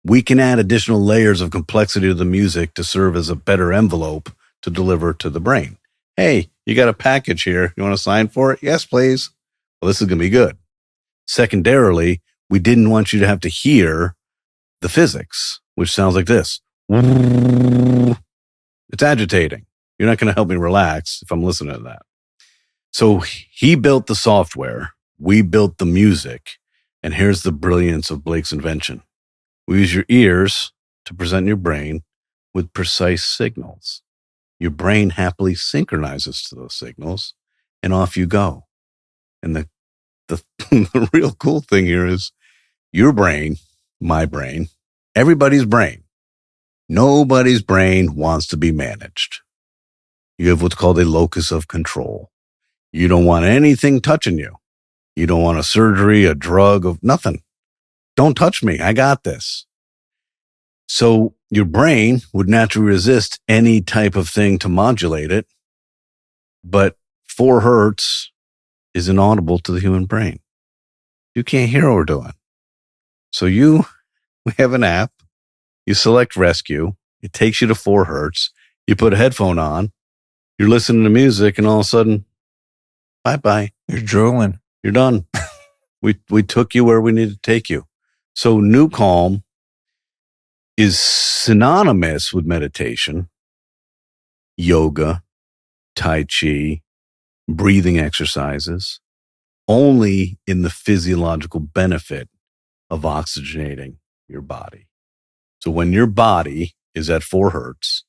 [SPEAKER 2] we can add additional layers of complexity to the music to serve as a better envelope to deliver to the brain. Hey, you got a package here. You want to sign for it? Yes, please. Well, this is going to be good. Secondarily, we didn't want you to have to hear the physics, which sounds like this. It's agitating. You're not going to help me relax if I'm listening to that. So he built the software. We built the music. And here's the brilliance of Blake's invention. We use your ears to present your brain with precise signals. Your brain happily synchronizes to those signals and off you go. And the the real cool thing here is your brain, my brain, everybody's brain. Nobody's brain wants to be managed. You have what's called a locus of control. You don't want anything touching you. You don't want a surgery, a drug, of nothing. Don't touch me. I got this. So your brain would naturally resist any type of thing to modulate it, but 4 hertz is inaudible to the human brain. You can't hear what we're doing. So we have an app, you select rescue, it takes you to 4 hertz, you put a headphone on, you're listening to music, and all of a sudden, bye-bye.
[SPEAKER 1] You're drooling.
[SPEAKER 2] You're done. We took you where we needed to take you. So NuCalm is synonymous with meditation, yoga, Tai Chi, breathing exercises, only in the physiological benefit of oxygenating your body. So when your body is at 4 hertz,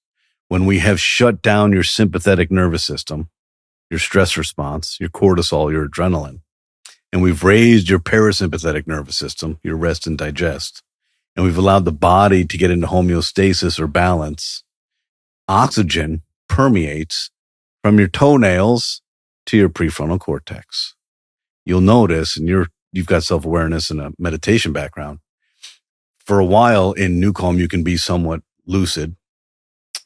[SPEAKER 2] when we have shut down your sympathetic nervous system, your stress response, your cortisol, your adrenaline, and we've raised your parasympathetic nervous system, your rest and digest, and we've allowed the body to get into homeostasis or balance, oxygen permeates from your toenails to your prefrontal cortex. You'll notice, and you've got self-awareness and a meditation background. For a while in NuCalm, you can be somewhat lucid.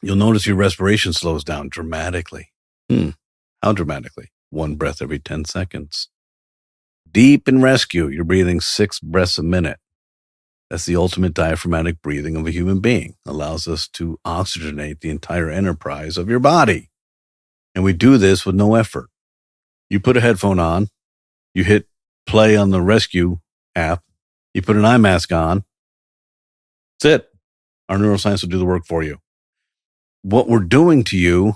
[SPEAKER 2] You'll notice your respiration slows down dramatically. How dramatically? 1 breath every 10 seconds. Deep in rescue, you're breathing 6 breaths a minute. That's the ultimate diaphragmatic breathing of a human being. Allows us to oxygenate the entire enterprise of your body. And we do this with no effort. You put a headphone on, you hit play on the rescue app, you put an eye mask on, that's it. Our neuroscience will do the work for you. What we're doing to you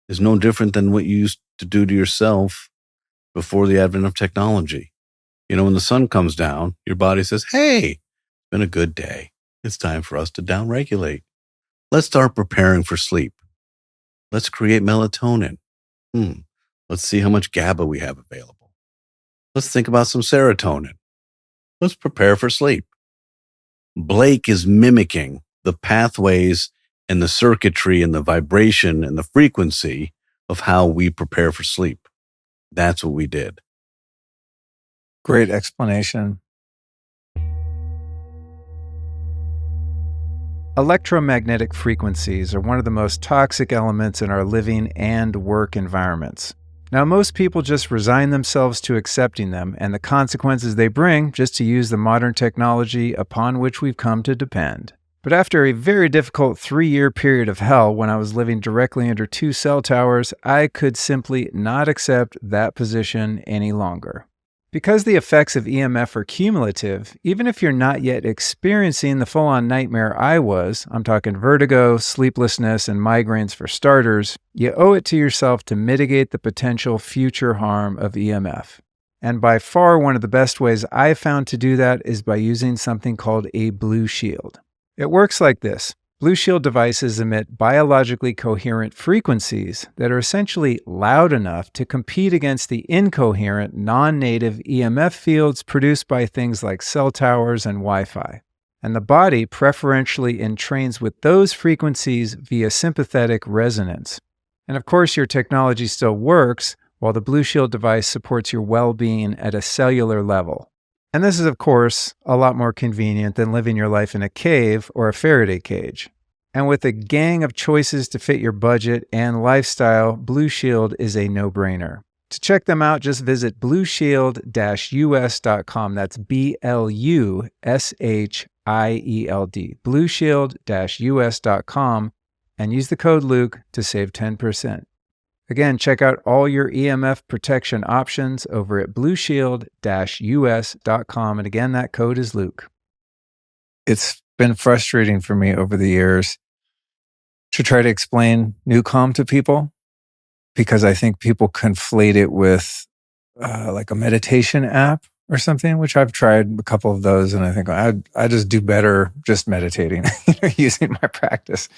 [SPEAKER 2] is no different than what you used to do to yourself before the advent of technology. When the sun comes down, your body says, hey, it's been a good day. It's time for us to downregulate. Let's start preparing for sleep. Let's create melatonin. Let's see how much GABA we have available. Let's think about some serotonin. Let's prepare for sleep. Blake is mimicking the pathways and the circuitry and the vibration and the frequency of how we prepare for sleep. That's what we did.
[SPEAKER 1] Great explanation. Electromagnetic frequencies are one of the most toxic elements in our living and work environments. Now, most people just resign themselves to accepting them and the consequences they bring just to use the modern technology upon which we've come to depend. But after a very difficult 3-year period of hell when I was living directly under 2 cell towers, I could simply not accept that position any longer. Because the effects of EMF are cumulative, even if you're not yet experiencing the full-on nightmare I was, I'm talking vertigo, sleeplessness, and migraines for starters, you owe it to yourself to mitigate the potential future harm of EMF. And by far one of the best ways I've found to do that is by using something called a Blue Shield. It works like this. Blue Shield devices emit biologically coherent frequencies that are essentially loud enough to compete against the incoherent, non-native EMF fields produced by things like cell towers and Wi-Fi. And the body preferentially entrains with those frequencies via sympathetic resonance. And of course, your technology still works, while the Blue Shield device supports your well-being at a cellular level. And this is, of course, a lot more convenient than living your life in a cave or a Faraday cage. And with a gang of choices to fit your budget and lifestyle, Blue Shield is a no-brainer. To check them out, just visit blueshield-us.com. That's BLUSHIELD, blueshield-us.com, and use the code Luke to save 10%. Again, check out all your EMF protection options over at blueshield-us.com. And again, that code is Luke. It's been frustrating for me over the years to try to explain NuCalm to people because I think people conflate it with like a meditation app or something, which I've tried a couple of those. And I think I just do better just meditating, using my practice.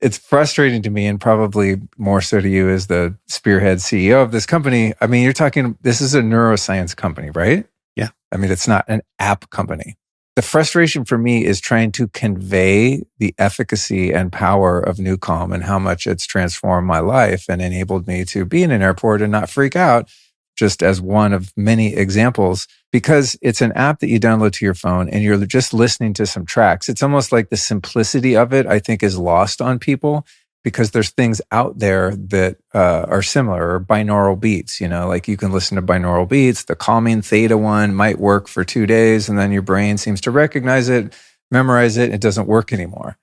[SPEAKER 1] It's frustrating to me, and probably more so to you as the spearhead CEO of this company. I mean, this is a neuroscience company, right?
[SPEAKER 2] Yeah.
[SPEAKER 1] I mean, it's not an app company. The frustration for me is trying to convey the efficacy and power of NuCalm and how much it's transformed my life and enabled me to be in an airport and not freak out just as one of many examples, because it's an app that you download to your phone and you're just listening to some tracks. It's almost like the simplicity of it, I think, is lost on people because there's things out there that are similar, or binaural beats, like you can listen to binaural beats. The calming theta one might work for 2 days and then your brain seems to recognize it, memorize it, and it doesn't work anymore.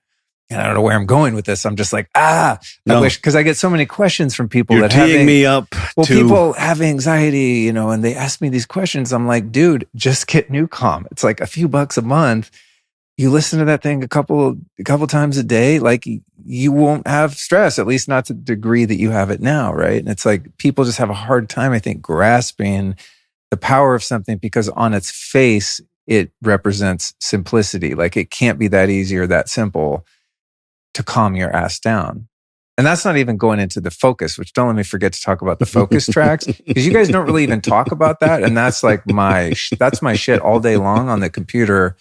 [SPEAKER 1] And I don't know where I'm going with this. I'm just like, I wish, because I get so many questions from people
[SPEAKER 2] You're teeing me up.
[SPEAKER 1] People have anxiety, and they ask me these questions. I'm like, dude, just get NuCalm. It's like a few bucks a month. You listen to that thing a couple times a day, like you won't have stress, at least not to the degree that you have it now, right? And it's like people just have a hard time, I think, grasping the power of something because on its face, it represents simplicity. Like it can't be that easy or that simple to calm your ass down. And that's not even going into the focus, which don't let me forget to talk about the focus tracks, because you guys don't really even talk about that. And that's like that's my shit all day long on the computer.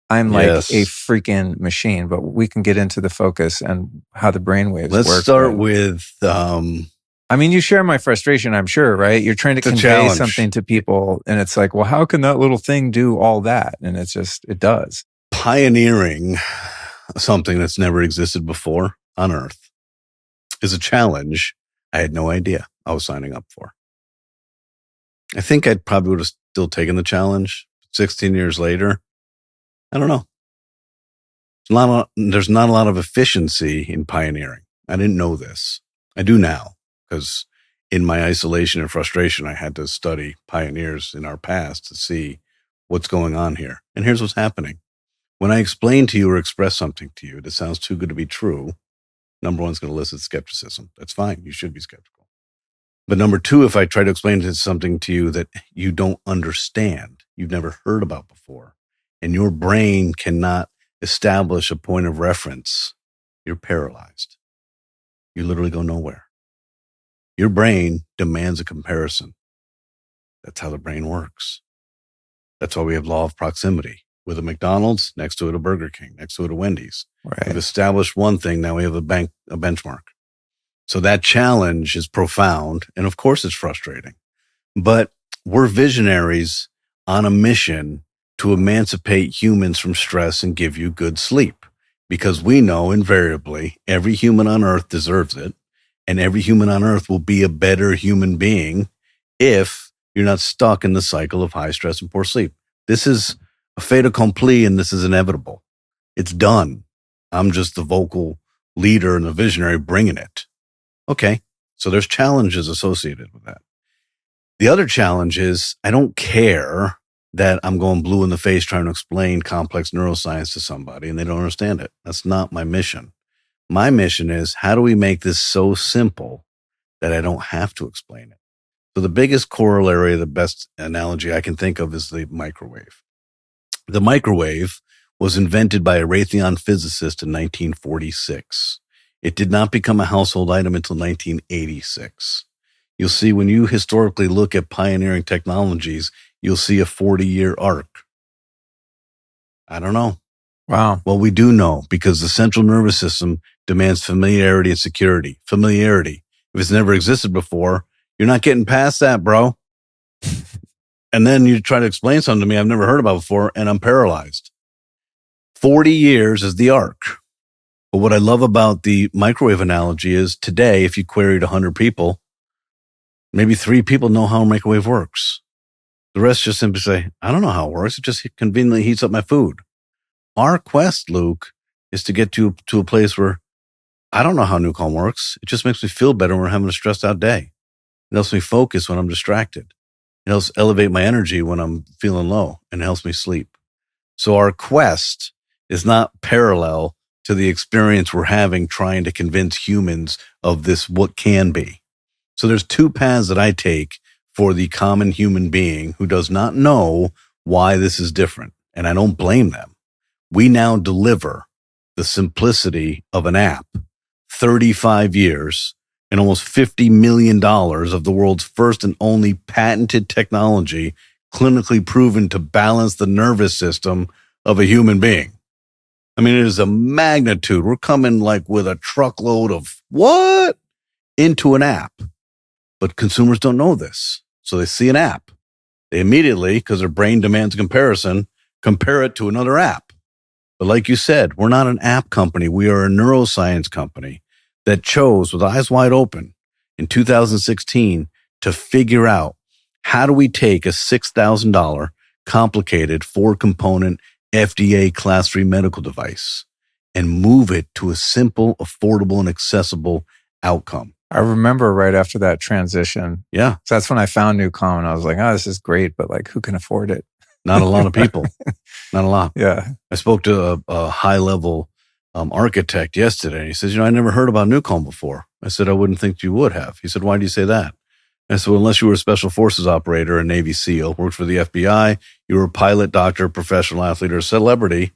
[SPEAKER 1] I'm like a freaking machine, but we can get into the focus and how the brainwaves work.
[SPEAKER 2] Let's start with,
[SPEAKER 1] you share my frustration, I'm sure, right? You're trying to convey something to people and it's like, well, how can that little thing do all that? And it's just, it does.
[SPEAKER 2] Pioneering something that's never existed before on Earth is a challenge I had no idea I was signing up for. I think I probably would have still taken the challenge 16 years later. I don't know. There's not a lot of efficiency in pioneering. I didn't know this. I do now because in my isolation and frustration, I had to study pioneers in our past to see what's going on here. And here's what's happening. When I explain to you or express something to you that sounds too good to be true, number one is going to elicit skepticism. That's fine. You should be skeptical. But number two, if I try to explain something to you that you don't understand, you've never heard about before, and your brain cannot establish a point of reference, you're paralyzed. You literally go nowhere. Your brain demands a comparison. That's how the brain works. That's why we have law of proximity. With a McDonald's, next to it a Burger King, next to it a Wendy's.
[SPEAKER 1] Right.
[SPEAKER 2] We've established one thing, now we have a benchmark. So that challenge is profound, and of course it's frustrating. But we're visionaries on a mission to emancipate humans from stress and give you good sleep. Because we know invariably every human on Earth deserves it, and every human on Earth will be a better human being if you're not stuck in the cycle of high stress and poor sleep. This is a fait accompli, and this is inevitable. It's done. I'm just the vocal leader and the visionary bringing it. Okay, so there's challenges associated with that. The other challenge is I don't care that I'm going blue in the face trying to explain complex neuroscience to somebody and they don't understand it. That's not my mission. My mission is how do we make this so simple that I don't have to explain it? So the biggest corollary, the best analogy I can think of is the microwave. The microwave was invented by a Raytheon physicist in 1946. It did not become a household item until 1986. You'll see when you historically look at pioneering technologies, you'll see a 40-year arc. I don't know.
[SPEAKER 1] Wow.
[SPEAKER 2] Well, we do know because the central nervous system demands familiarity and security. Familiarity. If it's never existed before, you're not getting past that, bro. And then you try to explain something to me I've never heard about before, and I'm paralyzed. 40 years is the arc. But what I love about the microwave analogy is today, if you queried 100 people, maybe 3 people know how a microwave works. The rest just simply say, I don't know how it works. It just conveniently heats up my food. Our quest, Luke, is to get to a place where I don't know how NuCalm works. It just makes me feel better when we're having a stressed out day. It helps me focus when I'm distracted. It helps elevate my energy when I'm feeling low and helps me sleep. So our quest is not parallel to the experience we're having trying to convince humans of this what can be. So there's 2 paths that I take for the common human being who does not know why this is different. And I don't blame them. We now deliver the simplicity of an app, 35 years and almost $50 million of the world's first and only patented technology, clinically proven to balance the nervous system of a human being. I mean, it is a magnitude. We're coming like with a truckload of what into an app, but consumers don't know this. So they see an app. They immediately, because their brain demands a comparison, compare it to another app. But like you said, we're not an app company. We are a neuroscience company that chose, with eyes wide open, in 2016 to figure out how do we take a $6,000 complicated 4-component FDA Class 3 medical device and move it to a simple, affordable, and accessible outcome.
[SPEAKER 1] I remember right after that transition.
[SPEAKER 2] Yeah.
[SPEAKER 1] So that's when I found NuCalm, and I was like, oh, this is great, but like, who can afford it?
[SPEAKER 2] Not a lot of people. Not a lot.
[SPEAKER 1] Yeah.
[SPEAKER 2] I spoke to a high-level architect yesterday, and he says, I never heard about NuCalm before. I said, I wouldn't think you would have. He said, why do you say that? I said, well, unless you were a special forces operator, a Navy SEAL, worked for the FBI, you were a pilot, doctor, professional athlete, or a celebrity,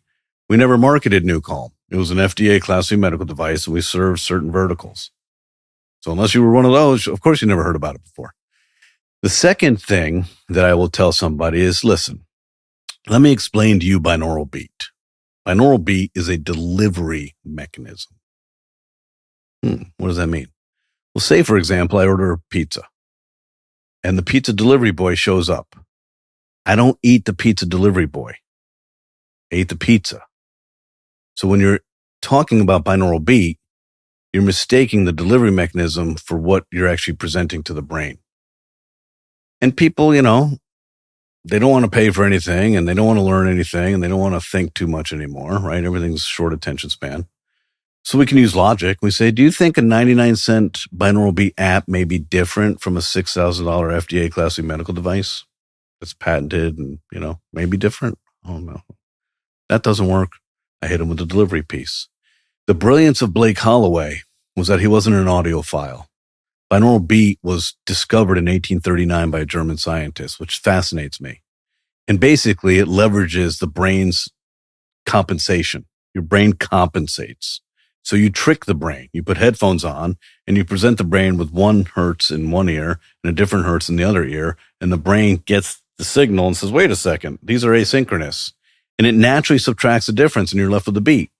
[SPEAKER 2] we never marketed NuCalm. It was an FDA Class 3 medical device, and we served certain verticals. So unless you were one of those, of course you never heard about it before. The second thing that I will tell somebody is, listen, let me explain to you binaural beat. Binaural beat is a delivery mechanism. What does that mean? Well, say, for example, I order a pizza and the pizza delivery boy shows up. I don't eat the pizza delivery boy. I eat the pizza. So when you're talking about binaural beat, you're mistaking the delivery mechanism for what you're actually presenting to the brain. And people, they don't want to pay for anything, and they don't want to learn anything, and they don't want to think too much anymore, right? Everything's short attention span. So we can use logic. We say, do you think a 99-cent binaural beat app may be different from a $6,000 FDA Class 3 medical device that's patented and, maybe different? I don't know. That doesn't work. I hit him with the delivery piece. The brilliance of Blake Holloway was that he wasn't an audiophile. Binaural beat was discovered in 1839 by a German scientist, which fascinates me. And basically, it leverages the brain's compensation. Your brain compensates. So you trick the brain. You put headphones on and you present the brain with 1 hertz in one ear and a different hertz in the other ear. And the brain gets the signal and says, wait a second, these are asynchronous. And it naturally subtracts the difference and you're left with a beat.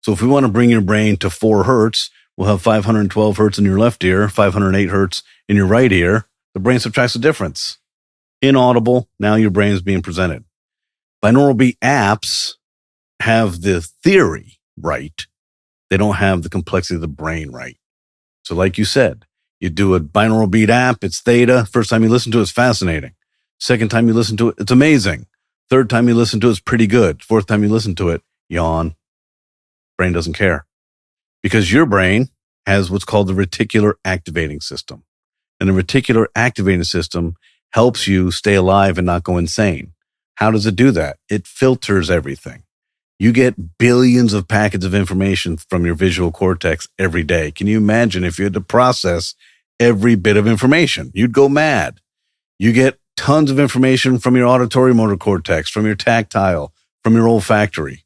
[SPEAKER 2] So if we want to bring your brain to 4 hertz, we'll have 512 hertz in your left ear, 508 hertz in your right ear. The brain subtracts the difference. Inaudible. Now your brain is being presented. Binaural beat apps have the theory right. They don't have the complexity of the brain right. So like you said, you do a binaural beat app, it's theta. First time you listen to it, it's fascinating. Second time you listen to it, it's amazing. Third time you listen to it, it's pretty good. Fourth time you listen to it, yawn. Brain doesn't care. Because your brain has what's called the reticular activating system. And the reticular activating system helps you stay alive and not go insane. How does it do that? It filters everything. You get billions of packets of information from your visual cortex every day. Can you imagine if you had to process every bit of information? You'd go mad. You get tons of information from your auditory motor cortex, from your tactile, from your olfactory.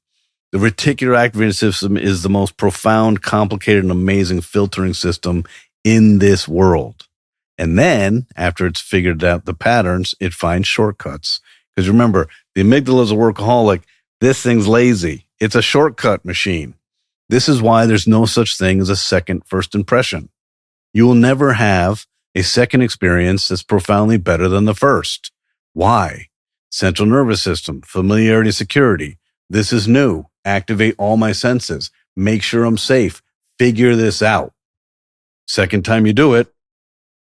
[SPEAKER 2] The reticular activating system is the most profound, complicated, and amazing filtering system in this world. And then, after it's figured out the patterns, it finds shortcuts. Because remember, the amygdala is a workaholic. This thing's lazy. It's a shortcut machine. This is why there's no such thing as a second first impression. You will never have a second experience that's profoundly better than the first. Why? Central nervous system, familiarity, security. This is new. Activate all my senses. Make sure I'm safe. Figure this out. Second time you do it,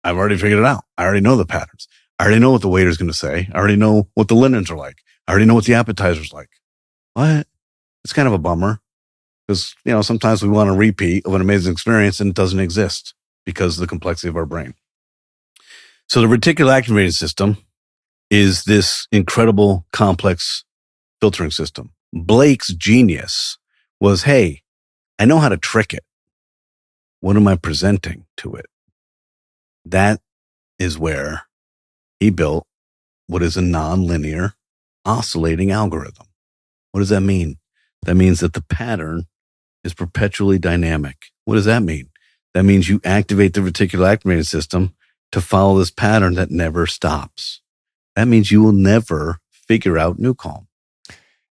[SPEAKER 2] I've already figured it out. I already know the patterns. I already know what the waiter's going to say. I already know what the linens are like. I already know what the appetizer's like. What? It's kind of a bummer because, sometimes we want a repeat of an amazing experience and it doesn't exist because of the complexity of our brain. So the reticular activating system is this incredible complex filtering system. Blake's genius was, hey, I know how to trick it. What am I presenting to it? That is where he built what is a nonlinear oscillating algorithm. What does that mean? That means that the pattern is perpetually dynamic. What does that mean? That means you activate the reticular activating system to follow this pattern that never stops. That means you will never figure out NuCalm.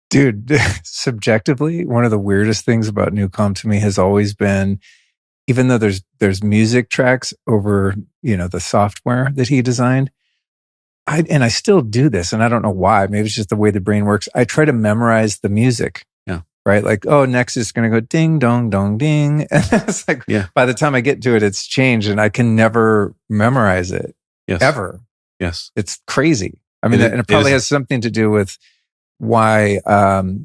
[SPEAKER 1] Dude, subjectively, one of the weirdest things about NuCalm to me has always been, even though there's music tracks over, the software that he designed, I still do this, and I don't know why. Maybe it's just the way the brain works. I try to memorize the music.
[SPEAKER 2] Yeah.
[SPEAKER 1] Right. Like, oh, next it's going to go ding, dong, dong, ding. And it's like, by the time I get to it, it's changed and I can never memorize it.
[SPEAKER 2] Yes.
[SPEAKER 1] Ever.
[SPEAKER 2] Yes.
[SPEAKER 1] It's crazy. I mean, and it probably has something to do with why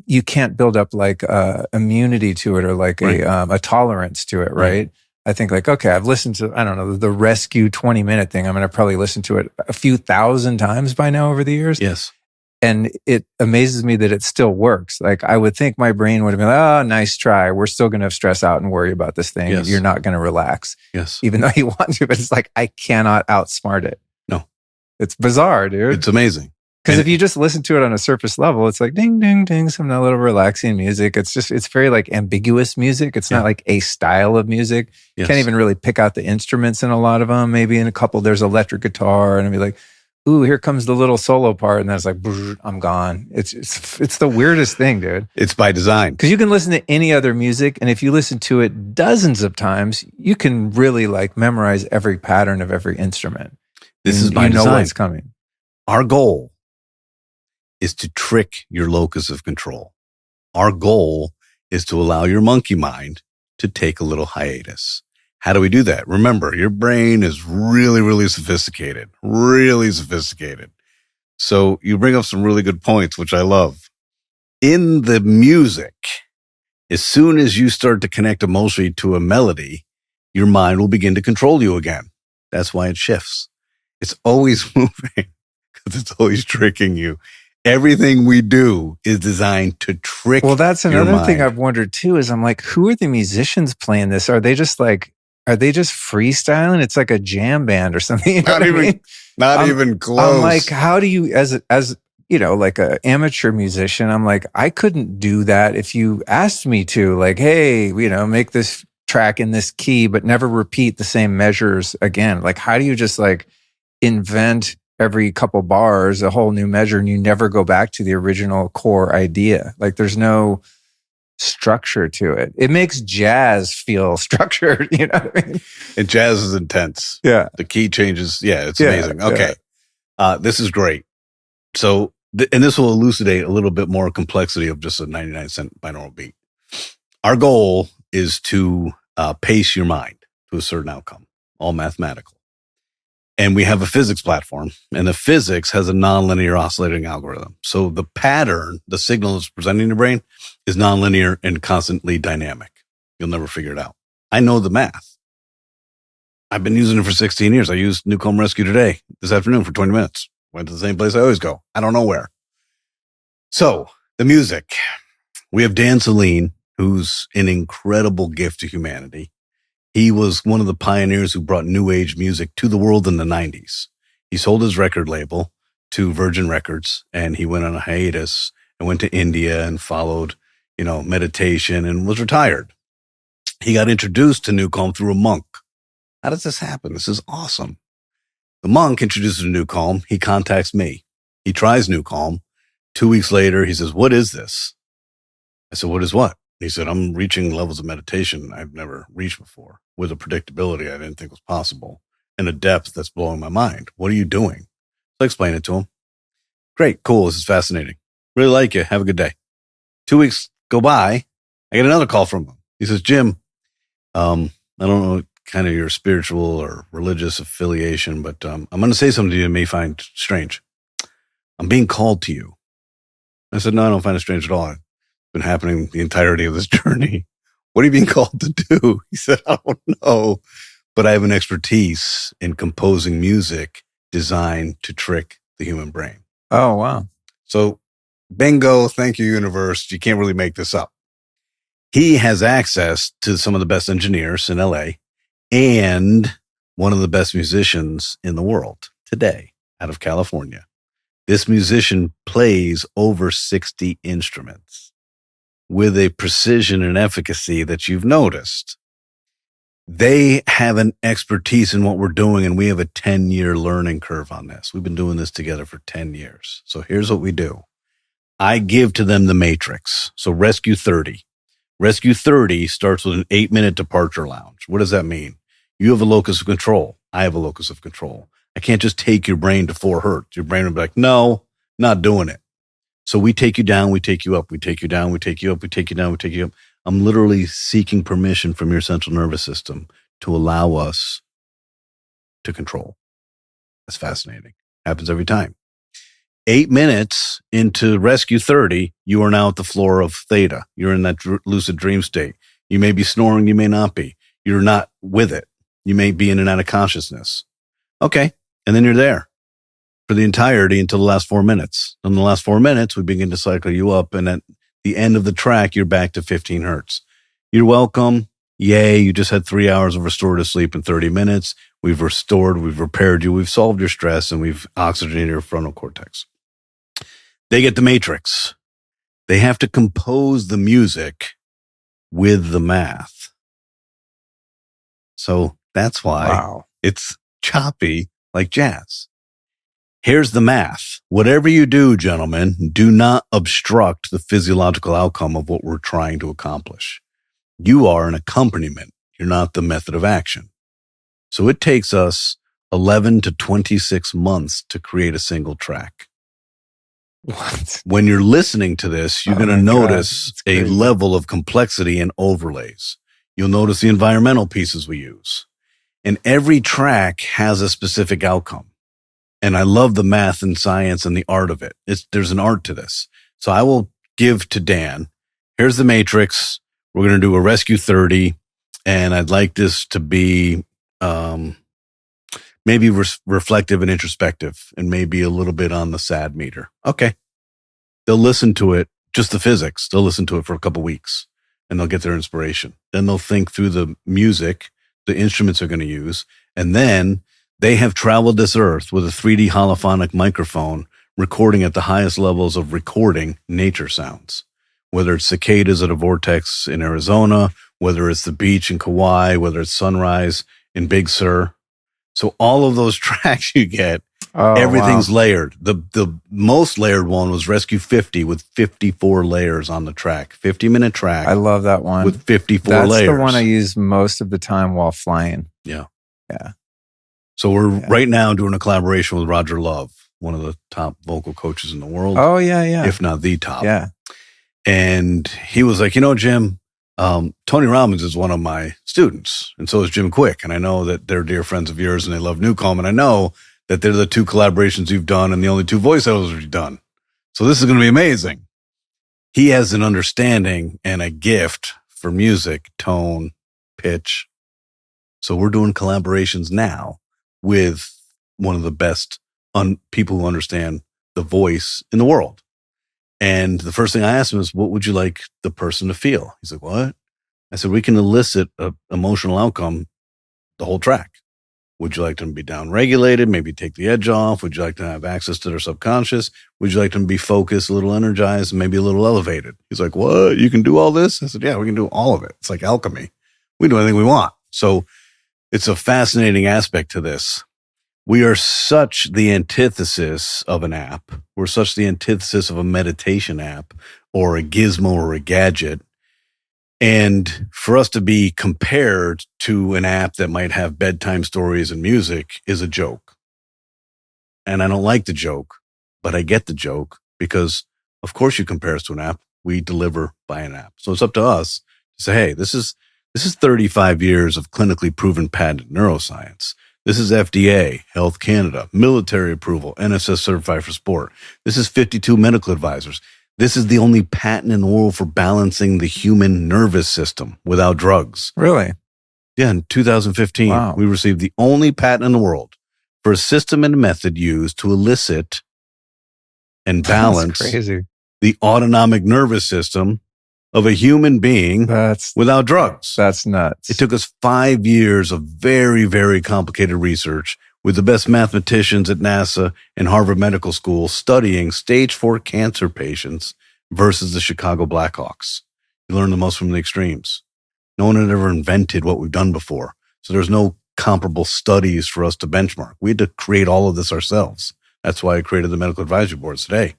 [SPEAKER 1] you can't build up like immunity to it or like a tolerance to it. Right. I think like, okay, I've listened to, I don't know, the Rescue 20-minute thing. I'm going to probably listen to it a few thousand times by now over the years.
[SPEAKER 2] Yes.
[SPEAKER 1] And it amazes me that it still works. Like I would think my brain would have been like, oh, nice try. We're still going to stress out and worry about this thing.
[SPEAKER 2] Yes.
[SPEAKER 1] You're not going to relax.
[SPEAKER 2] Yes.
[SPEAKER 1] Even though you want to, but it's like, I cannot outsmart it.
[SPEAKER 2] No.
[SPEAKER 1] It's bizarre, dude.
[SPEAKER 2] It's amazing.
[SPEAKER 1] Because if you just listen to it on a surface level, it's like ding, ding, ding, some little relaxing music. It's very like ambiguous music. It's not like a style of music. You can't even really pick out the instruments in a lot of them. Maybe in a couple, there's electric guitar and it'd be like, ooh, here comes the little solo part. And then it's like, I'm gone. It's the weirdest thing, dude.
[SPEAKER 2] It's by design.
[SPEAKER 1] Because you can listen to any other music. And if you listen to it dozens of times, you can really like memorize every pattern of every instrument.
[SPEAKER 2] This is by design.
[SPEAKER 1] You know what's coming.
[SPEAKER 2] Our goal is to trick your locus of control. Our goal is to allow your monkey mind to take a little hiatus. How do we do that? Remember, your brain is really, really sophisticated, really sophisticated. So you bring up some really good points, which I love. In the music, as soon as you start to connect emotionally to a melody, your mind will begin to control you again. That's why it shifts. It's always moving because it's always tricking you. Everything we do is designed to trick.
[SPEAKER 1] Well, that's another thing I've wondered too, is I'm like, who are the musicians playing this? Are they just freestyling? It's like a jam band or something. You know
[SPEAKER 2] Not even close.
[SPEAKER 1] I'm like, how do you, as you know, like an amateur musician, I'm like, I couldn't do that if you asked me to. Like, hey, you know, make this track in this key, but never repeat the same measures again. Like, how do you just like invent every couple bars a whole new measure and you never go back to the original core idea? Like, there's no structure to it. It makes jazz feel structured, you know what I mean?
[SPEAKER 2] And jazz is intense.
[SPEAKER 1] Yeah.
[SPEAKER 2] The key changes. Yeah, it's amazing. Okay. Yeah. This is great. So, and this will elucidate a little bit more complexity of just a 99-cent binaural beat. Our goal is to pace your mind to a certain outcome, all mathematical. And we have a physics platform, and the physics has a nonlinear oscillating algorithm. So the pattern, the signal that's presenting in your brain is nonlinear and constantly dynamic. You'll never figure it out. I know the math. I've been using it for 16 years. I used NuCalm Rescue today, this afternoon for 20 minutes. Went to the same place I always go. I don't know where. So the music, we have Dan Celine, who's an incredible gift to humanity. He was one of the pioneers who brought new age music to the world in the 90s. He sold his record label to Virgin Records, and he went on a hiatus and went to India and followed, meditation, and was retired. He got introduced to NuCalm through a monk. How does this happen? This is awesome. The monk introduces him to NuCalm. He contacts me. He tries NuCalm. 2 weeks later, he says, "What is this?" I said, "What is what?" He said, "I'm reaching levels of meditation I've never reached before with a predictability I didn't think was possible and a depth that's blowing my mind. What are you doing?" So I explained it to him. "Great, cool. This is fascinating. Really like you. Have a good day." 2 weeks go by. I get another call from him. He says, "Jim, I don't know kind of your spiritual or religious affiliation, but I'm going to say something you may find strange. I'm being called to you." I said, "No, I don't find it strange at all. It's been happening the entirety of this journey. What are you being called to do?" He said, "I don't know, but I have an expertise in composing music designed to trick the human brain."
[SPEAKER 1] Oh, wow.
[SPEAKER 2] So bingo, thank you, universe. You can't really make this up. He has access to some of the best engineers in LA and one of the best musicians in the world today out of California. This musician plays over 60 instruments with a precision and efficacy that you've noticed. They have an expertise in what we're doing, and we have a 10-year learning curve on this. We've been doing this together for 10 years. So here's what we do. I give to them the matrix. So Rescue 30. Rescue 30 starts with an 8-minute departure lounge. What does that mean? You have a locus of control. I have a locus of control. I can't just take your brain to 4 hertz. Your brain would be like, no, not doing it. So we take you down, we take you up, we take you down, we take you up, we take you down, we take you up. I'm literally seeking permission from your central nervous system to allow us to control. That's fascinating. Happens every time. 8 minutes into Rescue 30, you are now at the floor of theta. You're in that lucid dream state. You may be snoring, you may not be. You're not with it. You may be in and out of consciousness. Okay. And then you're there for the entirety until the last 4 minutes. In the last 4 minutes, we begin to cycle you up. And at the end of the track, you're back to 15 hertz. You're welcome. Yay. You just had 3 hours of restorative sleep in 30 minutes. We've restored, we've repaired you, we've solved your stress, and we've oxygenated your frontal cortex. They get the matrix. They have to compose the music with the math. So that's why it's choppy like jazz. Here's the math. Whatever you do, gentlemen, do not obstruct the physiological outcome of what we're trying to accomplish. You are an accompaniment. You're not the method of action. So it takes us 11 to 26 months to create a single track.
[SPEAKER 1] What?
[SPEAKER 2] When you're listening to this, you're going to notice a level of complexity and overlays. You'll notice the environmental pieces we use. And every track has a specific outcome. And I love the math and science and the art of it. There's an art to this. So I will give to Dan, here's the matrix. We're going to do a Rescue 30. And I'd like this to be maybe reflective and introspective and maybe a little bit on the sad meter. Okay. They'll listen to it, just the physics. They'll listen to it for a couple weeks and they'll get their inspiration. Then they'll think through the music, the instruments they're going to use. And then they have traveled this earth with a 3D holophonic microphone recording at the highest levels of recording nature sounds, whether it's cicadas at a vortex in Arizona, whether it's the beach in Kauai, whether it's sunrise in Big Sur. So all of those tracks you get, everything's layered. The most layered one was Rescue 50 with 54 layers on the track. 50-minute track.
[SPEAKER 1] I love that one.
[SPEAKER 2] With 54 layers.
[SPEAKER 1] That's the one I use most of the time while flying.
[SPEAKER 2] Yeah.
[SPEAKER 1] Yeah.
[SPEAKER 2] So we're right now doing a collaboration with Roger Love, one of the top vocal coaches in the world.
[SPEAKER 1] Oh, yeah.
[SPEAKER 2] If not the top.
[SPEAKER 1] Yeah.
[SPEAKER 2] And he was like, Jim, Tony Robbins is one of my students, and so is Jim Quick. And I know that they're dear friends of yours and they love NuCalm. And I know that they're the 2 collaborations you've done and the only 2 voiceovers you've done. So this is going to be amazing. He has an understanding and a gift for music, tone, pitch. So we're doing collaborations now with one of the best people who understand the voice in the world. And the first thing I asked him is, what would you like the person to feel? He's like, what? I said, we can elicit an emotional outcome the whole track. Would you like them to be down-regulated, maybe take the edge off? Would you like to have access to their subconscious? Would you like them to be focused, a little energized, and maybe a little elevated? He's like, what? You can do all this? I said, yeah, we can do all of it. It's like alchemy. We do anything we want. So it's a fascinating aspect to this. We are such the antithesis of an app. We're such the antithesis of a meditation app or a gizmo or a gadget. And for us to be compared to an app that might have bedtime stories and music is a joke. And I don't like the joke, but I get the joke because, of course, you compare us to an app. We deliver by an app. So it's up to us to say, hey, this is 35 years of clinically proven patented neuroscience. This is FDA, Health Canada, military approval, NSS certified for sport. This is 52 medical advisors. This is the only patent in the world for balancing the human nervous system without drugs.
[SPEAKER 1] Really?
[SPEAKER 2] Yeah, in 2015, we received the only patent in the world for a system and a method used to elicit and balance the autonomic nervous system of a human being without drugs.
[SPEAKER 1] That's nuts.
[SPEAKER 2] It took us 5 years of very, very complicated research with the best mathematicians at NASA and Harvard Medical School studying stage 4 cancer patients versus the Chicago Blackhawks. You learn the most from the extremes. No one had ever invented what we've done before. So there's no comparable studies for us to benchmark. We had to create all of this ourselves. That's why I created the medical advisory boards today.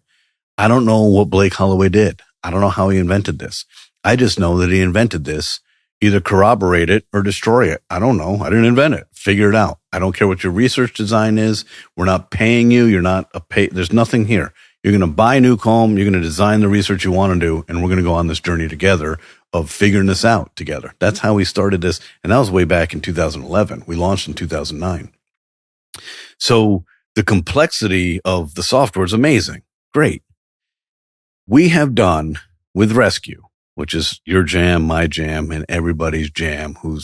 [SPEAKER 2] I don't know what Blake Holloway did. I don't know how he invented this. I just know that he invented this Either corroborate it or destroy it. I don't know. I didn't invent it. Figure it out. I don't care what your research design is. We're not paying you. You're not there's nothing here. You're going to buy NuCalm. You're going to design the research you want to do. And we're going to go on this journey together of figuring this out together. That's how we started this. And that was way back in 2011. We launched in 2009. So the complexity of the software is amazing. Great. We have done with Rescue, which is your jam, my jam, and everybody's jam who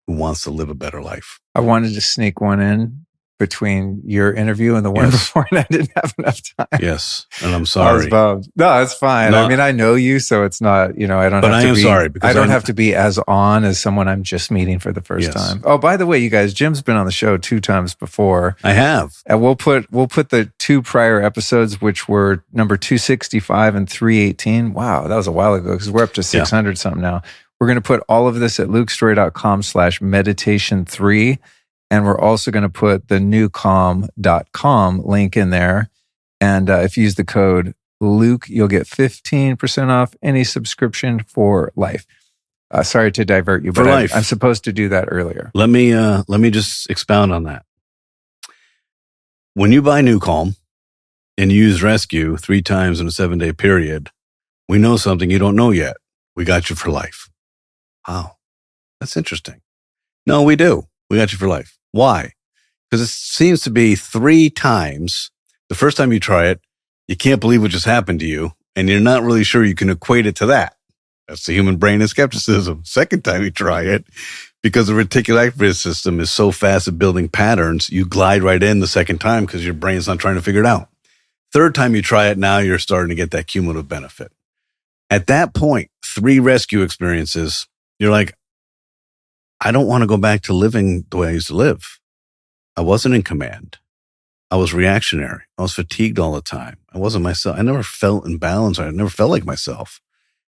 [SPEAKER 2] wants to live a better life.
[SPEAKER 1] I wanted to sneak one in between your interview and the one before, and I didn't have enough time.
[SPEAKER 2] Yes, and I'm sorry.
[SPEAKER 1] I was bummed. No, it's fine. No, I mean, I know you, so it's not, I don't
[SPEAKER 2] but
[SPEAKER 1] have
[SPEAKER 2] I
[SPEAKER 1] to
[SPEAKER 2] am
[SPEAKER 1] be,
[SPEAKER 2] sorry because
[SPEAKER 1] I don't have to be as on as someone I'm just meeting for the first time. Oh, by the way, you guys, Jim's been on the show 2 times before.
[SPEAKER 2] I have.
[SPEAKER 1] And we'll put the 2 prior episodes, which were number 265 and 318. Wow, that was a while ago because we're up to 600 something now. We're going to put all of this at lukestorey.com/meditation3. And we're also going to put the NuCalm.com link in there. And if you use the code Luke, you'll get 15% off any subscription for life. Sorry to divert you, but I'm supposed to do that earlier.
[SPEAKER 2] Let me just expound on that. When you buy NuCalm and you use Rescue 3 times in a 7-day period, we know something you don't know yet. We got you for life. Wow. That's interesting. No, we do. We got you for life. Why? Because it seems to be 3 times. The first time you try it, you can't believe what just happened to you, and you're not really sure you can equate it to that. That's the human brain and skepticism. Second time you try it, because the reticular activating system is so fast at building patterns, you glide right in the second time because your brain's not trying to figure it out. Third time you try it, now you're starting to get that cumulative benefit. At that point, 3 rescue experiences, you're like, I don't want to go back to living the way I used to live. I wasn't in command. I was reactionary. I was fatigued all the time. I wasn't myself. I never felt in balance. I never felt like myself.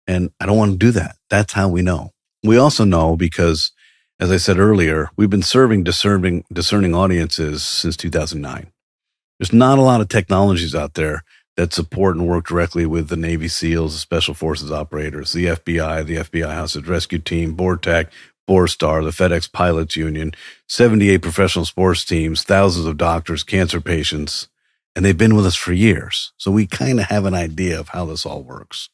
[SPEAKER 2] And I don't want to do that. That's how we know. We also know because, as I said earlier, we've been serving discerning audiences since 2009. There's not a lot of technologies out there that support and work directly with the Navy SEALs, the Special Forces operators, the FBI Hostage Rescue Team, BORTAC, BORSTAR, the FedEx Pilots Union, 78 professional sports teams, thousands of doctors, cancer patients, and they've been with us for years. So we kind of have an idea of how this all works.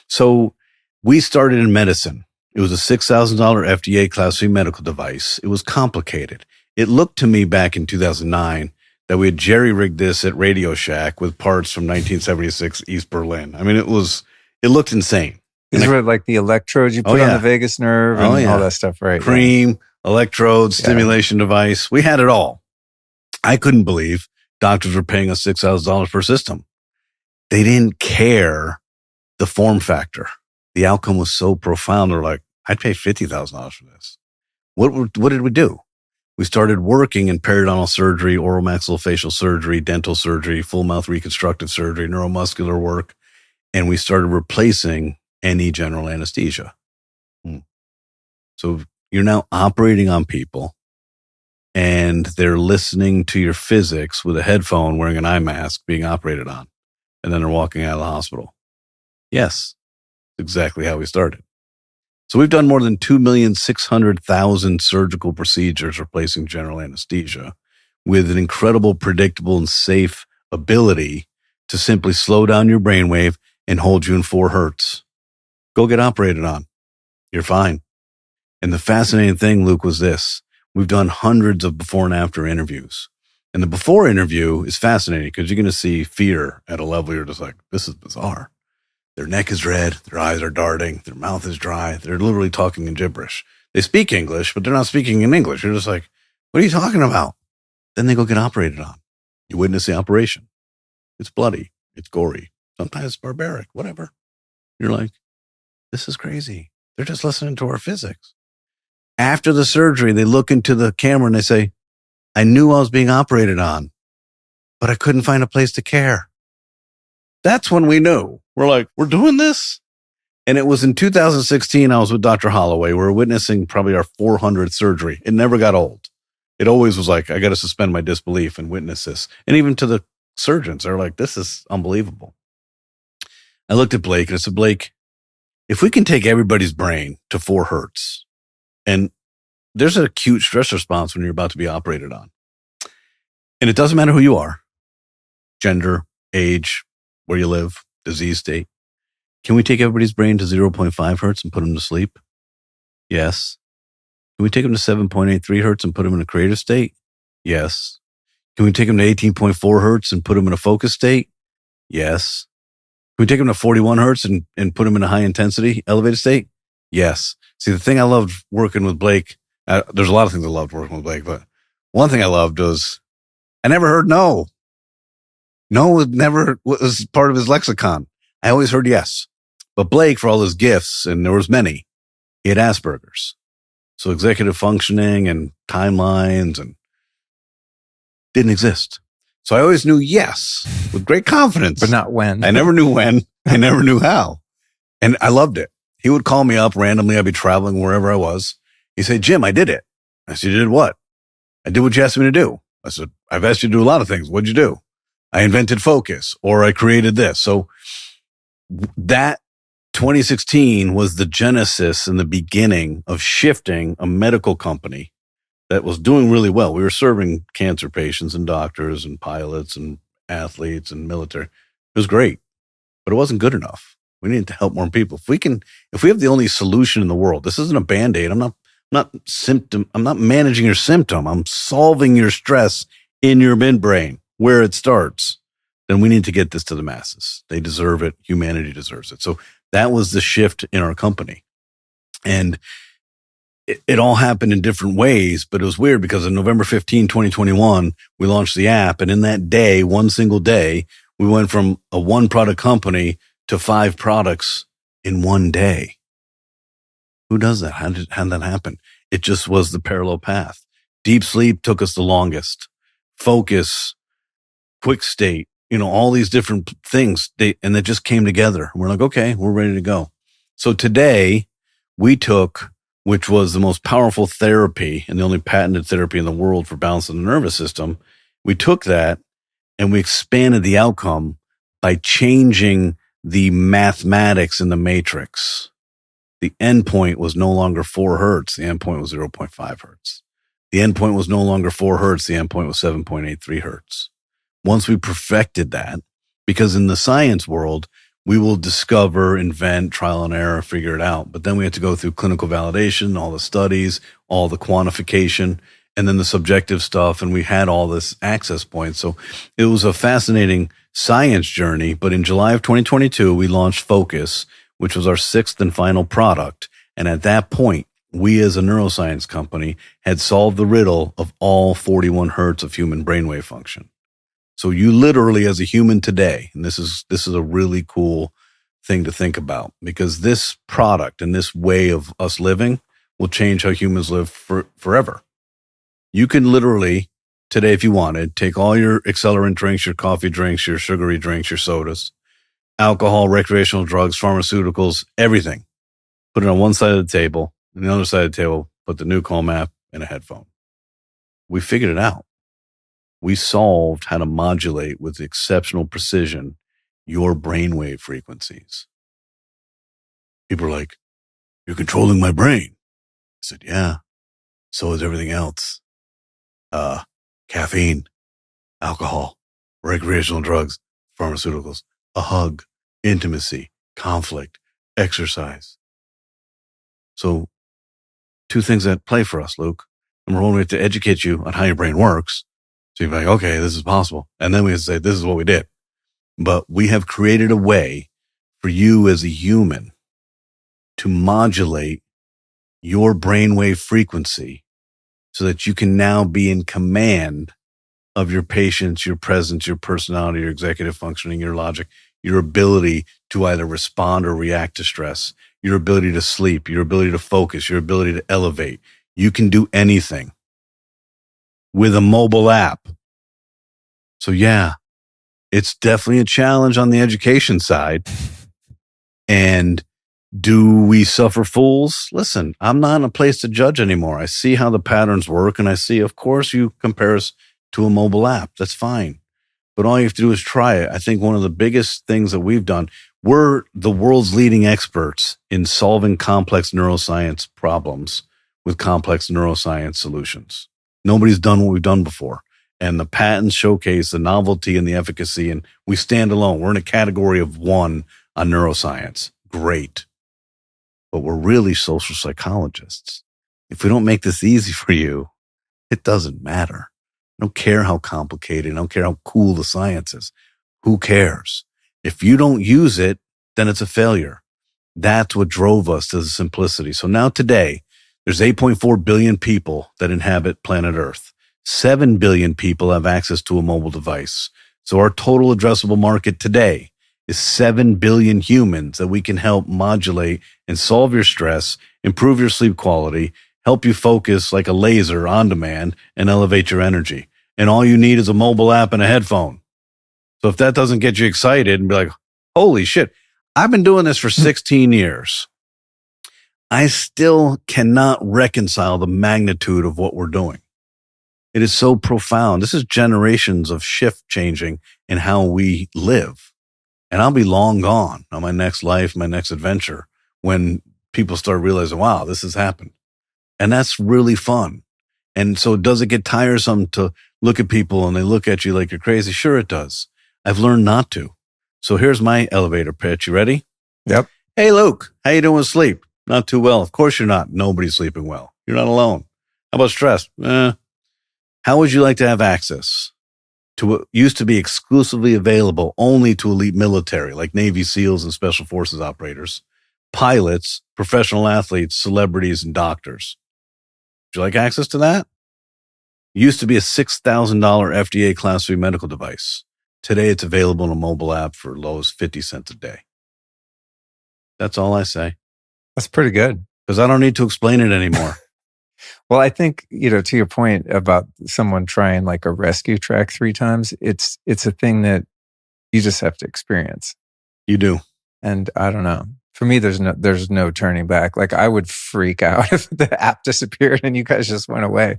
[SPEAKER 2] So we started in medicine. It was a $6,000 FDA Class 3 medical device. It was complicated. It looked to me back in 2009 that we had jerry-rigged this at Radio Shack with parts from 1976 East Berlin. I mean, it looked insane.
[SPEAKER 1] These were like the electrodes you put on the vagus nerve and all that stuff, right?
[SPEAKER 2] Cream, electrodes, stimulation device. We had it all. I couldn't believe doctors were paying us $6,000 per system. They didn't care the form factor. The outcome was so profound. They're like, I'd pay $50,000 for this. What did we do? We started working in periodontal surgery, oral maxillofacial surgery, dental surgery, full mouth reconstructive surgery, neuromuscular work, and we started replacing any general anesthesia. So you're now operating on people and they're listening to your physics with a headphone, wearing an eye mask, being operated on, and then they're walking out of the hospital. Yes, exactly how we started. So we've done more than 2,600,000 surgical procedures replacing general anesthesia with an incredible, predictable, and safe ability to simply slow down your brainwave and hold you in 4 hertz. Go get operated on. You're fine. And the fascinating thing, Luke, was this. We've done hundreds of before and after interviews. And the before interview is fascinating because you're going to see fear at a level you're just like, this is bizarre. Their neck is red. Their eyes are darting. Their mouth is dry. They're literally talking in gibberish. They speak English, but they're not speaking in English. You're just like, what are you talking about? Then they go get operated on. You witness the operation. It's bloody. It's gory. Sometimes it's barbaric, whatever. You're like, this is crazy. They're just listening to our physics. After the surgery, they look into the camera and they say, I knew I was being operated on, but I couldn't find a place to care. That's when we knew. We're like, we're doing this? And it was in 2016, I was with Dr. Holloway. We were witnessing probably our 400th surgery. It never got old. It always was like, I got to suspend my disbelief and witness this. And even to the surgeons, they're like, this is unbelievable. I looked at Blake and I said, Blake, if we can take everybody's brain to 4 hertz, and there's an acute stress response when you're about to be operated on. And it doesn't matter who you are, gender, age, where you live, disease state. Can we take everybody's brain to 0.5 hertz and put them to sleep? Yes. Can we take them to 7.83 hertz and put them in a creative state? Yes. Can we take them to 18.4 hertz and put them in a focus state? Yes. Can we take them to 41 hertz and put them in a high intensity elevated state? Yes. See, the thing I loved working with Blake, there's a lot of things I loved working with Blake, but one thing I loved was I never heard no. No was part of his lexicon. I always heard yes. But Blake, for all his gifts, and there was many, he had Asperger's. So executive functioning and timelines and didn't exist. So I always knew yes with great confidence.
[SPEAKER 1] But not when.
[SPEAKER 2] I never knew when. I never knew how. And I loved it. He would call me up randomly. I'd be traveling wherever I was. He'd say, Jim, I did it. I said, you did what? I did what you asked me to do. I said, I've asked you to do a lot of things. What'd you do? I invented focus, or I created this. So that 2016 was the genesis and the beginning of shifting a medical company that was doing really well. We were serving cancer patients and doctors and pilots and athletes and military. It was great, but it wasn't good enough. We needed to help more people. If we have the only solution in the world, this isn't a Band-Aid. I'm not managing your symptom. I'm solving your stress in your midbrain where it starts. Then we need to get this to the masses. They deserve it. Humanity deserves it. So that was the shift in our company. And it all happened in different ways, but it was weird because on November 15, 2021, we launched the app. And in that day, one single day, we went from a 1-product company to 5 products in one day. Who does that? How did that happen? It just was the parallel path. Deep sleep took us the longest. Focus, quick state, all these different things. And they just came together. We're like, okay, we're ready to go. So today we took, which was the most powerful therapy and the only patented therapy in the world for balancing the nervous system. We took that and we expanded the outcome by changing the mathematics in the matrix. The endpoint was no longer 4 hertz. The endpoint was 0.5 hertz. The endpoint was no longer 4 hertz. The endpoint was 7.83 hertz. Once we perfected that, because in the science world, we will discover, invent, trial and error, figure it out. But then we have to go through clinical validation, all the studies, all the quantification, and then the subjective stuff. And we had all this access points. So it was a fascinating science journey. But in July of 2022, we launched Focus, which was our 6th and final product. And at that point, we as a neuroscience company had solved the riddle of all 41 hertz of human brainwave function. So you literally, as a human today, and this is a really cool thing to think about, because this product and this way of us living will change how humans live forever. You can literally today, if you wanted, take all your accelerant drinks, your coffee drinks, your sugary drinks, your sodas, alcohol, recreational drugs, pharmaceuticals, everything, put it on one side of the table, and the other side of the table, put the NuCalm app and a headphone. We figured it out. We solved how to modulate with exceptional precision your brainwave frequencies. People are like, you're controlling my brain. I said, yeah, so is everything else. Caffeine, alcohol, recreational drugs, pharmaceuticals, a hug, intimacy, conflict, exercise. So 2 things that play for us, Luke. Number 1, we have to educate you on how your brain works. So you're like, okay, this is possible. And then we have to say, this is what we did. But we have created a way for you as a human to modulate your brainwave frequency so that you can now be in command of your patience, your presence, your personality, your executive functioning, your logic, your ability to either respond or react to stress, your ability to sleep, your ability to focus, your ability to elevate. You can do anything with a mobile app. So yeah, it's definitely a challenge on the education side. And do we suffer fools? Listen, I'm not in a place to judge anymore. I see how the patterns work, and I see, of course, you compare us to a mobile app. That's fine. But all you have to do is try it. I think one of the biggest things that we've done, We're the world's leading experts in solving complex neuroscience problems with complex neuroscience solutions. Nobody's done what we've done before. And the patents showcase the novelty and the efficacy, and we stand alone. We're in a category of one on neuroscience. Great. But we're really social psychologists. If we don't make this easy for you, it doesn't matter. I don't care how complicated. I don't care how cool the science is. Who cares? If you don't use it, then it's a failure. That's what drove us to the simplicity. So now today, there's 8.4 billion people that inhabit planet Earth. 7 billion people have access to a mobile device. So our total addressable market today is 7 billion humans that we can help modulate and solve your stress, improve your sleep quality, help you focus like a laser on demand, and elevate your energy. And all you need is a mobile app and a headphone. So if that doesn't get you excited and be like, holy shit, I've been doing this for 16 years. I still cannot reconcile the magnitude of what we're doing. It is so profound. This is generations of shift changing in how we live. And I'll be long gone on my next life, my next adventure, when people start realizing, wow, this has happened. And that's really fun. And so does it get tiresome to look at people and they look at you like you're crazy? Sure it does. I've learned not to. So here's my elevator pitch. You ready?
[SPEAKER 1] Yep.
[SPEAKER 2] Hey, Luke, how you doing with sleep? Not too well. Of course you're not. Nobody's sleeping well. You're not alone. How about stress? How would you like to have access to what used to be exclusively available only to elite military, like Navy SEALs and Special Forces operators, pilots, professional athletes, celebrities, and doctors? Would you like access to that? It used to be a $6,000 FDA Class 3 medical device. Today, it's available in a mobile app for as low as 50 cents a day. That's all I say.
[SPEAKER 1] That's pretty good.
[SPEAKER 2] Because I don't need to explain it anymore.
[SPEAKER 1] Well, I think, to your point about someone trying like a rescue track 3 times, it's a thing that you just have to experience.
[SPEAKER 2] You do.
[SPEAKER 1] And I don't know. For me, there's no turning back. Like I would freak out if the app disappeared and you guys just went away.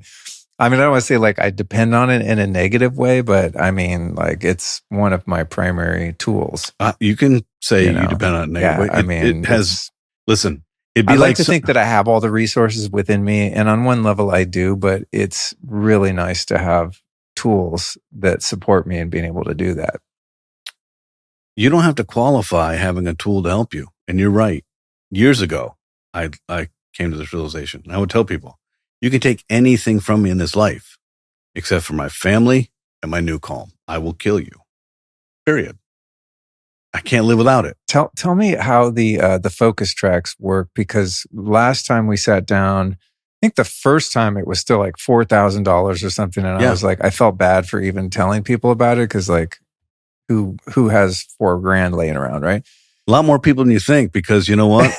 [SPEAKER 1] I mean, I don't want to say like I depend on it in a negative way, but I mean, like it's one of my primary tools.
[SPEAKER 2] You can say you depend on it negatively.
[SPEAKER 1] Yeah, I mean,
[SPEAKER 2] it has, listen, it'd be
[SPEAKER 1] I like to think that I have all the resources within me. And on one level I do, but it's really nice to have tools that support me in being able to do that.
[SPEAKER 2] You don't have to qualify having a tool to help you. And you're right. Years ago, I came to this realization. And I would tell people, you can take anything from me in this life, except for my family and my NuCalm. I will kill you. Period. I can't live without it.
[SPEAKER 1] Tell me how the focus tracks work, because last time we sat down, I think the first time it was still like $4,000 or something. And I was like, I felt bad for even telling people about it. Cause like who has $4,000 laying around, right?
[SPEAKER 2] A lot more people than you think, because you know what?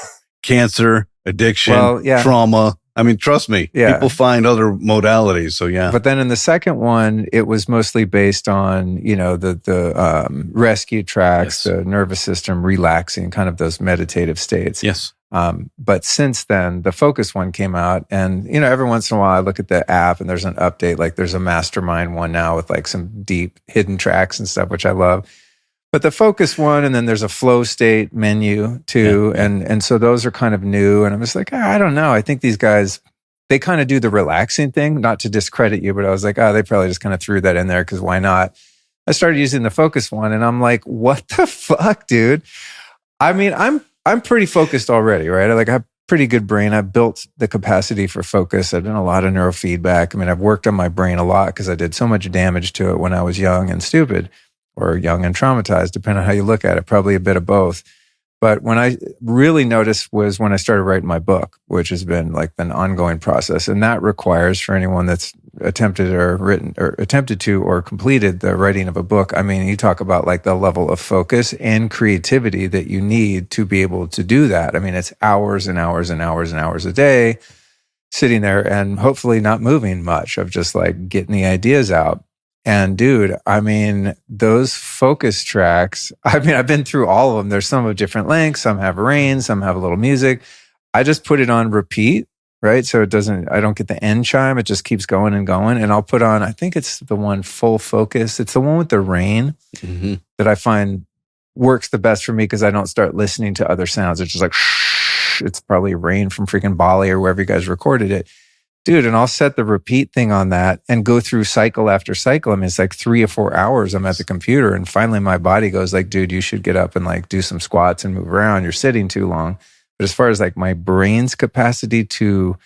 [SPEAKER 2] Cancer, addiction, trauma. I mean, trust me, people find other modalities. So yeah.
[SPEAKER 1] But then in the second one, it was mostly based on, the rescue tracks, the nervous system relaxing, kind of those meditative states.
[SPEAKER 2] Yes.
[SPEAKER 1] But since then, the focus one came out, and, every once in a while I look at the app and there's an update, like there's a mastermind one now with like some deep hidden tracks and stuff, which I love. But the focus one, and then there's a flow state menu too. Yeah. And so those are kind of new. And I'm just like, I don't know. I think these guys, they kind of do the relaxing thing, not to discredit you, but I was like, they probably just kind of threw that in there because why not? I started using the focus one and I'm like, what the fuck, dude? I mean, I'm pretty focused already, right? I have a pretty good brain. I've built the capacity for focus. I've done a lot of neurofeedback. I mean, I've worked on my brain a lot because I did so much damage to it when I was young and stupid. Or young and traumatized, depending on how you look at it, probably a bit of both. But when I really noticed was when I started writing my book, which has been like an ongoing process. And that requires, for anyone that's attempted to or completed the writing of a book, I mean, you talk about like the level of focus and creativity that you need to be able to do that. I mean, it's hours and hours and hours and hours a day sitting there and hopefully not moving much, of just like getting the ideas out. And dude, I mean, those focus tracks, I mean, I've been through all of them. There's some of different lengths. Some have rain, some have a little music. I just put it on repeat, right? So I don't get the end chime. It just keeps going and going. And I'll put on, I think it's the one, full focus. It's the one with the rain that I find works the best for me because I don't start listening to other sounds. It's just like, shh, it's probably rain from freaking Bali or wherever you guys recorded it. Dude, and I'll set the repeat thing on that and go through cycle after cycle. I mean, it's like 3 or 4 hours I'm at the computer, and finally my body goes like, dude, you should get up and like do some squats and move around. You're sitting too long. But as far as like my brain's capacity to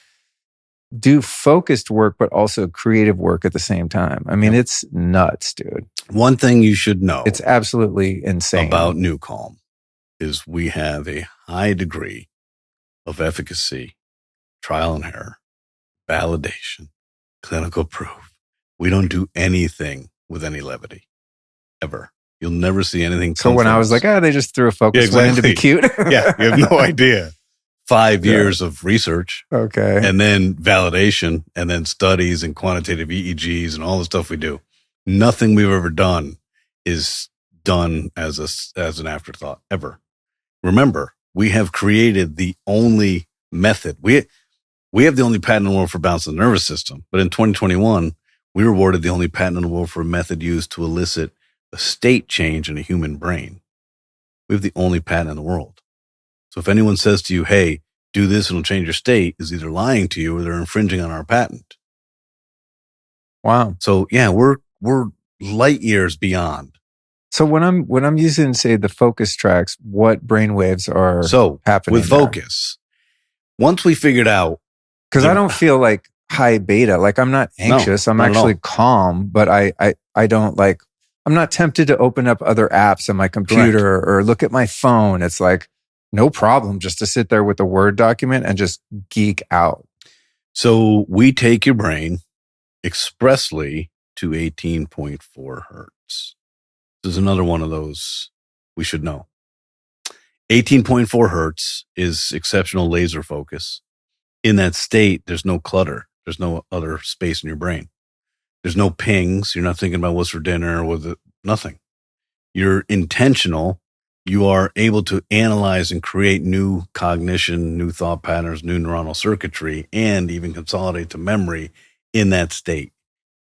[SPEAKER 1] do focused work, but also creative work at the same time, I mean, it's nuts, dude.
[SPEAKER 2] One thing you should know.
[SPEAKER 1] It's absolutely insane.
[SPEAKER 2] About NuCalm is we have a high degree of efficacy, trial and error, validation, clinical proof. We don't do anything with any levity, ever. You'll never see anything.
[SPEAKER 1] So when I was like, they just threw a focus one in to be cute.
[SPEAKER 2] Yeah, you have no idea. 5 years of research.
[SPEAKER 1] Okay.
[SPEAKER 2] And then validation, and then studies and quantitative EEGs and all the stuff we do. Nothing we've ever done is done as an afterthought, ever. Remember, we have created the only method. We have the only patent in the world for balancing the nervous system. But in 2021, we were awarded the only patent in the world for a method used to elicit a state change in a human brain. We have the only patent in the world. So if anyone says to you, hey, do this and it'll change your state, is either lying to you or they're infringing on our patent.
[SPEAKER 1] Wow.
[SPEAKER 2] So yeah, we're light years beyond.
[SPEAKER 1] So when I'm using, say, the focus tracks, what brainwaves are happening
[SPEAKER 2] with focus? Once we figured out,
[SPEAKER 1] because I don't feel like high beta. Like I'm not anxious. I'm actually calm, but I don't like. I'm not tempted to open up other apps on my computer or look at my phone. It's like no problem just to sit there with a Word document and just geek out.
[SPEAKER 2] So we take your brain expressly to 18.4 hertz. This is another one of those we should know. 18.4 hertz is exceptional laser focus. In that state, there's no clutter. There's no other space in your brain. There's no pings. You're not thinking about what's for dinner or nothing. You're intentional. You are able to analyze and create new cognition, new thought patterns, new neuronal circuitry, and even consolidate to memory in that state.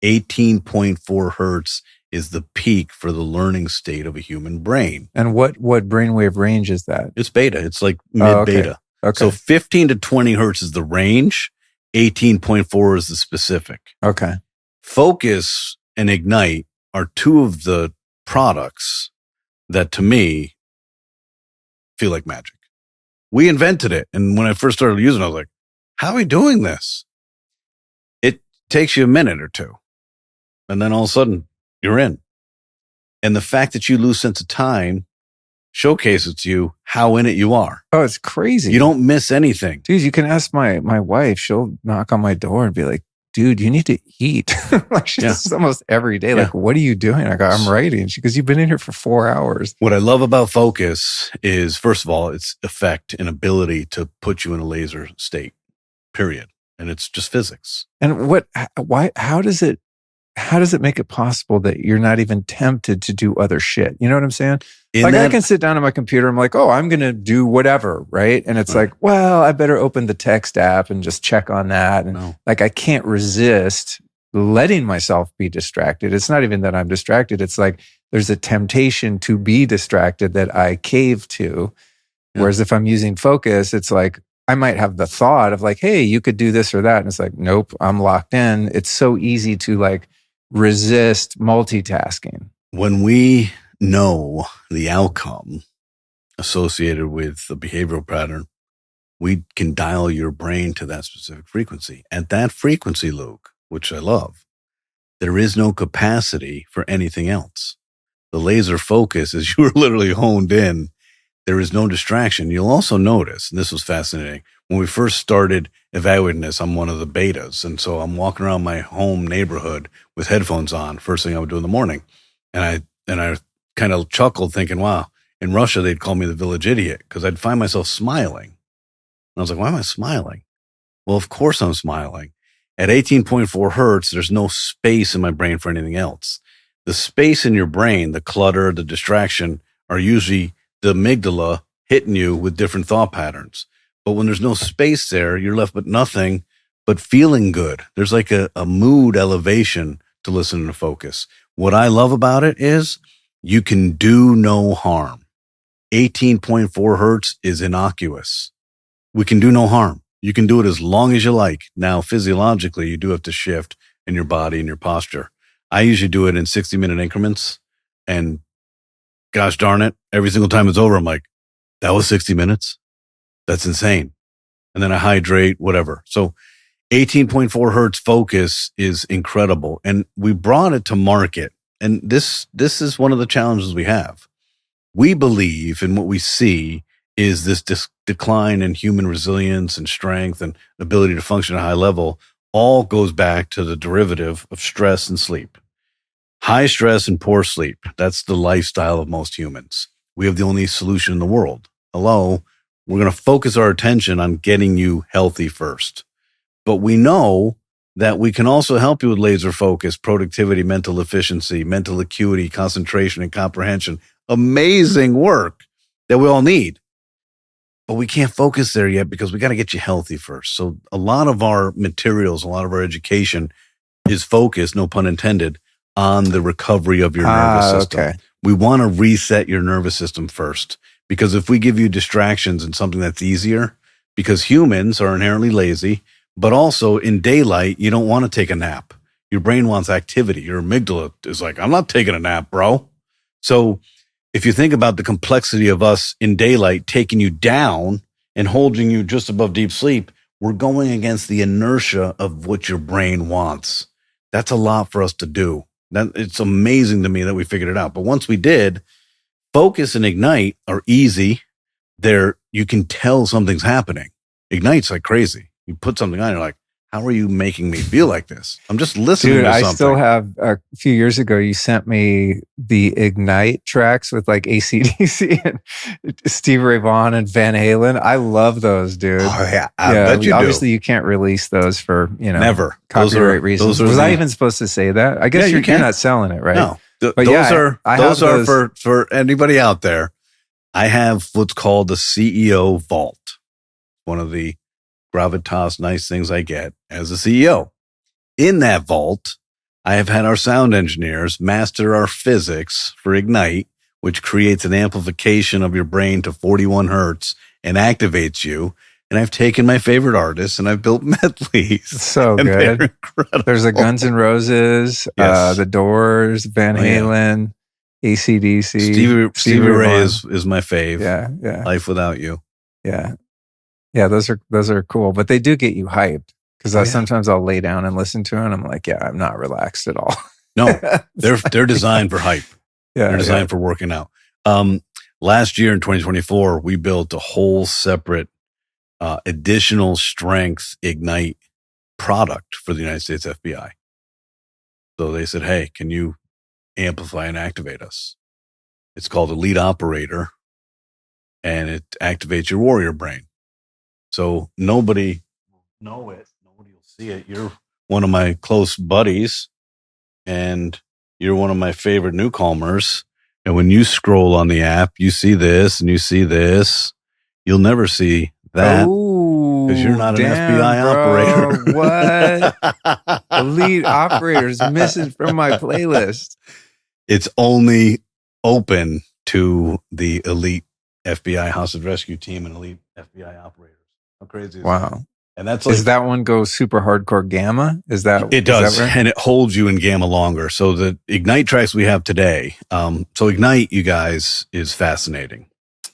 [SPEAKER 2] 18.4 hertz is the peak for the learning state of a human brain.
[SPEAKER 1] And what brainwave range is that?
[SPEAKER 2] It's beta. It's like mid-beta.
[SPEAKER 1] Okay.
[SPEAKER 2] So 15 to 20 hertz is the range. 18.4 is the specific.
[SPEAKER 1] Okay.
[SPEAKER 2] Focus and Ignite are two of the products that, to me, feel like magic. We invented it. And when I first started using it, I was like, how are we doing this? It takes you a minute or two. And then all of a sudden, you're in. And the fact that you lose sense of time showcases to you how in it you are.
[SPEAKER 1] Oh, it's crazy.
[SPEAKER 2] You don't miss anything.
[SPEAKER 1] Dude, you can ask my wife. She'll knock on my door and be like, dude, you need to eat. Like she does almost every day. Like, what are you doing? I go, I'm writing. She goes, you've been in here for 4 hours.
[SPEAKER 2] What I love about focus is, first of all, its effect and ability to put you in a laser state, period. And it's just physics.
[SPEAKER 1] And how does it make it possible that you're not even tempted to do other shit? You know what I'm saying? I can sit down on my computer. I'm like, oh, I'm going to do whatever. Right. And it's like, well, I better open the text app and just check on that. And like, I can't resist letting myself be distracted. It's not even that I'm distracted. It's like, there's a temptation to be distracted that I cave to. Yeah. Whereas if I'm using focus, it's like, I might have the thought of like, hey, you could do this or that. And it's like, nope, I'm locked in. It's so easy to like resist multitasking.
[SPEAKER 2] When we know the outcome associated with the behavioral pattern, we can dial your brain to that specific frequency. At that frequency, Luke, which I love, there is no capacity for anything else. The laser focus, as you were literally honed in, there is no distraction. You'll also notice, and this was fascinating, when we first started evaluating this, I'm one of the betas. And so I'm walking around my home neighborhood with headphones on, first thing I would do in the morning. And I kind of chuckled thinking, wow, in Russia, they'd call me the village idiot because I'd find myself smiling. And I was like, why am I smiling? Well, of course I'm smiling. At 18.4 hertz, there's no space in my brain for anything else. The space in your brain, the clutter, the distraction, are usually the amygdala hitting you with different thought patterns. But when there's no space there, you're left with nothing but feeling good. There's like a mood elevation to listen to focus. What I love about it is you can do no harm. 18.4 hertz is innocuous. We can do no harm. You can do it as long as you like. Now, physiologically, you do have to shift in your body and your posture. I usually do it in 60-minute increments. And gosh darn it, every single time it's over, I'm like, that was 60 minutes. That's insane. And then I hydrate, whatever. So 18.4 hertz focus is incredible. And we brought it to market. And this is one of the challenges we have. We believe in what we see is this decline in human resilience and strength and ability to function at a high level all goes back to the derivative of stress and sleep. High stress and poor sleep. That's the lifestyle of most humans. We have the only solution in the world. Hello, we're going to focus our attention on getting you healthy first. But we know that we can also help you with laser focus, productivity, mental efficiency, mental acuity, concentration, and comprehension. Amazing work that we all need. But we can't focus there yet because we got to get you healthy first. So a lot of our materials, a lot of our education is focused, no pun intended, on the recovery of your nervous system. Okay. We want to reset your nervous system first, because if we give you distractions and something that's easier, because humans are inherently lazy, but also in daylight, you don't want to take a nap. Your brain wants activity. Your amygdala is like, I'm not taking a nap, bro. So if you think about the complexity of us in daylight taking you down and holding you just above deep sleep, we're going against the inertia of what your brain wants. That's a lot for us to do. It's amazing to me that we figured it out. But once we did, focus and ignite are easy. You can tell something's happening. Ignite's like crazy. You put something on, you're like, how are you making me feel like this? I'm just listening to something.
[SPEAKER 1] I still have, a few years ago, you sent me the Ignite tracks with like AC/DC and Steve Ray Vaughan and Van Halen. I love those, dude.
[SPEAKER 2] Oh, yeah. I bet you
[SPEAKER 1] obviously, you can't release those for,
[SPEAKER 2] never
[SPEAKER 1] copyright reasons. Was I even supposed to say that? I guess you're not selling it, right?
[SPEAKER 2] No.
[SPEAKER 1] But
[SPEAKER 2] those are for anybody out there. I have what's called the CEO Vault, one of the gravitas nice things I get as a CEO. In that vault, I have had our sound engineers master our physics for Ignite, which creates an amplification of your brain to 41 hertz and activates you. And I've taken my favorite artists and I've built medleys.
[SPEAKER 1] So good. There's a Guns N' Roses, yes. The Doors, Van Halen, AC/DC.
[SPEAKER 2] Stevie Ray is my fave.
[SPEAKER 1] Yeah.
[SPEAKER 2] Life Without You.
[SPEAKER 1] Yeah. Yeah, those are cool, but they do get you hyped because sometimes I'll lay down and listen to it and I'm like, I'm not relaxed at all.
[SPEAKER 2] No, they're designed for hype. They're designed for working out. Last year in 2024, we built a whole separate additional strength Ignite product for the United States FBI. So they said, hey, can you amplify and activate us? It's called Elite Operator, and it activates your warrior brain. So nobody will know it. Nobody will see it. You're one of my close buddies, and you're one of my favorite NuCalmers. And when you scroll on the app, you see this and you see this. You'll never see that because you're not an FBI operator.
[SPEAKER 1] What? Elite Operators missing from my playlist.
[SPEAKER 2] It's only open to the elite FBI hostage rescue team and elite FBI operators. How crazy is that? And that's like,
[SPEAKER 1] does that one go super hardcore gamma? Is that
[SPEAKER 2] it does,
[SPEAKER 1] that right?
[SPEAKER 2] And it holds you in gamma longer. So the Ignite tracks we have today. So Ignite, you guys, is fascinating.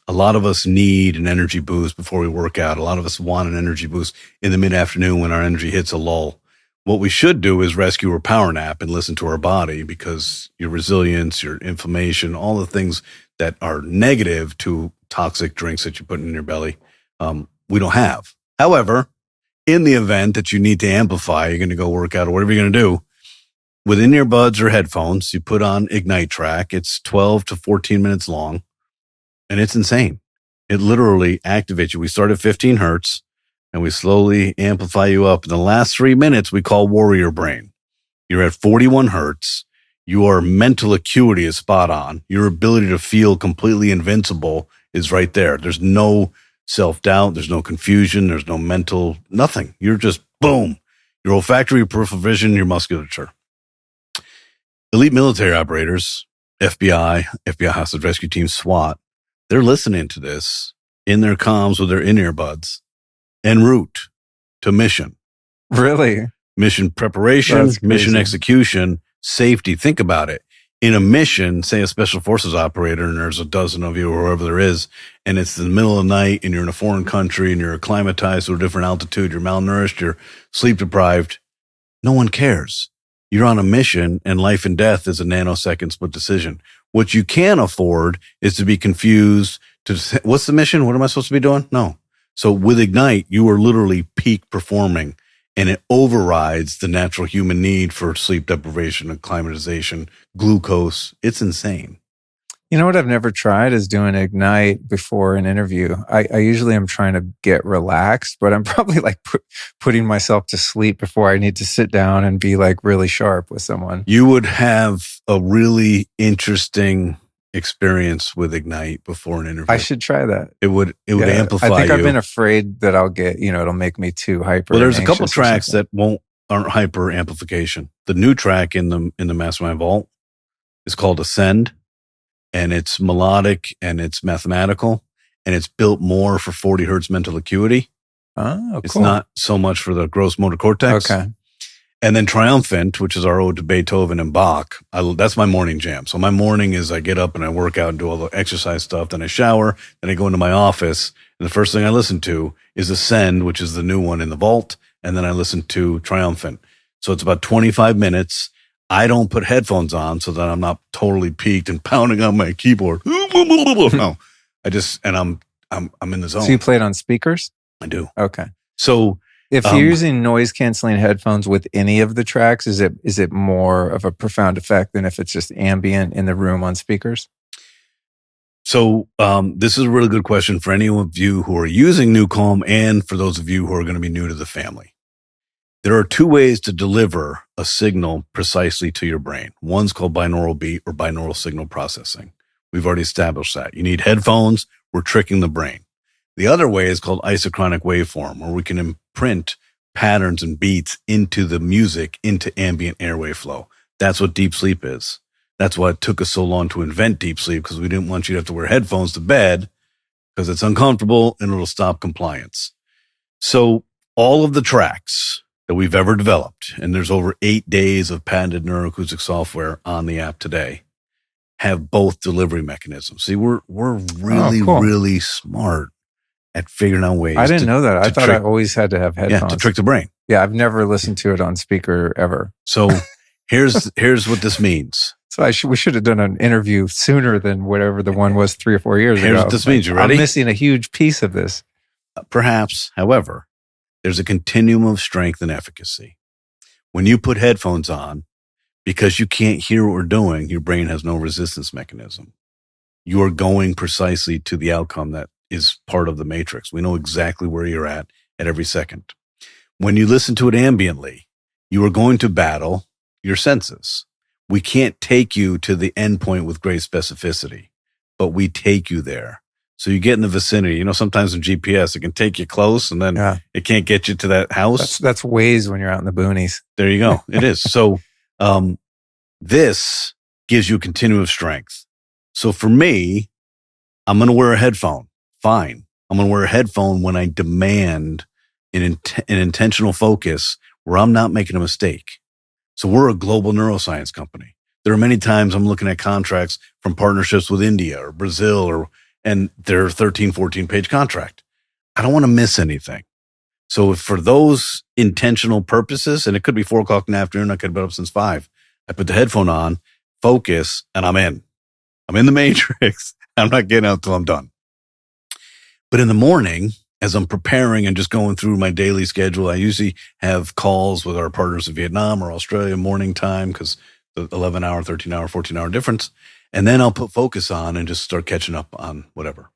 [SPEAKER 2] A lot of us need an energy boost before we work out. A lot of us want an energy boost in the mid-afternoon when our energy hits a lull. What we should do is rescue or power nap and listen to our body, because your resilience, your inflammation, all the things that are negative to toxic drinks that you put in your belly, we don't have. However, in the event that you need to amplify, you're going to go work out or whatever you're going to do, within earbuds or headphones, you put on Ignite track. It's 12 to 14 minutes long, and it's insane. It literally activates you. We start at 15 hertz, and we slowly amplify you up. In the last 3 minutes, we call warrior brain. You're at 41 hertz. Your mental acuity is spot on. Your ability to feel completely invincible is right there. There's no self-doubt. There's no confusion. There's no mental, nothing. You're just boom. Your olfactory, your peripheral vision, your musculature. Elite military operators, FBI hostage rescue team, SWAT, they're listening to this in their comms with their in-ear buds en route to mission.
[SPEAKER 1] Really?
[SPEAKER 2] Mission preparation,
[SPEAKER 1] That's
[SPEAKER 2] mission
[SPEAKER 1] crazy.
[SPEAKER 2] execution, safety. Think about it. In a mission, say a special forces operator, and there's a dozen of you or whoever there is, and it's the middle of the night and you're in a foreign country and you're acclimatized to a different altitude, you're malnourished, you're sleep deprived. No one cares. You're on a mission and life and death is a nanosecond split decision. What you can afford is to be confused to say, what's the mission? What am I supposed to be doing? No. So with Ignite, you are literally peak performing, and it overrides the natural human need for sleep deprivation, acclimatization, glucose. It's insane.
[SPEAKER 1] You know what I've never tried is doing Ignite before an interview. I usually am trying to get relaxed, but I'm probably like putting myself to sleep before I need to sit down and be like really sharp with someone.
[SPEAKER 2] You would have a really interesting experience with Ignite before an interview.
[SPEAKER 1] I should try that.
[SPEAKER 2] It would amplify you.
[SPEAKER 1] I think I've been afraid that I'll get, it'll make me too hyper.
[SPEAKER 2] Well, there's a couple tracks that aren't hyper amplification. The new track in the Mastermind Vault is called Ascend, and it's melodic and it's mathematical, and it's built more for 40 hertz mental acuity.
[SPEAKER 1] Oh, cool.
[SPEAKER 2] It's not so much for the gross motor cortex.
[SPEAKER 1] Okay.
[SPEAKER 2] And then Triumphant, which is our ode to Beethoven and Bach. That's my morning jam. So my morning is I get up and I work out and do all the exercise stuff. Then I shower. Then I go into my office. And the first thing I listen to is Ascend, which is the new one in the vault. And then I listen to Triumphant. So it's about 25 minutes. I don't put headphones on so that I'm not totally peaked and pounding on my keyboard. No, I'm in the zone.
[SPEAKER 1] So you play it on speakers?
[SPEAKER 2] I do.
[SPEAKER 1] Okay.
[SPEAKER 2] So
[SPEAKER 1] if you're using noise canceling headphones with any of the tracks, is it more of a profound effect than if it's just ambient in the room on speakers?
[SPEAKER 2] So this is a really good question for any of you who are using NuCalm and for those of you who are going to be new to the family. There are two ways to deliver a signal precisely to your brain. One's called binaural beat or binaural signal processing. We've already established that. You need headphones. We're tricking the brain. The other way is called isochronic waveform, where we can imprint patterns and beats into the music, into ambient airway flow. That's what deep sleep is. That's why it took us so long to invent deep sleep, because we didn't want you to have to wear headphones to bed because it's uncomfortable and it'll stop compliance. So all of the tracks that we've ever developed, and there's over 8 days of patented neuroacoustic software on the app today, have both delivery mechanisms. See, we're really, really smart at figuring out ways.
[SPEAKER 1] I didn't know that. I thought I always had to have headphones.
[SPEAKER 2] Yeah, to trick the brain.
[SPEAKER 1] Yeah, I've never listened to it on speaker ever.
[SPEAKER 2] So here's what this means.
[SPEAKER 1] So we should have done an interview sooner than whatever the one was 3 or 4 years ago.
[SPEAKER 2] Here's what this means. You ready?
[SPEAKER 1] I'm missing a huge piece of this.
[SPEAKER 2] Perhaps, however, there's a continuum of strength and efficacy. When you put headphones on, because you can't hear what we're doing, your brain has no resistance mechanism. You are going precisely to the outcome that is part of the matrix. We know exactly where you're at every second. When you listen to it ambiently, you are going to battle your senses. We can't take you to the endpoint with great specificity, but we take you there. So you get in the vicinity. Sometimes in GPS, it can take you close and then it can't get you to that house.
[SPEAKER 1] That's Waze when you're out in the boonies.
[SPEAKER 2] There you go. It is. So this gives you a continuum of strength. So for me, I'm going to wear a headphone. Fine. I'm going to wear a headphone when I demand an intentional focus where I'm not making a mistake. So we're a global neuroscience company. There are many times I'm looking at contracts from partnerships with India or Brazil and they're 13, 14 page contract. I don't want to miss anything. So for those intentional purposes, and it could be 4 o'clock in the afternoon, I could have been up since 5. I put the headphone on, focus, and I'm in. I'm in the matrix. I'm not getting out till I'm done. But in the morning, as I'm preparing and just going through my daily schedule, I usually have calls with our partners in Vietnam or Australia morning time because the 11-hour, 13-hour, 14-hour difference. And then I'll put focus on and just start catching up on whatever.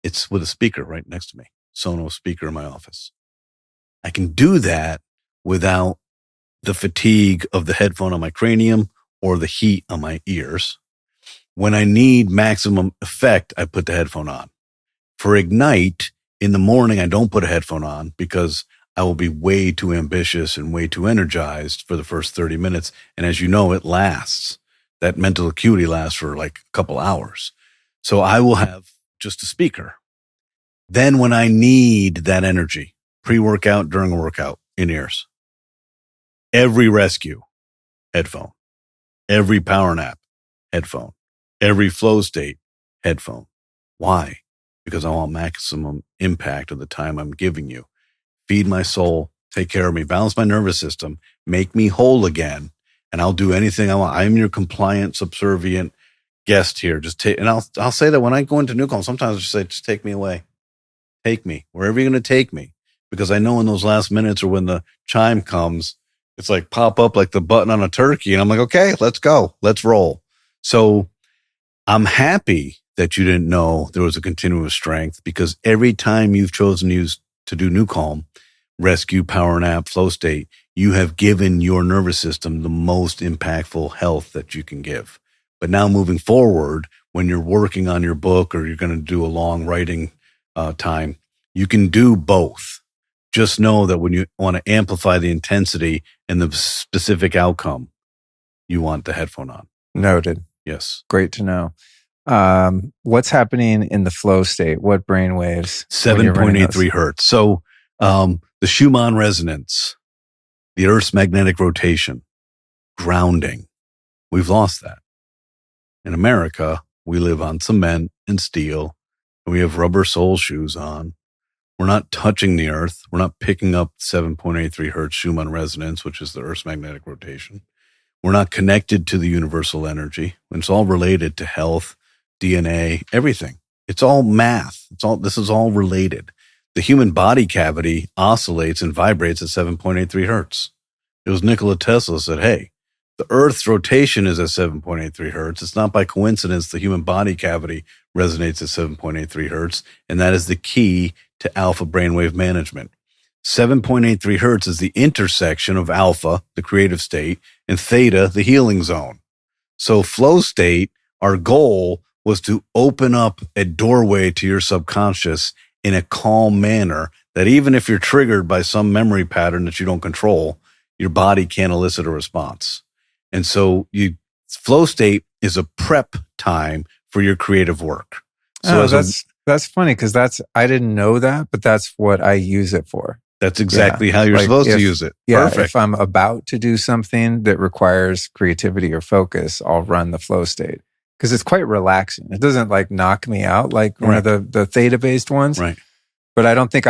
[SPEAKER 2] It's with a speaker right next to me, Sonos speaker in my office. I can do that without the fatigue of the headphone on my cranium or the heat on my ears. When I need maximum effect, I put the headphone on. For Ignite, in the morning, I don't put a headphone on because I will be way too ambitious and way too energized for the first 30 minutes. And as you know, it lasts. That mental acuity lasts for like a couple hours. So I will have just a speaker. Then when I need that energy, pre-workout, during a workout, in-ears. Every rescue, headphone. Every power nap, headphone. Every flow state, headphone. Why? Because I want maximum impact of the time I'm giving you. Feed my soul, take care of me, balance my nervous system, make me whole again, and I'll do anything I want. I'm your compliant, subservient guest here. Just take, and I'll say that when I go into NuCalm, sometimes I just say, just take me away. Take me wherever you're going to take me, because I know in those last minutes or when the chime comes, it's like pop up like the button on a turkey. And I'm like, okay, let's go. Let's roll. So I'm happy that you didn't know there was a continuous strength, because every time you've chosen to do NuCalm, rescue, power nap, flow state, you have given your nervous system the most impactful health that you can give. But now moving forward, when you're working on your book or you're going to do a long writing time, you can do both. Just know that when you want to amplify the intensity and the specific outcome, you want the headphone on.
[SPEAKER 1] Noted.
[SPEAKER 2] Yes.
[SPEAKER 1] Great to know. What's happening in the flow state? What brain waves?
[SPEAKER 2] 7.83 hertz. So the Schumann resonance, the Earth's magnetic rotation, grounding. We've lost that. In America, we live on cement and steel, and we have rubber sole shoes on. We're not touching the earth. We're not picking up 7.83 hertz Schumann resonance, which is the Earth's magnetic rotation. We're not connected to the universal energy. It's all related to health, DNA, everything. It's all math. This is all related. The human body cavity oscillates and vibrates at 7.83 hertz. It was Nikola Tesla said, hey, the Earth's rotation is at 7.83 hertz. It's not by coincidence the human body cavity resonates at 7.83 hertz, and that is the key to alpha brainwave management. 7.83 hertz is the intersection of alpha, the creative state, and theta, the healing zone. So flow state, our goal was to open up a doorway to your subconscious in a calm manner that even if you're triggered by some memory pattern that you don't control, your body can't elicit a response. And so flow state is a prep time for your creative work. So
[SPEAKER 1] that's funny, because I didn't know that, but that's what I use it for.
[SPEAKER 2] That's exactly how you're supposed to use it.
[SPEAKER 1] Yeah.
[SPEAKER 2] Perfect.
[SPEAKER 1] If I'm about to do something that requires creativity or focus, I'll run the flow state, because it's quite relaxing. It doesn't like knock me out like one of the theta based ones.
[SPEAKER 2] Right.
[SPEAKER 1] But I don't think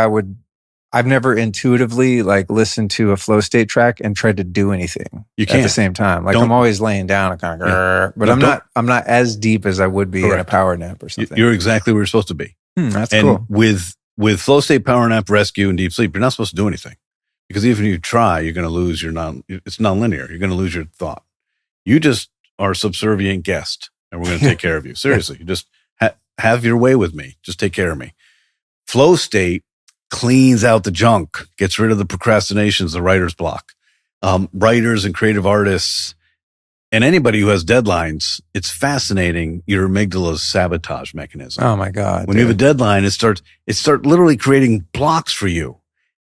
[SPEAKER 1] I've never intuitively like listened to a flow state track and tried to do anything at the same time. Like I'm always laying down and kind of, but I'm not as deep as I would be in a power nap or something.
[SPEAKER 2] You're exactly where you're supposed to be.
[SPEAKER 1] That's cool.
[SPEAKER 2] With flow state, power nap, rescue, and deep sleep, you're not supposed to do anything, because even if you try, you're going to lose it's nonlinear. You're going to lose your thought. You just are a subservient guest, and we're going to take care of you. Seriously, you just have your way with me. Just take care of me. Flow state cleans out the junk, gets rid of the procrastinations, the writer's block. Writers and creative artists and anybody who has deadlines, it's fascinating, your amygdala's sabotage mechanism.
[SPEAKER 1] Oh my God.
[SPEAKER 2] When you have a deadline, it starts literally creating blocks for you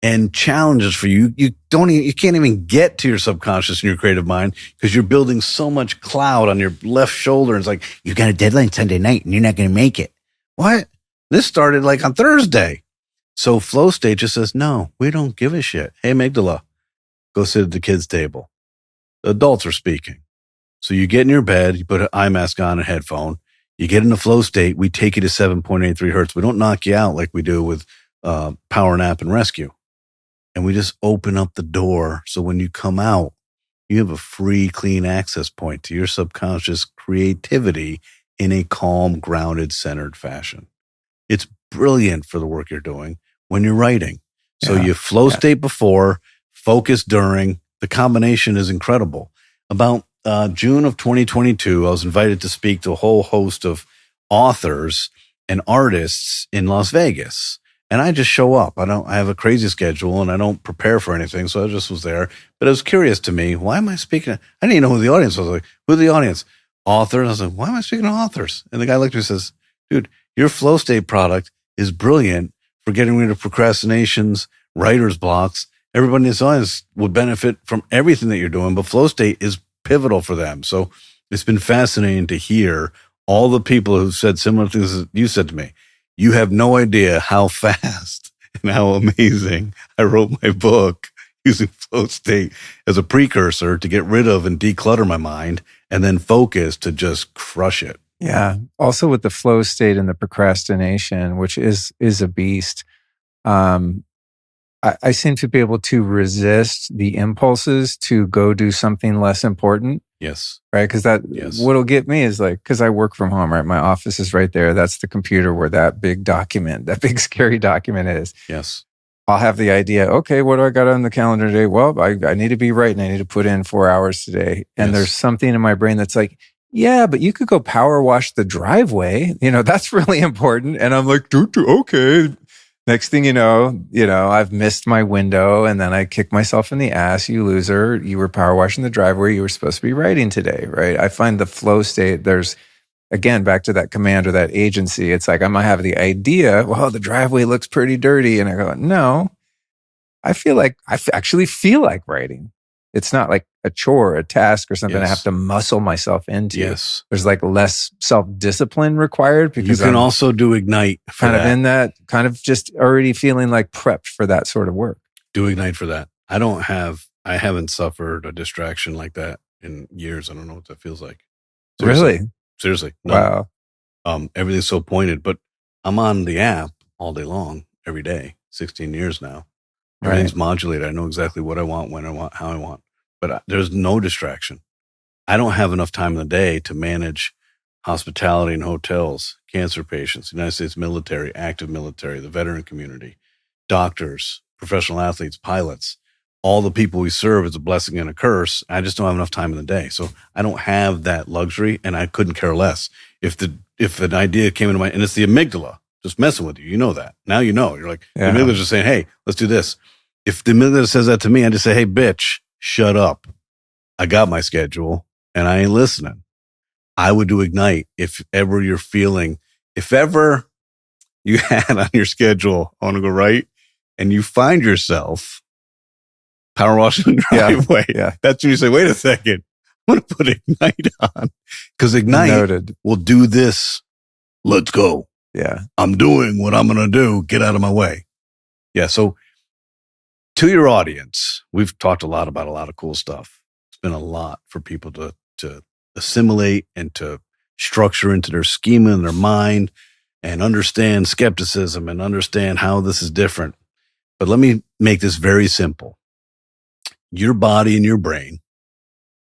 [SPEAKER 2] and challenges for you. You can't even get to your subconscious and your creative mind, because you're building so much cloud on your left shoulder. And it's like, you got a deadline Sunday night and you're not going to make it. What? This started like on Thursday. So flow state just says, no, we don't give a shit. Hey, amygdala, go sit at the kids' table. The adults are speaking. So you get in your bed, you put an eye mask on, a headphone, you get in the flow state. We take you to 7.83 hertz. We don't knock you out like we do with power nap and rescue. And we just open up the door. So when you come out, you have a free, clean access point to your subconscious creativity in a calm, grounded, centered fashion. It's brilliant for the work you're doing when you're writing. So you flow state before, focus during. The combination is incredible. About June of 2022, I was invited to speak to a whole host of authors and artists in Las Vegas. And I just show up. I have a crazy schedule and I don't prepare for anything. So I just was there. But it was curious to me, why am I speaking? I didn't even know who the audience was. Like, who's the audience? Authors. I was like, why am I speaking to authors? And the guy looked at me and says, dude, your flow state product is brilliant for getting rid of procrastinations, writer's blocks. Everybody in this audience would benefit from everything that you're doing, but flow state is pivotal for them. So it's been fascinating to hear all the people who said similar things that you said to me, you have no idea how fast and how amazing I wrote my book using flow state as a precursor to get rid of and declutter my mind and then focus to just crush it.
[SPEAKER 1] Yeah. Also with the flow state and the procrastination, which is a beast. I seem to be able to resist the impulses to go do something less important.
[SPEAKER 2] Yes.
[SPEAKER 1] Right. Because what'll get me is like, because I work from home, right? My office is right there. That's the computer where that big scary document is.
[SPEAKER 2] Yes.
[SPEAKER 1] I'll have the idea, okay, what do I got on the calendar today? Well, I need to be writing. I need to put in 4 hours today. And there's something in my brain that's like, yeah, but you could go power wash the driveway. That's really important. And I'm like, okay. Next thing you know, I've missed my window and then I kick myself in the ass. You loser. You were power washing the driveway. You were supposed to be writing today, right? I find the flow state, there's, again, back to that command or that agency. It's like, I might have the idea, well, the driveway looks pretty dirty. And I go, no, I actually feel like writing. It's not like a chore, a task or something I have to muscle myself into.
[SPEAKER 2] Yes.
[SPEAKER 1] There's like less self-discipline required because
[SPEAKER 2] you can also do Ignite for
[SPEAKER 1] kind of in that, kind of just already feeling like prepped for that sort of work.
[SPEAKER 2] Do Ignite for that. I haven't suffered a distraction like that in years. I don't know what that feels like. Seriously. No.
[SPEAKER 1] Wow.
[SPEAKER 2] Everything's so pointed, but I'm on the app all day long, every day, 16 years now. Everything's modulated. I know exactly what I want, when I want, how I want, but there's no distraction. I don't have enough time in the day to manage hospitality and hotels, cancer patients, United States military, active military, the veteran community, doctors, professional athletes, pilots. All the people we serve is a blessing and a curse. I just don't have enough time in the day. So I don't have that luxury and I couldn't care less. If an idea came into my, and it's the amygdala just messing with you, you know that. Now you know. You're like, the amygdala's just saying, hey, let's do this. If the amygdala says that to me, I just say, hey, bitch, shut up. I got my schedule and I ain't listening. I would do Ignite if ever you're feeling, if ever you had on your schedule, I want to go right, and you find yourself power washing the driveway.
[SPEAKER 1] Yeah.
[SPEAKER 2] That's when you say, wait a second, I'm going to put Ignite on. Because Ignite will do this. Let's go.
[SPEAKER 1] Yeah.
[SPEAKER 2] I'm doing what I'm going to do. Get out of my way. Yeah. So to your audience, we've talked a lot about a lot of cool stuff. It's been a lot for people to assimilate and to structure into their schema in their mind and understand skepticism and understand how this is different. But let me make this very simple. Your body and your brain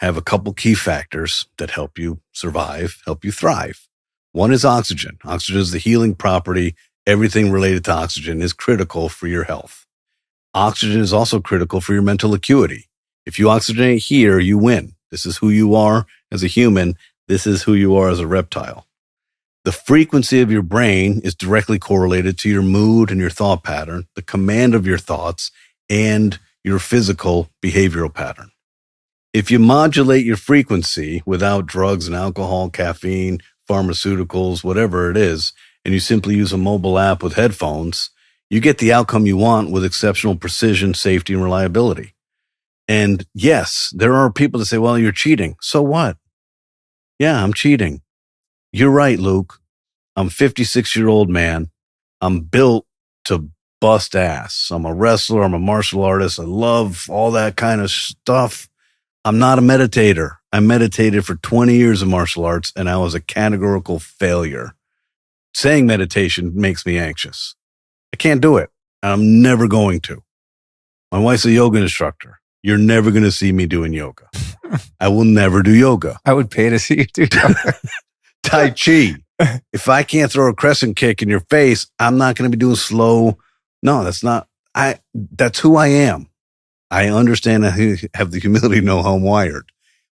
[SPEAKER 2] have a couple key factors that help you survive, help you thrive. One is oxygen. Oxygen is the healing property. Everything related to oxygen is critical for your health. Oxygen is also critical for your mental acuity. If you oxygenate here, you win. This is who you are as a human. This is who you are as a reptile. The frequency of your brain is directly correlated to your mood and your thought pattern, the command of your thoughts, and your physical behavioral pattern. If you modulate your frequency without drugs and alcohol, caffeine, pharmaceuticals, whatever it is, and you simply use a mobile app with headphones, you get the outcome you want with exceptional precision, safety, and reliability. And yes, there are people that say, well, you're cheating. So what? Yeah, I'm cheating. You're right, Luke. I'm a 56-year-old man. I'm built to bust ass. I'm a wrestler. I'm a martial artist. I love all that kind of stuff. I'm not a meditator. I meditated for 20 years of martial arts and I was a categorical failure. Saying meditation makes me anxious. I can't do it. I'm never going to. My wife's a yoga instructor. You're never going to see me doing yoga. I will never do yoga.
[SPEAKER 1] I would pay to see you do yoga.
[SPEAKER 2] Tai Chi. If I can't throw a crescent kick in your face, I'm not going to be doing slow. No, that's who I am. I understand. I have the humility to know how I'm wired.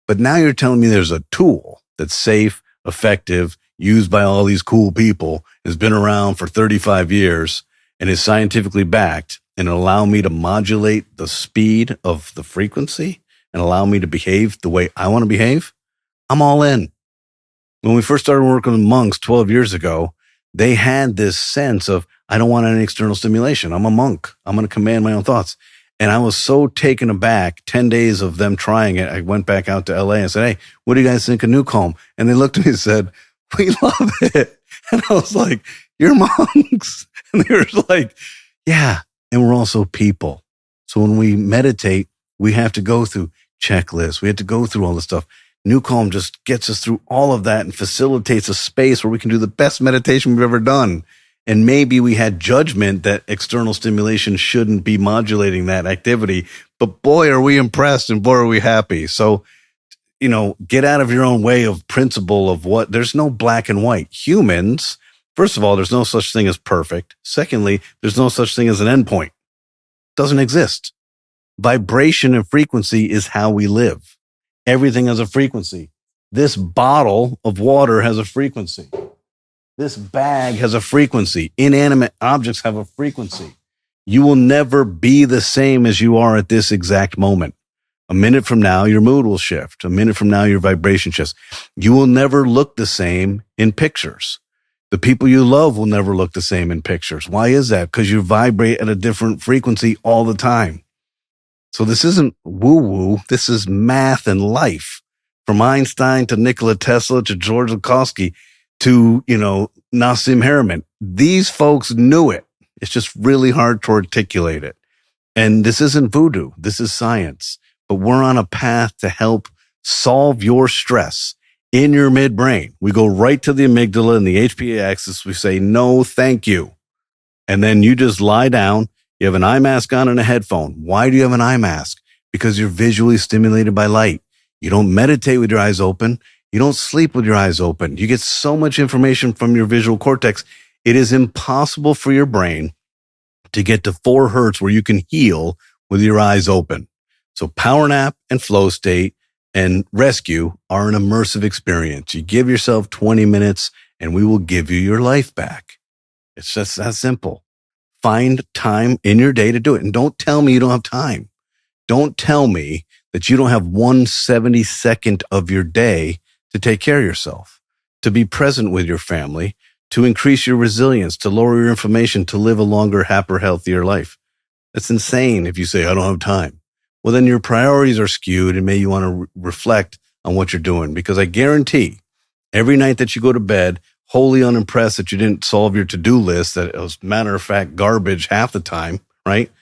[SPEAKER 2] But now you're telling me there's a tool that's safe, effective, used by all these cool people, has been around for 35 years and is scientifically backed and allow me to modulate the speed of the frequency and allow me to behave the way I want to behave. I'm all in. When we first started working with monks 12 years ago, they had this sense of, I don't want any external stimulation. I'm a monk. I'm going to command my own thoughts. And I was so taken aback, 10 days of them trying it. I went back out to LA and said, hey, what do you guys think of NuCalm? And they looked at me and said, We love it. And I was like, you're monks. And they were like, yeah. And we're also people. So when we meditate, we have to go through checklists. We have to go through all this stuff. NuCalm just gets us through all of that and facilitates a space where we can do the best meditation we've ever done. And maybe we had judgment that external stimulation shouldn't be modulating that activity. But boy, are we impressed and boy, are we happy. So, get out of your own way of principle of what there's no black and white. Humans, first of all, there's no such thing as perfect. Secondly, there's no such thing as an endpoint. Doesn't exist. Vibration and frequency is how we live. Everything has a frequency. This bottle of water has a frequency. This bag has a frequency. Inanimate objects have a frequency. You will never be the same as you are at this exact moment. A minute from now, your mood will shift. A minute from now, your vibration shifts. You will never look the same in pictures. The people you love will never look the same in pictures. Why is that? Because you vibrate at a different frequency all the time. So this isn't woo-woo. This is math and life. From Einstein to Nikola Tesla to George Lukoski to, Nassim Haramein. These folks knew it. It's just really hard to articulate it. And this isn't voodoo. This is science. But we're on a path to help solve your stress in your midbrain. We go right to the amygdala and the HPA axis. We say, no, thank you. And then you just lie down. You have an eye mask on and a headphone. Why do you have an eye mask? Because you're visually stimulated by light. You don't meditate with your eyes open. You don't sleep with your eyes open. You get so much information from your visual cortex. It is impossible for your brain to get to 4 hertz where you can heal with your eyes open. So power nap and flow state and rescue are an immersive experience. You give yourself 20 minutes and we will give you your life back. It's just that simple. Find time in your day to do it. And don't tell me you don't have time. Don't tell me that you don't have 1/72nd of your day to take care of yourself, to be present with your family, to increase your resilience, to lower your inflammation, to live a longer, happier, healthier life. That's insane if you say, I don't have time. Well, then your priorities are skewed and maybe you want to reflect on what you're doing. Because I guarantee every night that you go to bed, wholly unimpressed that you didn't solve your to-do list, that it was matter of fact garbage half the time, right?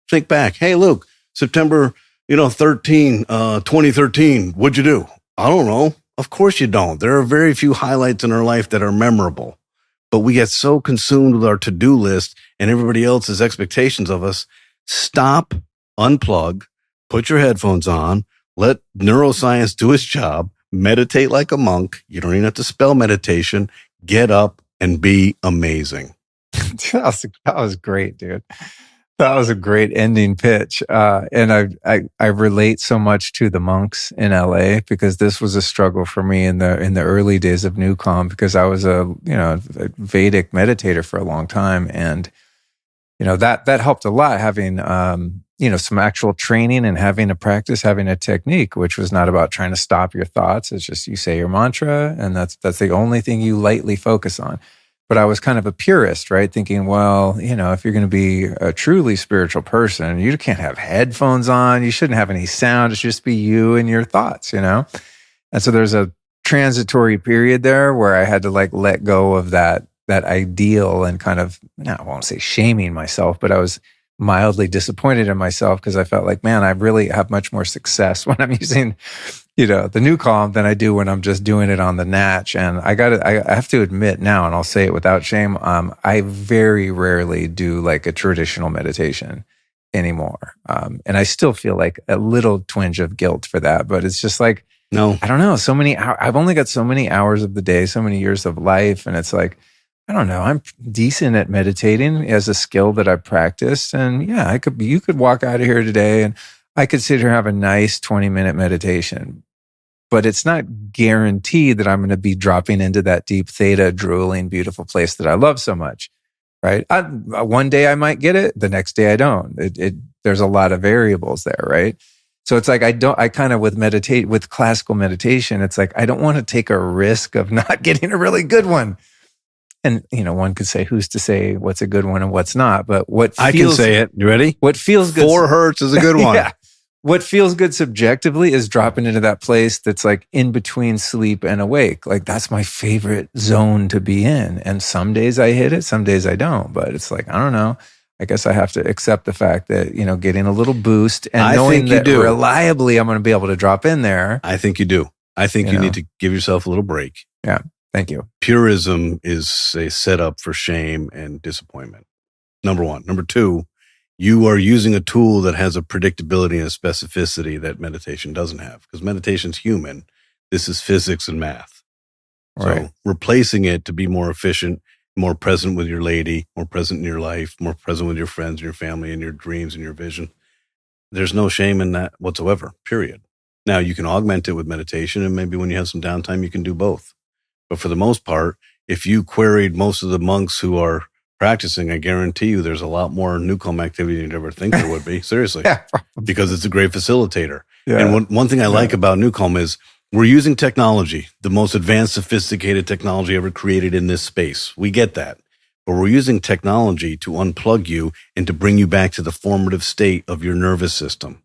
[SPEAKER 2] Think back. Hey, Luke, September 2013, what'd you do? I don't know. Of course you don't. There are very few highlights in our life that are memorable. But we get so consumed with our to-do list and everybody else's expectations of us. Stop, unplug, put your headphones on, let neuroscience do its job, meditate like a monk. You don't even have to spell meditation. Get up and be amazing.
[SPEAKER 1] That was great, dude. That was a great ending pitch. And I relate so much to the monks in LA because this was a struggle for me in the early days of NuCalm because I was a Vedic meditator for a long time. And, that helped a lot having, some actual training and having a practice, having a technique, which was not about trying to stop your thoughts. It's just you say your mantra and that's the only thing you lightly focus on. But I was kind of a purist, right? Thinking, well, if you're going to be a truly spiritual person, you can't have headphones on. You shouldn't have any sound. It should just be you and your thoughts, And so there's a transitory period there where I had to let go of that ideal and kind of, I won't say shaming myself, but I was mildly disappointed in myself because I felt like, man, I really have much more success when I'm using the NuCalm than I do when I'm just doing it on the Natch. And I have to admit now, and I'll say it without shame, I very rarely do a traditional meditation anymore. And I still feel like a little twinge of guilt for that, but it's just
[SPEAKER 2] no,
[SPEAKER 1] I don't know. So many hours, I've only got so many hours of the day, so many years of life. And it's I don't know. I'm decent at meditating as a skill that I've practiced. And yeah, you could walk out of here today and I could sit here and have a nice 20-minute meditation. But it's not guaranteed that I'm going to be dropping into that deep theta, drooling, beautiful place that I love so much, right? One day I might get it. The next day I don't. There's a lot of variables there, right? So it's with classical meditation, it's I don't want to take a risk of not getting a really good one. And, one could say, who's to say what's a good one and what's not? But I
[SPEAKER 2] can say it. You ready?
[SPEAKER 1] What feels good.
[SPEAKER 2] 4 hertz is a good one.
[SPEAKER 1] Yeah. what feels good subjectively is dropping into that place that's like in between sleep and awake. Like that's my favorite zone to be in. And some days I hit it, some days I don't. But it's like, I don't know. I guess I have to accept the fact that, getting a little boost and knowing that reliably I'm going to be able to drop in there.
[SPEAKER 2] I think you do. I think you need to give yourself a little break.
[SPEAKER 1] Yeah. Thank you.
[SPEAKER 2] Purism is a setup for shame and disappointment. Number one. Number two, you are using a tool that has a predictability and a specificity that meditation doesn't have, because meditation's human. This is physics and math.
[SPEAKER 1] Right.
[SPEAKER 2] So replacing it to be more efficient, more present with your lady, more present in your life, more present with your friends and your family and your dreams and your vision. There's no shame in that whatsoever, period. Now, you can augment it with meditation, and maybe when you have some downtime, you can do both. But for the most part, if you queried most of the monks who are practicing, I guarantee you there's a lot more NuCalm activity than you'd ever think there would be. Seriously.
[SPEAKER 1] Yeah,
[SPEAKER 2] because it's a great facilitator.
[SPEAKER 1] Yeah.
[SPEAKER 2] And one thing I like about NuCalm is we're using technology, the most advanced, sophisticated technology ever created in this space. We get that. But we're using technology to unplug you and to bring you back to the formative state of your nervous system.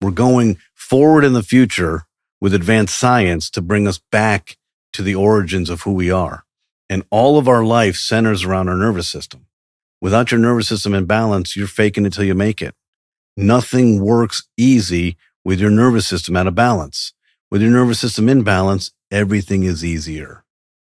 [SPEAKER 2] We're going forward in the future with advanced science to bring us back to the origins of who we are. And all of our life centers around our nervous system. Without your nervous system in balance, you're faking it till you make it. Nothing works easy with your nervous system out of balance. With your nervous system in balance, everything is easier.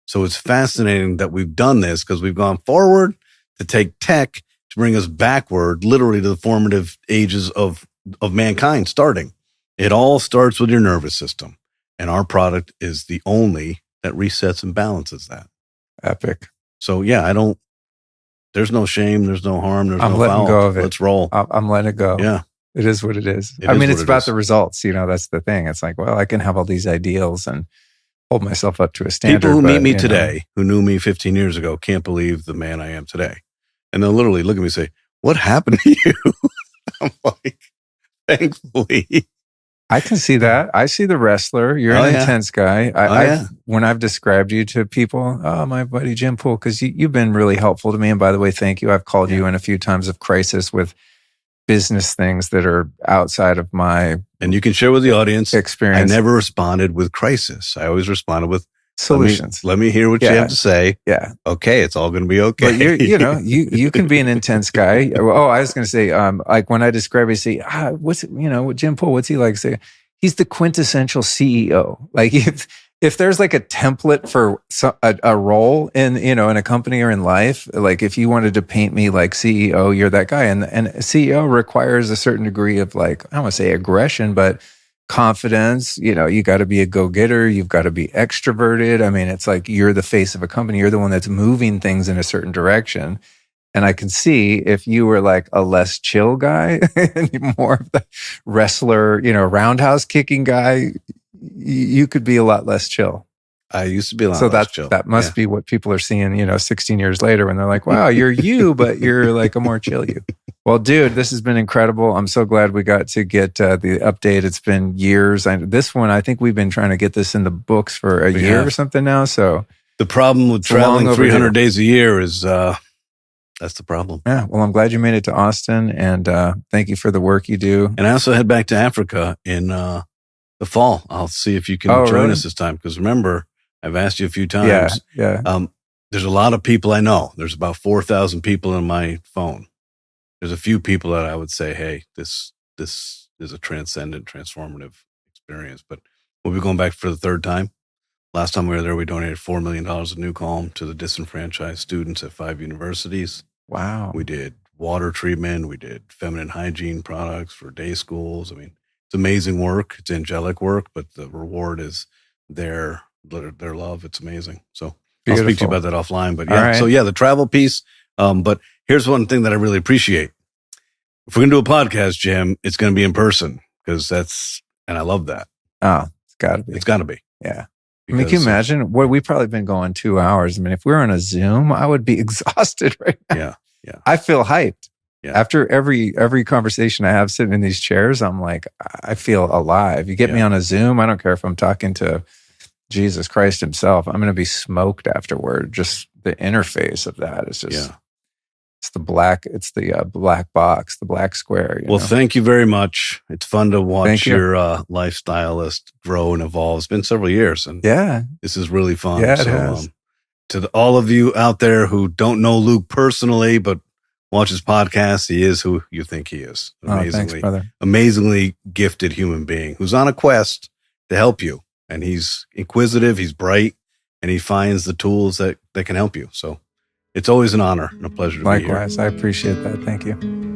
[SPEAKER 2] So it's fascinating that we've done this because we've gone forward to take tech to bring us backward, literally to the formative ages of mankind starting. It all starts with your nervous system. And our product is the only that resets and balances that.
[SPEAKER 1] Epic.
[SPEAKER 2] So yeah, there's no shame, there's no harm, there's no foul.
[SPEAKER 1] I'm letting go of it.
[SPEAKER 2] Let's roll.
[SPEAKER 1] I'm letting it go.
[SPEAKER 2] Yeah.
[SPEAKER 1] It is what it is. It's about the results. That's the thing. It's like, well, I can have all these ideals and hold myself up to a standard.
[SPEAKER 2] People who meet me today, who knew me 15 years ago, can't believe the man I am today. And they'll literally look at me and say, what happened to you? I'm like, thankfully.
[SPEAKER 1] I can see that. I see the wrestler. You're an intense guy. When I've described you to people, my buddy Jim Poole, because you've been really helpful to me. And by the way, thank you. I've called you in a few times of crisis with business things that are outside of my
[SPEAKER 2] and you can share with the audience
[SPEAKER 1] experience.
[SPEAKER 2] I never responded with crisis. I always responded with
[SPEAKER 1] solutions.
[SPEAKER 2] Let me hear what you have to say.
[SPEAKER 1] Yeah.
[SPEAKER 2] Okay. It's all going to be okay.
[SPEAKER 1] But you can be an intense guy. Oh, I was going to say, like when I describe it, say, Jim Poole, what's he like? Say, he's the quintessential CEO. Like if there's like a template for a role in a company or in life, like if you wanted to paint me like CEO, you're that guy. And CEO requires a certain degree of like, I don't want to say aggression, but confidence. You got to be a go-getter. You've got to be extroverted. I mean, it's like you're the face of a company. You're the one that's moving things in a certain direction. And I can see if you were like a less chill guy, more of the wrestler, roundhouse kicking guy, you could be a lot less chill.
[SPEAKER 2] I used to be a lot less chill.
[SPEAKER 1] That must be what people are seeing, 16 years later when they're like, wow, you're you, but you're like a more chill you. Well, dude, this has been incredible. I'm so glad we got to get the update. It's been years. This one, I think we've been trying to get this in the books for a year or something now. So
[SPEAKER 2] the problem with traveling 300 days a year is that's the problem.
[SPEAKER 1] Yeah. Well, I'm glad you made it to Austin, and thank you for the work you do.
[SPEAKER 2] And I also head back to Africa in the fall. I'll see if you can join us this time. Because remember, I've asked you a few times.
[SPEAKER 1] Yeah.
[SPEAKER 2] There's a lot of people I know. There's about 4,000 people in my phone. There's a few people that I would say, hey, this is a transcendent, transformative experience. But we'll be going back for the third time. Last time we were there, we donated $4 million of NuCalm to the disenfranchised students at 5 universities.
[SPEAKER 1] Wow.
[SPEAKER 2] We did water treatment. We did feminine hygiene products for day schools. I mean, it's amazing work. It's angelic work, but the reward is their love. It's amazing. So Beautiful. I'll speak to you about that offline. But yeah, So the travel piece. But here's one thing that I really appreciate. If we're going to do a podcast, Jim, it's going to be in person and I love that.
[SPEAKER 1] Oh, it's got to be.
[SPEAKER 2] It's got to be.
[SPEAKER 1] Yeah. Because, can you imagine? We've probably been going 2 hours. I mean, if we were on a Zoom, I would be exhausted right now.
[SPEAKER 2] Yeah.
[SPEAKER 1] I feel hyped.
[SPEAKER 2] Yeah.
[SPEAKER 1] After every conversation I have sitting in these chairs, I'm like, I feel alive. You get me on a Zoom, I don't care if I'm talking to Jesus Christ himself. I'm going to be smoked afterward. Just the interface of that is just It's the black box, the black square.
[SPEAKER 2] Well, thank you very much. It's fun to watch
[SPEAKER 1] you.
[SPEAKER 2] your lifestylist grow and evolve. It's been several years, and this is really fun.
[SPEAKER 1] Yeah,
[SPEAKER 2] so to all of you out there who don't know Luke personally, but watch his podcast, he is who you think he is.
[SPEAKER 1] Thanks, brother.
[SPEAKER 2] Amazingly gifted human being who's on a quest to help you. And he's inquisitive, he's bright, and he finds the tools that can help you. So it's always an honor and a pleasure to be here.
[SPEAKER 1] Likewise, I appreciate that. Thank you.